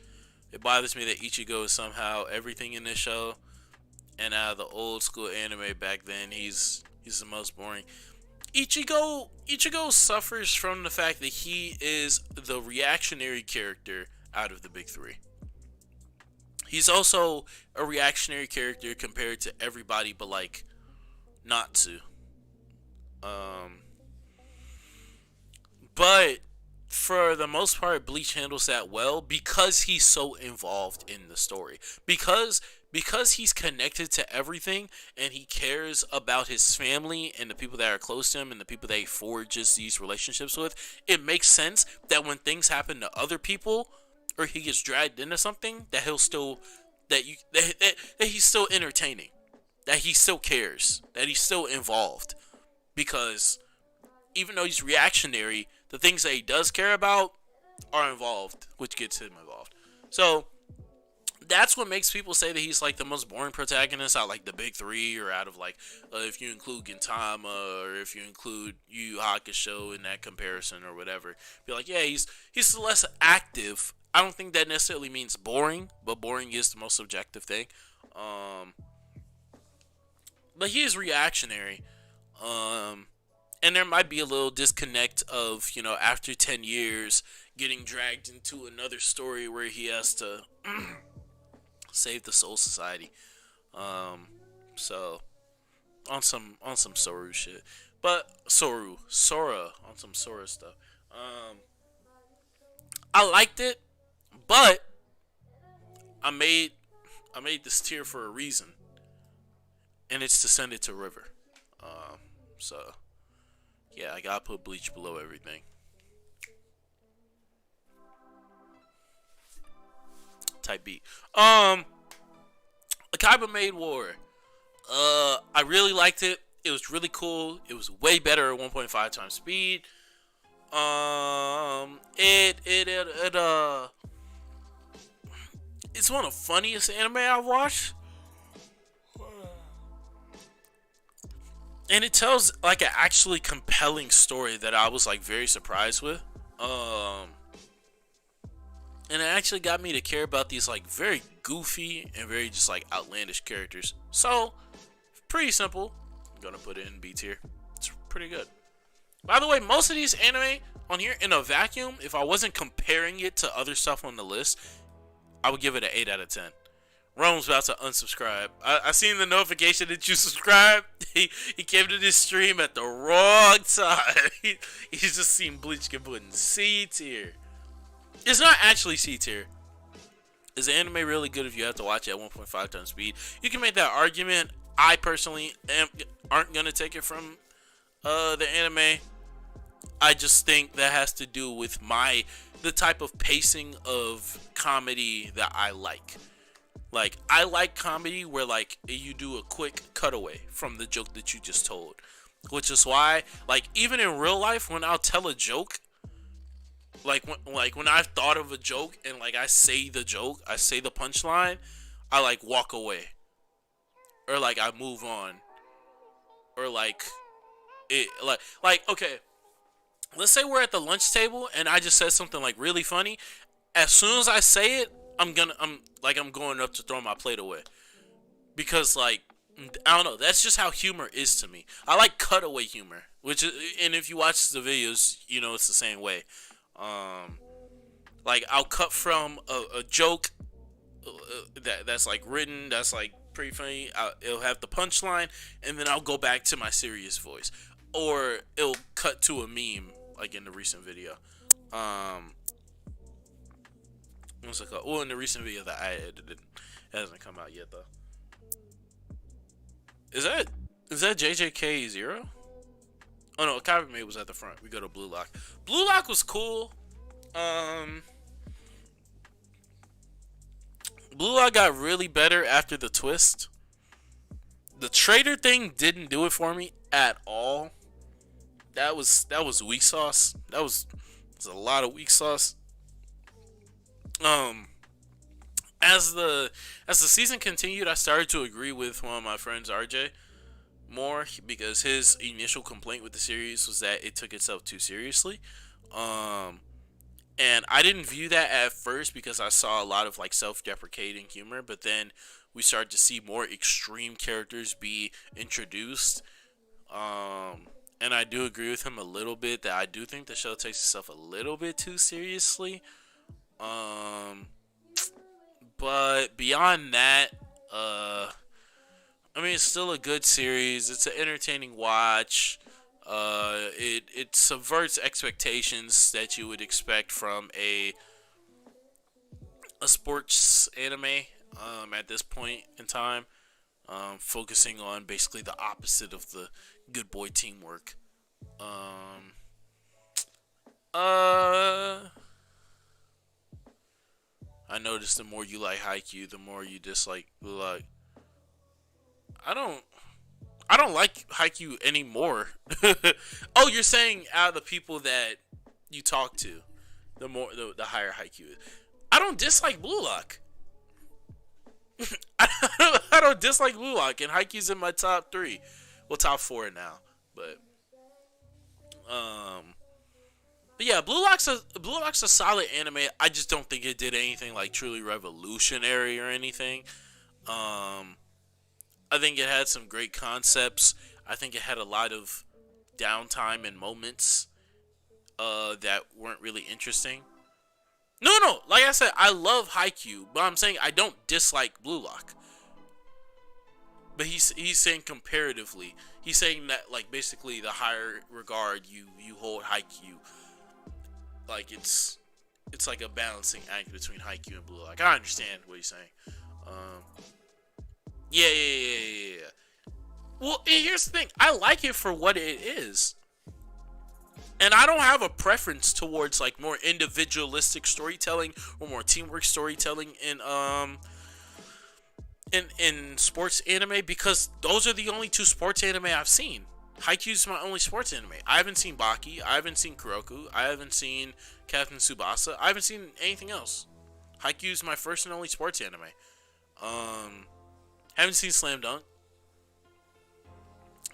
A: it bothers me that Ichigo is somehow everything in this show, and out of the old school anime back then, he's the most boring. Ichigo suffers from the fact that he is the reactionary character out of the big three. He's also a reactionary character compared to everybody but like Natsu. But for the most part, Bleach handles that well because he's so involved in the story. Because he's connected to everything and he cares about his family and the people that are close to him and the people that he forges these relationships with, it makes sense that when things happen to other people or he gets dragged into something, that he'll still that he's still entertaining, that he still cares, that he's still involved. Because even though he's reactionary, the things that he does care about are involved, which gets him involved. So that's what makes people say that he's like the most boring protagonist out like the big three, or out of like if you include Gintama, or if you include Yu Yu Hakusho in that comparison or whatever. Be like, yeah, he's less active I don't think that necessarily means boring, but boring is the most subjective thing. But he is reactionary. And there might be a little disconnect of, after 10 years getting dragged into another story where he has to save the Soul Society. So on some Soru shit. But Sora on some Sora stuff. I liked it, but I made this tier for a reason, and it's to send it to River. So yeah, I gotta put Bleach below everything. Type B. Akaiba Maid War. I really liked it. It was really cool. It was way better at 1.5 times speed. It's one of the funniest anime I've watched. And it tells like an actually compelling story that I was like very surprised with. And it actually got me to care about these like very goofy and very just like outlandish characters. So, pretty simple. I'm gonna put it in B tier. It's pretty good. By the way, most of these anime on here in a vacuum, if I wasn't comparing it to other stuff on the list, I would give it an 8 out of 10. Rome's about to unsubscribe. I seen the notification that you subscribed. He came to this stream at the wrong time. He's just seen Bleach get put in C tier. It's not actually C tier. Is the anime really good if you have to watch it at 1.5 times speed? You can make that argument. I personally aren't going to take it from the anime. I just think that has to do with the type of pacing of comedy that I like. Like, I like comedy where, like, you do a quick cutaway from the joke that you just told. Which is why, like, even in real life, when I'll tell a joke, when I've thought of a joke and, like, I say the joke, I say the punchline, I, like, walk away. Or, like, I move on. Or, like, okay, let's say we're at the lunch table and I just said something, like, really funny. As soon as I say it, I'm going up to throw my plate away. Because, like, I don't know. That's just how humor is to me. I like cutaway humor. And if you watch the videos, it's the same way. Like, I'll cut from a joke that's, like, written, that's, like, pretty funny. It'll have the punchline, and then I'll go back to my serious voice. Or it'll cut to a meme, like in the recent video. What's it called? Well, in the recent video that I edited, it hasn't come out yet though. Is that JJK0? Oh no, Akaiba Maid was at the front. We go to Blue Lock. Blue Lock was cool. Blue Lock got really better after the twist. The trader thing didn't do it for me at all. That was weak sauce. That was a lot of weak sauce. As the season continued, I started to agree with one of my friends, RJ, more, because his initial complaint with the series was that it took itself too seriously. And I didn't view that at first because I saw a lot of like self-deprecating humor, but then we started to see more extreme characters be introduced. And I do agree with him a little bit that I do think the show takes itself a little bit too seriously. But beyond that, I mean, it's still a good series. It's an entertaining watch. It subverts expectations that you would expect from a sports anime. At this point in time, focusing on basically the opposite of the good boy teamwork. I noticed the more you like Haikyuu, the more you dislike Blue Lock. I don't like Haikyuu anymore. Oh, you're saying out of the people that you talk to, the higher Haikyuu is. I don't dislike Blue Lock. I don't dislike Blue Lock, and Haikyuu's in my top 3. Well, top 4 now, but But yeah, Blue Lock's a solid anime. I just don't think it did anything like truly revolutionary or anything. Um, I think it had some great concepts. I think it had a lot of downtime and moments that weren't really interesting. No, no, like I said, I love Haikyuu, but I'm saying I don't dislike Blue Lock. But he's saying comparatively, he's saying that like basically the higher regard you hold Haikyuu, like it's like a balancing act between Haikyuu and Blue Lock. I understand what he's saying. Um, yeah. Well, and here's the thing: I like it for what it is, and I don't have a preference towards like more individualistic storytelling or more teamwork storytelling in sports anime, because those are the only two sports anime I've seen. Haikyuu's my only sports anime. I haven't seen Baki. I haven't seen Kuroku. I haven't seen Captain Tsubasa. I haven't seen anything else. Haikyuu's my first and only sports anime. Haven't seen Slam Dunk.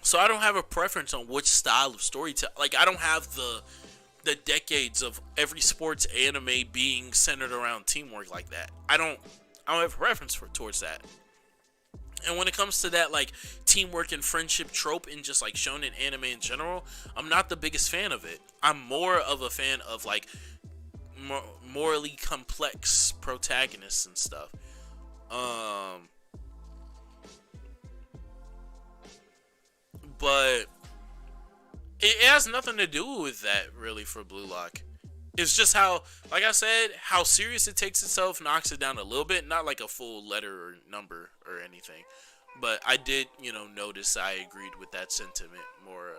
A: So I don't have a preference on which style of storytelling. Like, I don't have the decades of every sports anime being centered around teamwork like that. I don't have a preference towards that. And when it comes to that like teamwork and friendship trope in just like shonen anime in general, I'm not the biggest fan of it. I'm more of a fan of like morally complex protagonists and stuff. But it has nothing to do with that really for Blue Lock. It's just how, like I said, how serious it takes itself knocks it down a little bit. Not like a full letter or number or anything. But I did, notice I agreed with that sentiment more,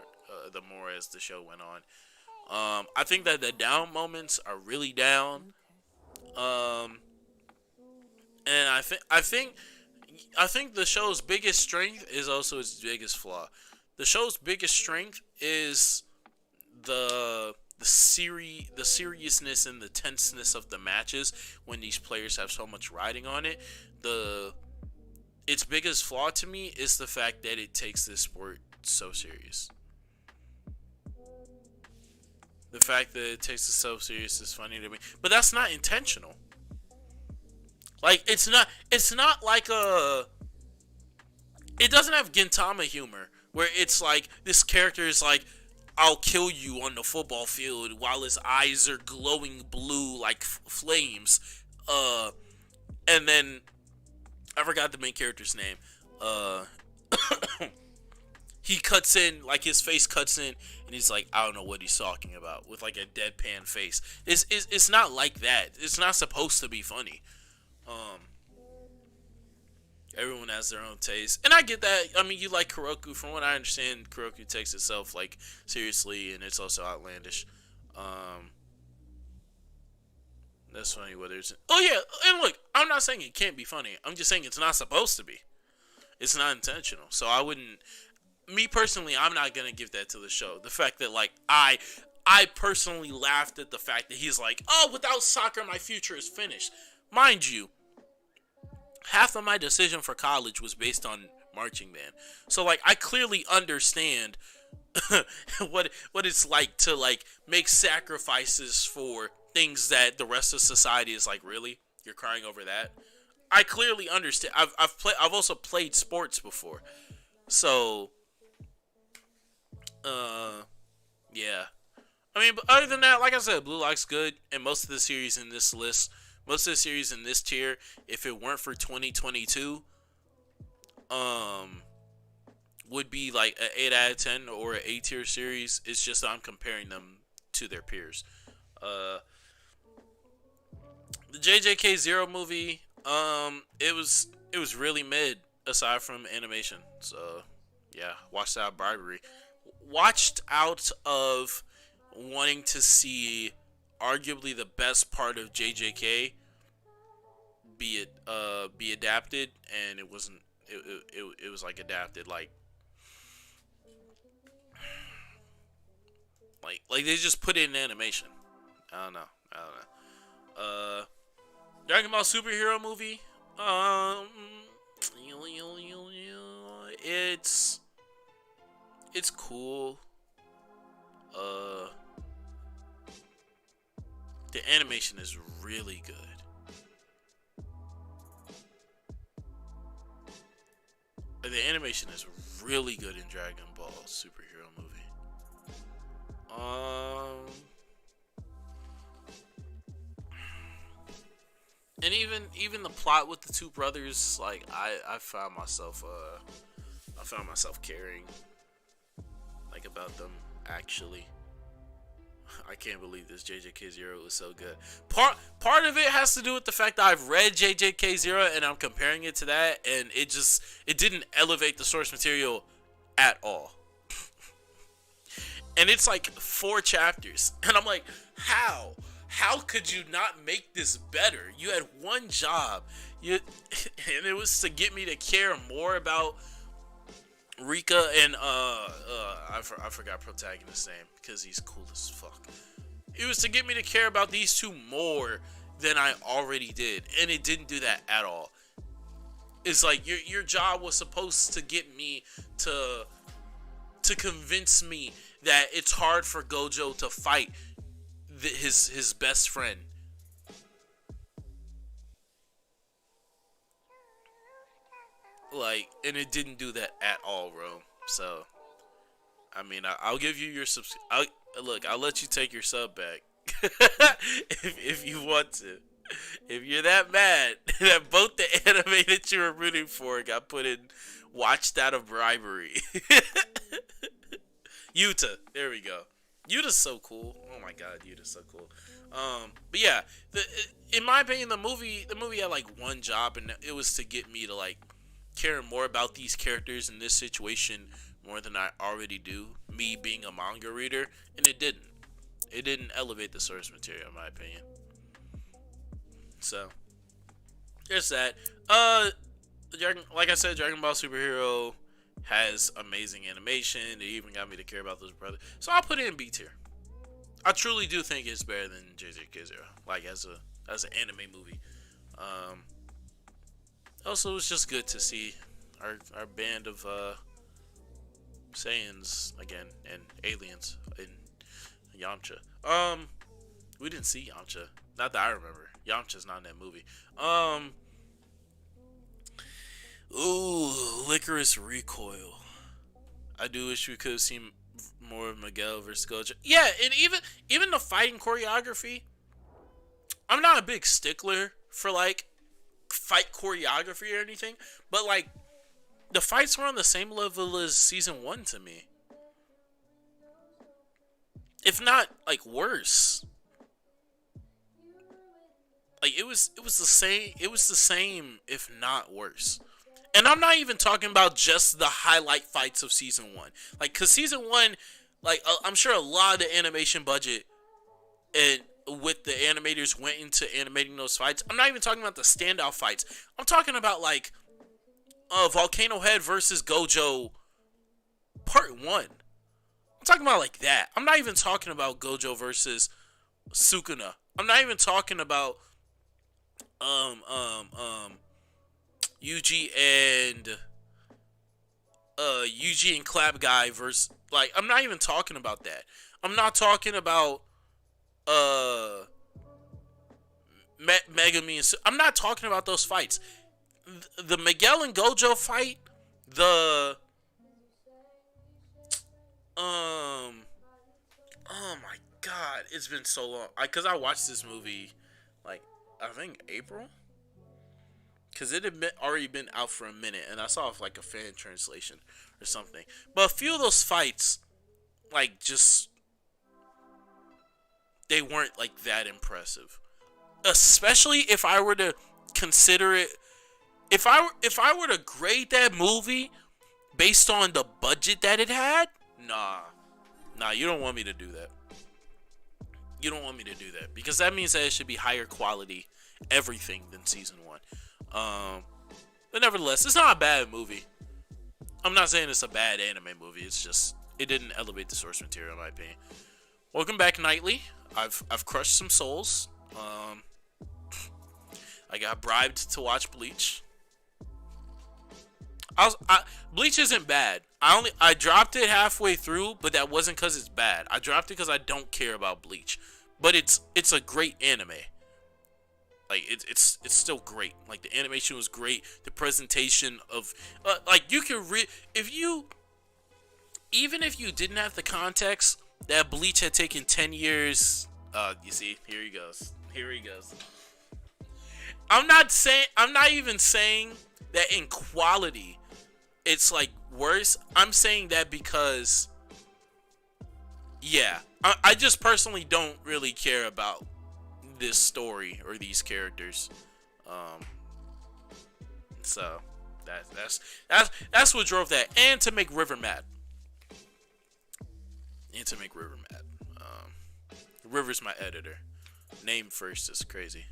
A: the more as the show went on. I think that the down moments are really down. And I think the show's biggest strength is also its biggest flaw. The show's biggest strength is the seriousness and the tenseness of the matches when these players have so much riding on it. Its biggest flaw to me is the fact that it takes this sport so serious. The fact that it takes it so serious is funny to me, but that's not intentional. Like, it's not like it doesn't have Gintama humor where it's like this character is like, I'll kill you on the football field while his eyes are glowing blue like flames. And then I forgot the main character's name. He cuts in, like his face cuts in, and he's like, I don't know what he's talking about, with like a deadpan face. It's not like that. It's not supposed to be funny. Everyone has their own taste, and I get that. I mean, you like Kuroku. From what I understand, Kuroku takes itself like seriously, and it's also outlandish. That's funny. Whether it's and look, I'm not saying it can't be funny. I'm just saying it's not supposed to be. It's not intentional. So I wouldn't. Me personally, I'm not gonna give that to the show. The fact that like I personally laughed at the fact that he's like, oh, without soccer, my future is finished. Mind you, half of my decision for college was based on marching band. So like I clearly understand what it's like to like make sacrifices for things that the rest of society is like, really? You're crying over that? I clearly understand. I've also played sports before. So yeah. I mean, but other than that, like I said, Blue Lock's good, and most of the series in this list, most of the series in this tier, if it weren't for 2022, would be like an 8 out of 10 or an A tier series. It's just that I'm comparing them to their peers. The JJK Zero movie, it was really mid aside from animation. So yeah, watched out of bribery. Watched out of wanting to see arguably the best part of JJK be adapted, and it wasn't. It was like adapted like they just put it in animation. I don't know. Dragon Ball superhero movie. It's cool. The animation is really good. The animation is really good in Dragon Ball superhero movie. And even the plot with the two brothers, like I found myself caring like about them actually. I can't believe this JJK0 was so good. Part of it has to do with the fact that I've read JJK0 and I'm comparing it to that, and it didn't elevate the source material at all. And it's like 4 chapters, and I'm like, how? How could you not make this better? You had one job, and it was to get me to care more about Rika and I forgot protagonist's name because he's cool as fuck. It was to get me to care about these two more than I already did, and it didn't do that at all. It's like your job was supposed to get me to convince me that it's hard for Gojo to fight his best friend. Like, and it didn't do that at all, bro. So, I mean, I'll give you your I'll let you take your sub back if you want to. If you're that mad that both the anime that you were rooting for got watched out of bribery. Yuta, there we go. Yuta's so cool. Oh my god, Yuta's so cool. But yeah, in my opinion, the movie had like one job, and it was to get me to like care more about these characters in this situation more than I already do, me being a manga reader, and it didn't. It didn't elevate the source material, in my opinion. So, there's that. Like I said, Dragon Ball Superhero has amazing animation. It even got me to care about those brothers. So I'll put it in B tier. I truly do think it's better than JJK0, like as an anime movie. Also, it was just good to see our band of Saiyans again and aliens in Yamcha. We didn't see Yamcha, not that I remember. Yamcha's not in that movie. Licorice Recoil. I do wish we could have seen more of Miguel versus Gojo. Yeah, and even the fighting choreography. I'm not a big stickler for like fight choreography or anything, but like the fights were on the same level as season 1 to me, if not like worse. Like it was the same if not worse. And I'm not even talking about just the highlight fights of season 1. Like, cause season 1, like I'm sure a lot of the animation budget and with the animators went into animating those fights. I'm not even talking about the standout fights. I'm talking about like Volcano Head versus Gojo part 1. I'm talking about like that. I'm not even talking about Gojo versus Sukuna. I'm not even talking about Yuji and Clap Guy versus, like, I'm not even talking about that. I'm not talking about Megami and I'm not talking about those fights. The Miguel and Gojo fight, oh my god, it's been so long. Cause I watched this movie like I think April. Cause it had already been out for a minute, and I saw like a fan translation or something. But a few of those fights, like, just they weren't like that impressive. Especially if I were to consider it, if I were to grade that movie based on the budget that it had, nah, you don't want me to do that. You don't want me to do that because that means that it should be higher quality everything than season 1. But nevertheless, it's not a bad movie. I'm not saying it's a bad anime movie. It's just it didn't elevate the source material, in my opinion. Welcome back, Nightly. I've crushed some souls. I got bribed to watch Bleach. Bleach isn't bad. I dropped it halfway through, but that wasn't because it's bad. I dropped it because I don't care about Bleach. but it's a great anime. Like it's still great. Like the animation was great. The presentation of like you can if you, even if you didn't have the context that Bleach had taken 10 years. You see, here he goes. Here he goes. I'm not even saying that in quality it's like worse. I'm saying that because yeah, I just personally don't really care about this story or these characters. So that's what drove that, and to make River mad. River's my editor. Name first is crazy.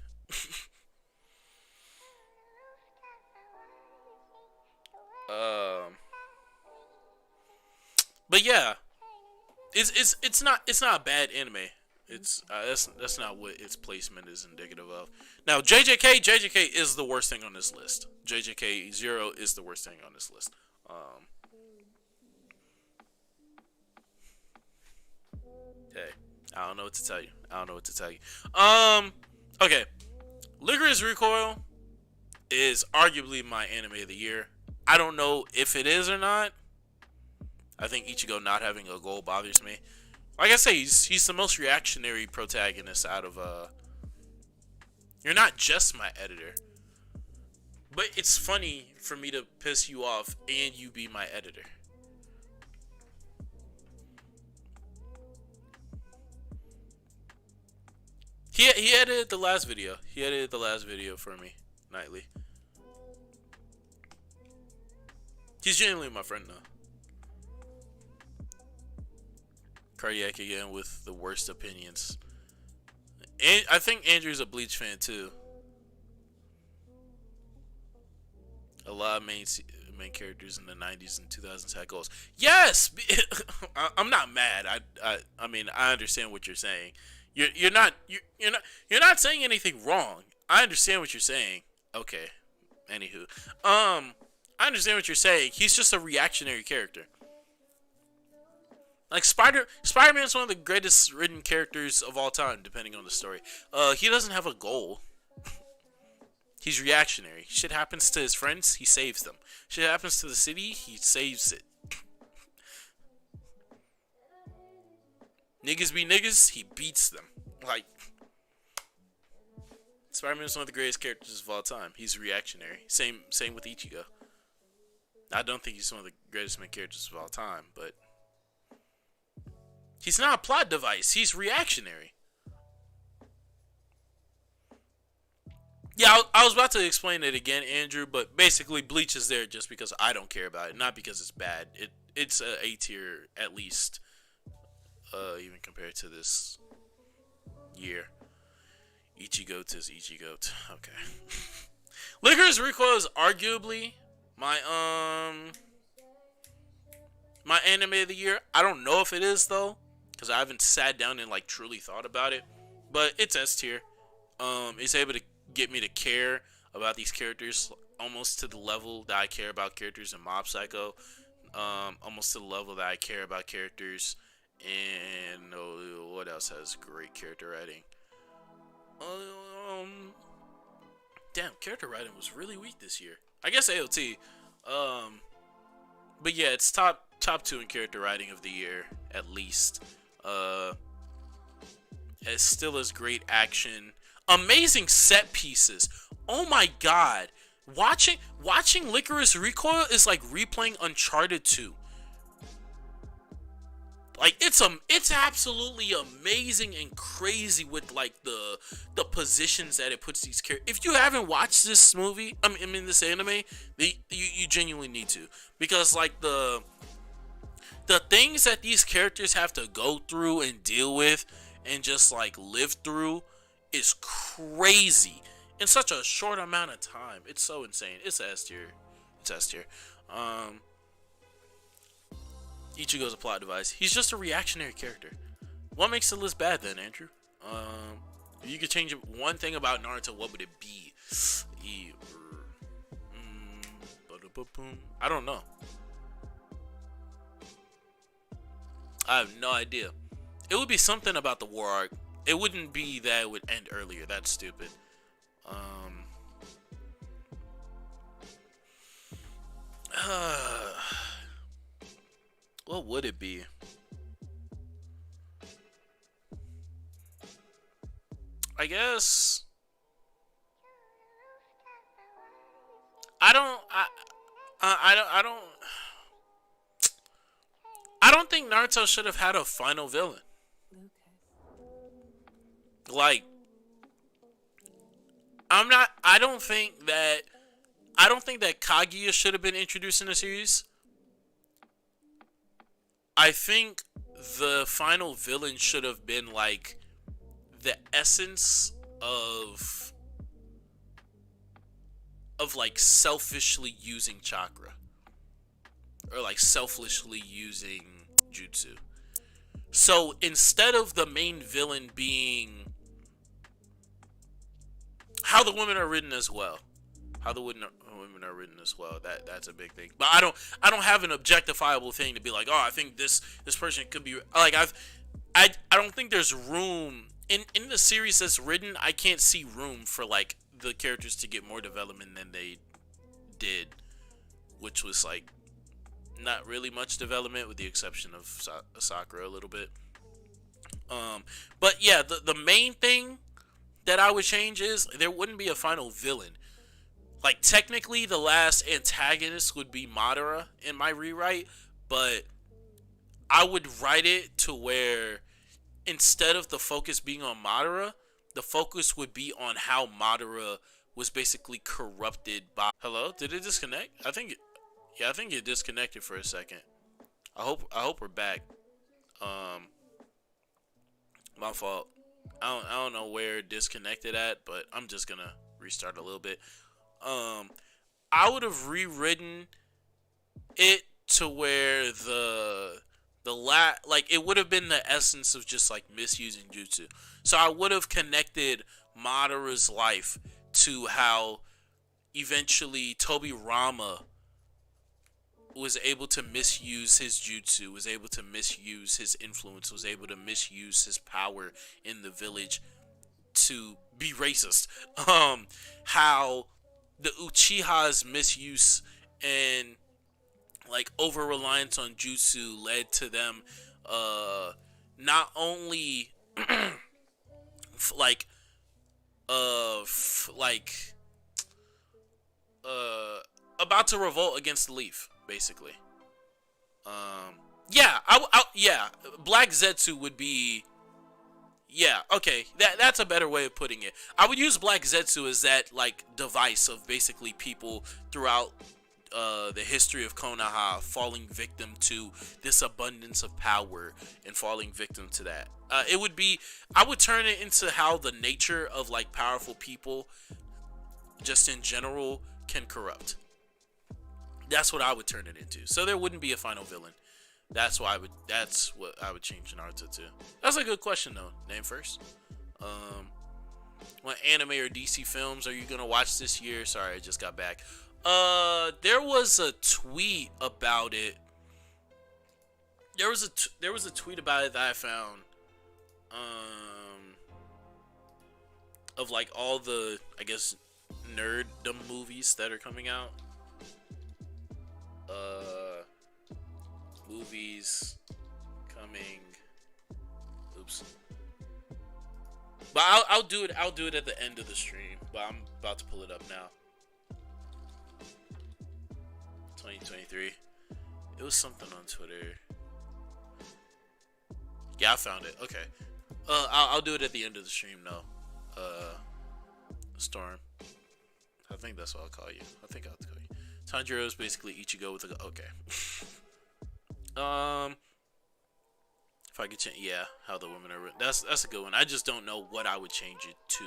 A: But yeah, it's not a bad anime. It's that's not what its placement is indicative of. Now JJK is the worst thing on this list. JJK 0 is the worst thing on this list. Hey, I don't know what to tell you. Okay, Licorice Recoil is arguably my anime of the year. I don't know if it is or not. I think Ichigo not having a goal bothers me. Like I say, he's the most reactionary protagonist out of You're not just my editor. But it's funny for me to piss you off and you be my editor. He edited the last video. He edited the last video for me nightly. He's genuinely my friend now. Cardiac again with the worst opinions. And I think Andrew's a Bleach fan too. A lot of main characters in the 90s and 2000s had goals. Yes, I'm not mad. I mean I understand what you're saying. You're not saying anything wrong. I understand what you're saying. Okay. Anywho, I understand what you're saying. He's just a reactionary character. Like Spider-Man is one of the greatest written characters of all time, depending on the story. He doesn't have a goal. He's reactionary. Shit happens to his friends, he saves them. Shit happens to the city, he saves it. Niggas be niggas, he beats them. Like, Spider-Man is one of the greatest characters of all time. He's reactionary. Same with Ichigo. I don't think he's one of the greatest main characters of all time, but he's not a plot device. He's reactionary. Yeah, I was about to explain it again, Andrew, but basically Bleach is there just because I don't care about it, not because it's bad. It's a A tier at least, even compared to this year. Ichigo is Ichigo. Okay. Licorice Recoil is arguably my anime of the year. I don't know if it is though, because I haven't sat down and like truly thought about it. But it's S tier. It's able to get me to care about these characters almost to the level that I care about characters in Mob Psycho. Almost to the level that I care about characters and what else has great character writing? Damn, character writing was really weak this year. I guess AOT. But yeah, it's top 2 in character writing of the year at least. It still has great action, amazing set pieces. Oh my god, watching Licorice Recoil is like replaying Uncharted 2. Like it's absolutely amazing and crazy with like the positions that it puts these characters. If you haven't watched this movie, I mean this anime, you genuinely need to, because like the things that these characters have to go through and deal with and just like live through is crazy in such a short amount of time. It's so insane. It's S tier. Ichigo's a plot device. He's just a reactionary character. What makes the list bad then, Andrew? If you could change one thing about Naruto, what would it be? I don't know. I have no idea. It would be something about the war arc. It wouldn't be that it would end earlier. That's stupid. What would it be? I guess I don't. I don't think Naruto should have had a final villain. Like, I'm not. I don't think that. I don't think that Kaguya should have been introduced in the series. I think the final villain should have been like the essence of like selfishly using chakra or like selfishly using jutsu. So instead of the main villain being how the women are written as well, how the women are written as well, that's a big thing. But I don't have an objectifiable thing to be like, oh, I think this person could be like I don't think there's room in the series that's written. I can't see room for like the characters to get more development than they did, which was like not really much development with the exception of Sakura a little bit. But yeah, the main thing that I would change is there wouldn't be a final villain. Like technically the last antagonist would be Madara in my rewrite, but I would write it to where instead of the focus being on Madara, the focus would be on how Madara was basically corrupted by. Hello, did it disconnect? I think it disconnected for a second. I hope we're back. My fault. I don't know where it disconnected at, but I'm just gonna restart a little bit. I would have rewritten it to where like it would have been the essence of just like misusing jutsu. So I would have connected Madara's life to how eventually Tobirama was able to misuse his jutsu, was able to misuse his influence, was able to misuse his power in the village to be racist. How the Uchiha's misuse and like over reliance on jutsu led to them not only like about to revolt against the leaf basically. Yeah, yeah, Black Zetsu would be. Yeah, okay, that's a better way of putting it. I would use Black Zetsu as that like device of basically people throughout the history of Konoha falling victim to this abundance of power and falling victim to that. It would be, I would turn it into how the nature of like powerful people just in general can corrupt. That's what I would turn it into. So there wouldn't be a final villain. That's what I would change Naruto to. That's a good question though. Name first. What anime or DC films are you gonna watch this year? Sorry, I just got back. There was a tweet about it. There was a tweet about it that I found. Of like all the, I guess, nerddom movies that are coming out. Movies coming. Oops. But I'll do it. I'll do it at the end of the stream. But I'm about to pull it up now. 2023. It was something on Twitter. Yeah, I found it. Okay. I'll do it at the end of the stream though. Storm. I think that's what I'll call you. I think I'll call you. Tanjiro is basically Ichigo with a. Okay. If I could change, yeah, how the women are written. That's a good one. I just don't know what I would change it to.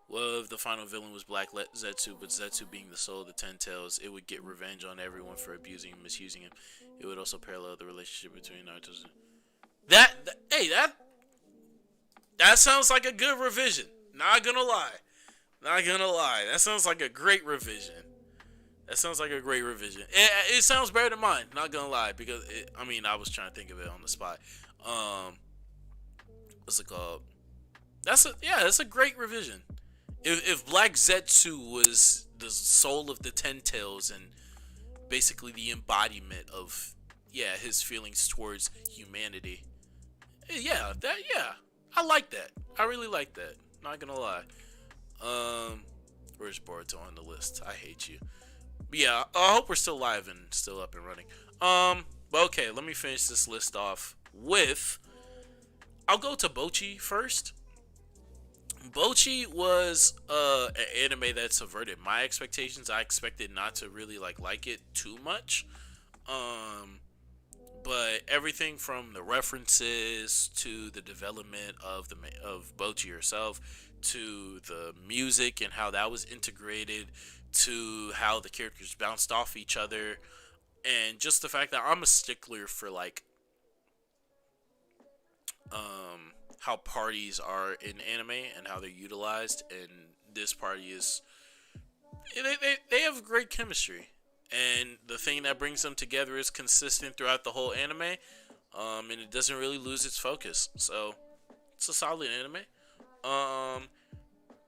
A: Well, if the final villain was Black Zetsu, but Zetsu being the soul of the Ten Tails, it would get revenge on everyone for abusing and misusing him. It would also parallel the relationship between Naruto's. Hey, that sounds like a good revision. Not gonna lie. That sounds like a great revision. It sounds better than mine. Not gonna lie, because I was trying to think of it on the spot. what's it called? That's a great revision. If Black Zetsu was the soul of the Ten Tails and basically the embodiment of his feelings towards humanity, I like that. I really like that. Not gonna lie. Where's Boruto on the list? I hate you. But yeah, I hope we're still live and still up and running. But okay, let me finish this list off with. I'll go to Bocchi first. Bocchi was an anime that subverted my expectations. I expected not to really like it too much. But everything from the references to the development of Bocchi herself to the music and how that was integrated to how the characters bounced off each other and just the fact that I'm a stickler for how parties are in anime and how they're utilized, and this party is they have great chemistry, and the thing that brings them together is consistent throughout the whole anime, and it doesn't really lose its focus. So it's a solid anime.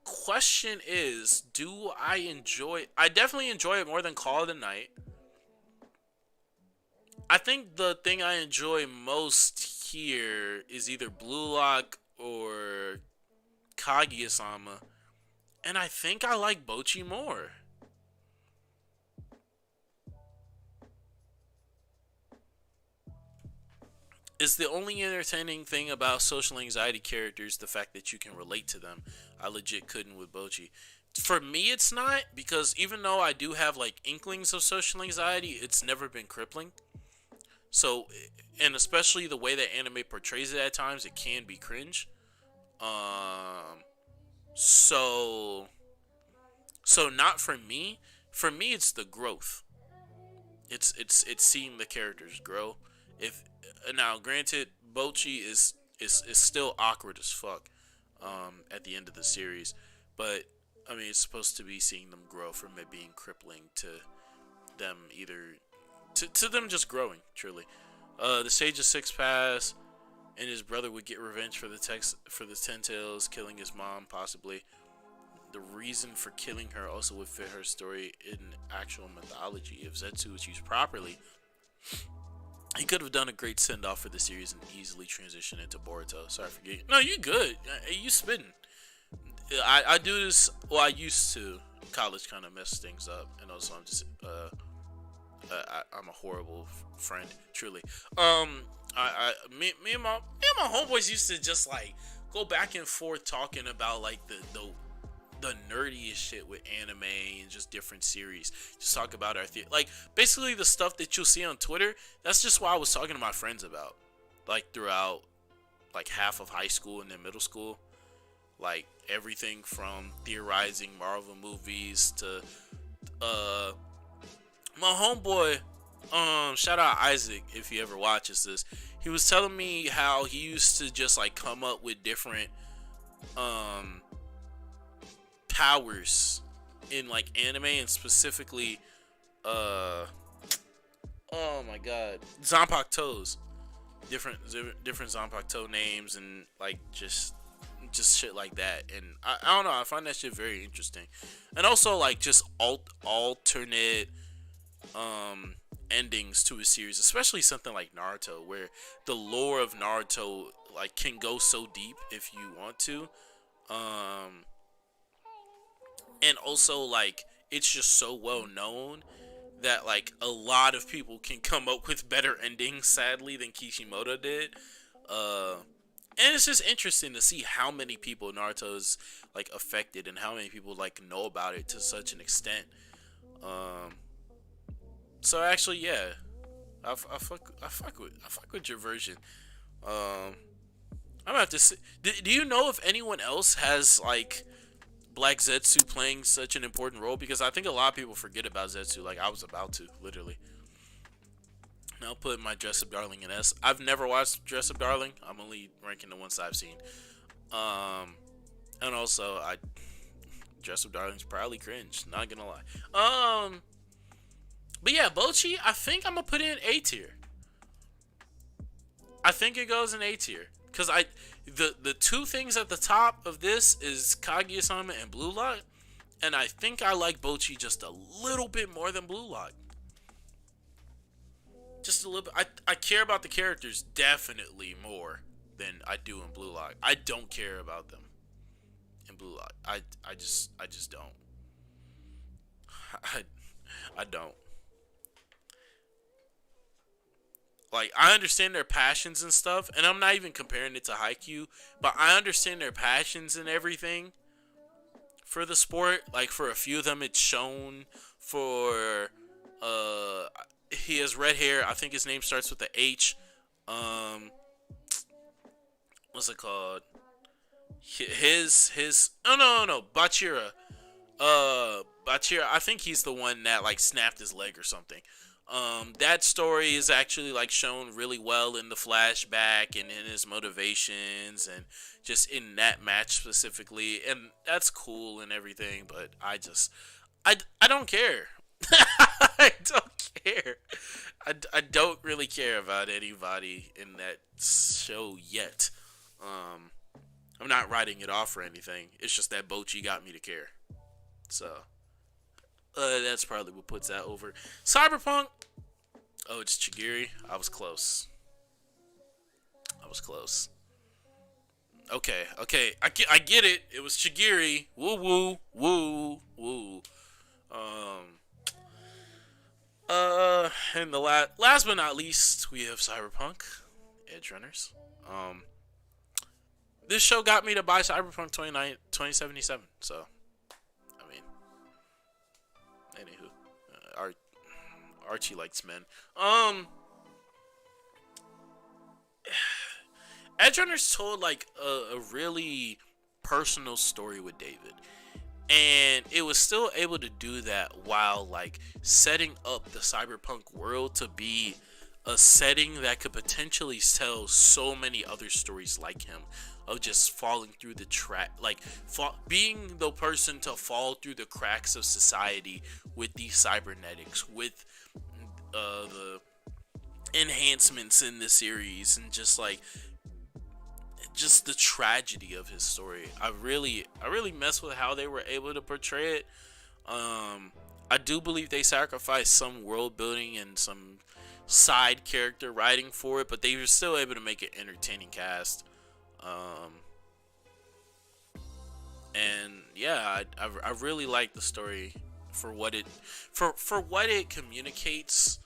A: Question is, do I enjoy? I definitely enjoy it more than Call of the Night. I think the thing I enjoy most here is either Blue Lock or Kaguya-sama, and I think I like Bocchi more. It's the only entertaining thing about social anxiety characters, the fact that you can relate to them. I legit couldn't with Bocchi. For me, it's not, because even though I do have inklings of social anxiety, it's never been crippling. So, and especially the way that anime portrays it at times, it can be cringe. So, not for me. For me, it's the growth. It's seeing the characters grow. If now, granted, Bocchi is still awkward as fuck. At the end of the series, but I mean, it's supposed to be seeing them grow from it being crippling to them either to them just growing truly. The Sage of Six Paths and his brother would get revenge for the Ten Tails, killing his mom possibly. The reason for killing her also would fit her story in actual mythology. If Zetsu was used properly, he could have done a great send off for the series and easily transition into Boruto. Sorry for getting. No, you good. You spitting. I do this. Well, I used to. College kind of messed things up, and also I'm just I'm a horrible friend, truly. Me and my homeboys used to just go back and forth talking about the nerdiest shit with anime and just different series. Just talk about our basically the stuff that you'll see on Twitter. That's just what I was talking to my friends about, throughout half of high school and then middle school. Everything from theorizing Marvel movies to my homeboy, shout out Isaac if he ever watches this. He was telling me how he used to just come up with different powers in anime, and specifically oh my god, Zanpakutos, different Zanpakuto names, and just shit like that. And I don't know, I find that shit very interesting. And also just alternate endings to a series, especially something like Naruto, where the lore of Naruto can go so deep if you want to. And also it's just so well known that a lot of people can come up with better endings, sadly, than Kishimoto did. And it's just interesting to see how many people Naruto's affected and how many people know about it to such an extent. So actually, yeah, I fuck with your version. I'm gonna have to see. Do you know if anyone else has Black Zetsu playing such an important role? Because I think a lot of people forget about Zetsu. I was about to, literally. And I'll put my Dress Up Darling in S. I've never watched Dress Up Darling. I'm only ranking the ones I've seen. And also, Dress Up Darling's probably cringe. Not gonna lie. But yeah, Bocchi, I think I'm gonna put it in A tier. I think it goes in A tier because the two things at the top of this is Kaguya-sama and Blue Lock, and I think I like Bocchi just a little bit more than Blue Lock. Just a little bit. I care about the characters definitely more than I do in Blue Lock. I don't care about them in Blue Lock. I just don't. I I don't. Like, I understand their passions and stuff, and I'm not even comparing it to Haikyuu, but I understand their passions and everything for the sport. Like, for a few of them, it's shown. For he has red hair. I think his name starts with the H. Um, what's it called? His oh no, Bachira. Bachira. I think he's the one that like snapped his leg or something. That story is actually like shown really well in the flashback and in his motivations and just in that match specifically, and that's cool and everything. But I don't care. I don't care. I don't really care about anybody in that show yet. I'm not writing it off or anything. It's just that Bocchi got me to care. So that's probably what puts that over. Cyberpunk. Oh, it's Chigiri. I was close. Okay. I get it. It was Chigiri. Woo woo woo woo. Um. And the last but not least, we have Cyberpunk Edge Runners. This show got me to buy Cyberpunk 2077. So, I mean, anywho, Archie likes men. Edge Runners told like a really personal story with David, and it was still able to do that while like setting up the cyberpunk world to be a setting that could potentially tell so many other stories like him, of just falling through the like being the person to fall through the cracks of society with these cybernetics, with the enhancements in the series, and just the tragedy of his story. I really mess with how they were able to portray it. I do believe they sacrificed some world building and some side character writing for it, but they were still able to make an entertaining cast. And yeah, I really like the story for what it communicates.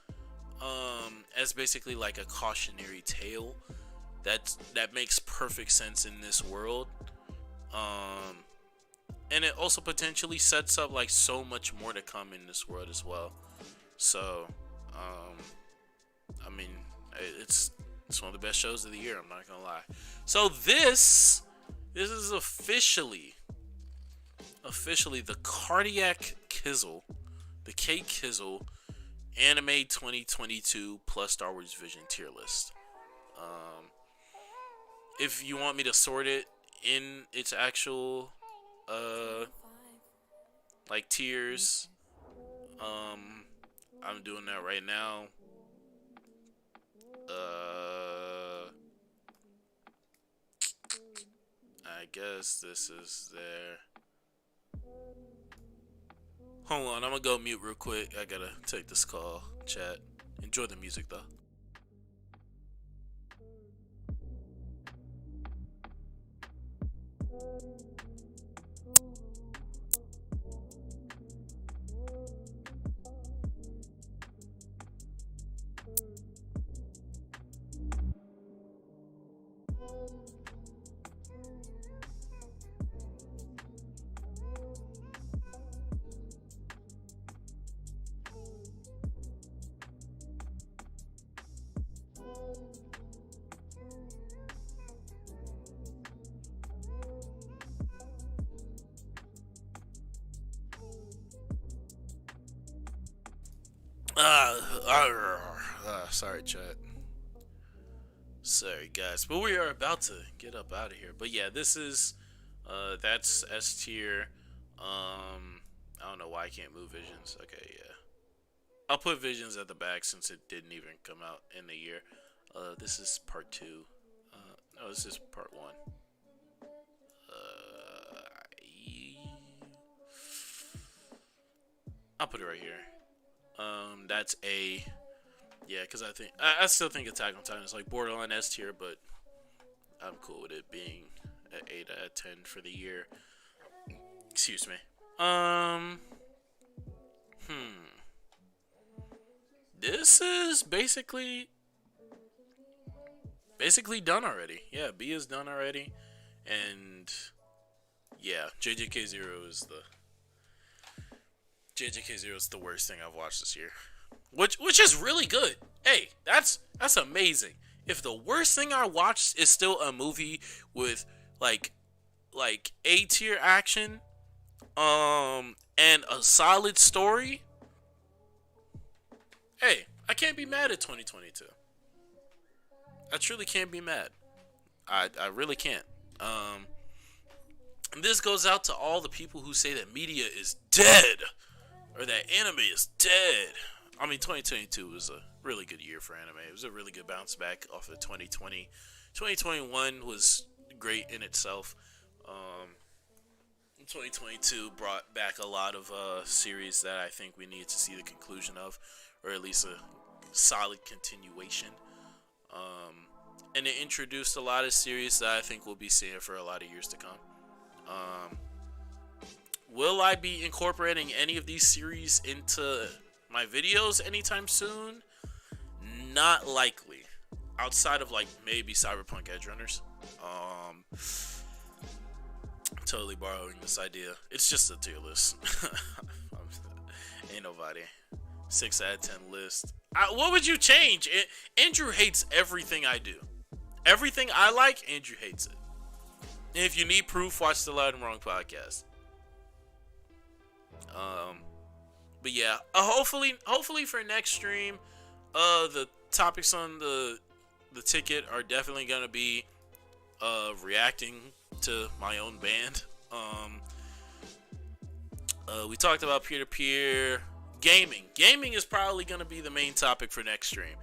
A: As basically like a cautionary tale that makes perfect sense in this world. And it also potentially sets up like so much more to come in this world as well. So, I mean, it's one of the best shows of the year. I'm not gonna lie. So this is officially the Cardiac Kizzle, the K Kizzle Anime 2022 plus Star Wars Vision tier list. If you want me to sort it in its actual like tiers, I'm doing that right now. I guess this is there. Hold on, I'm gonna go mute real quick. I gotta take this call. Chat. Enjoy the music though. Sorry, chat. Sorry, guys, but we are about to get up out of here. But yeah, this is that's S tier. I don't know why I can't move Visions. Okay, yeah, I'll put Visions at the back since it didn't even come out in the year. This is part 2. No, this is part one. I'll put it right here. That's a yeah, because I still think Attack on Titan is like borderline S tier, but I'm cool with it being an 8 out of 10 for the year. Excuse me. This is basically done already. Yeah, B is done already, and yeah, JJK0 is the worst thing I've watched this year, which is really good. Hey, that's amazing. If the worst thing I watched is still a movie with like A tier action, and a solid story, hey, I can't be mad at 2022. I truly can't be mad. I really can't. And this goes out to all the people who say that media is dead or that anime is dead. I mean, 2022 was a really good year for anime. It was a really good bounce back off of 2020. 2021 was great in itself. 2022 brought back a lot of series that I think we need to see the conclusion of, or at least a solid continuation. And it introduced a lot of series that I think we'll be seeing for a lot of years to come. Will I be incorporating any of these series into my videos anytime soon? Not likely. Outside of like maybe Cyberpunk Edgerunners. Totally borrowing this idea. It's just a tier list. Ain't nobody. 6 out of 10 list. What would you change? Andrew hates everything I do. Everything I like, Andrew hates it. And if you need proof, watch the Loud and Wrong podcast. But yeah, hopefully for next stream, the topics on the ticket are definitely gonna be reacting to my own band. We talked about peer-to-peer gaming. Gaming is probably gonna be the main topic for next stream.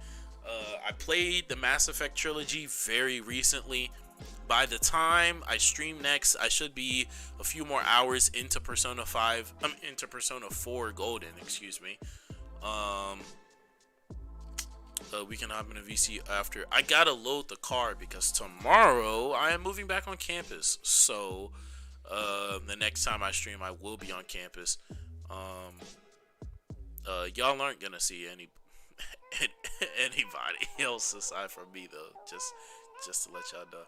A: I played the Mass Effect trilogy very recently. By the time I stream next, I should be a few more hours into Persona 4 Golden, excuse me. We can hop in a VC after. I gotta load the car because tomorrow I am moving back on campus. So, the next time I stream, I will be on campus. Y'all aren't gonna see anybody else aside from me though. Just to let y'all know.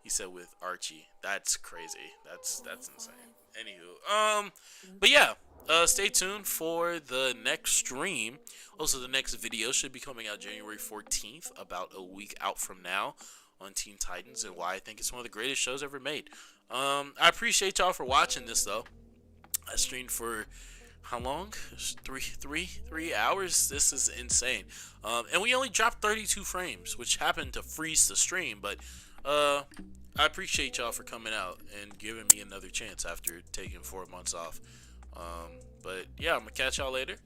A: He said with Archie. That's crazy. That's insane. Anywho, but yeah, stay tuned for the next stream. Also, the next video should be coming out January 14th, about a week out from now, on Teen Titans and why I think it's one of the greatest shows ever made. I appreciate y'all for watching this though. I streamed for how long? 3 hours. This is insane. And we only dropped 32 frames, which happened to freeze the stream, but I appreciate y'all for coming out and giving me another chance after taking 4 months off. But yeah, I'm gonna catch y'all later.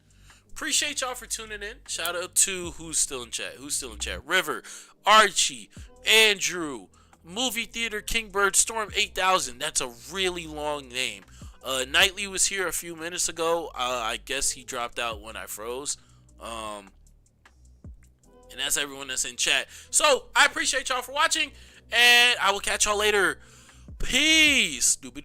A: Appreciate y'all for tuning in. Shout out to who's still in chat. River, Archie, Andrew, Movie Theater Kingbird, Storm 8000. That's a really long name. Knightley was here a few minutes ago. I guess he dropped out when I froze. And that's everyone that's in chat. So I appreciate y'all for watching. And I will catch y'all later. Peace, stupid.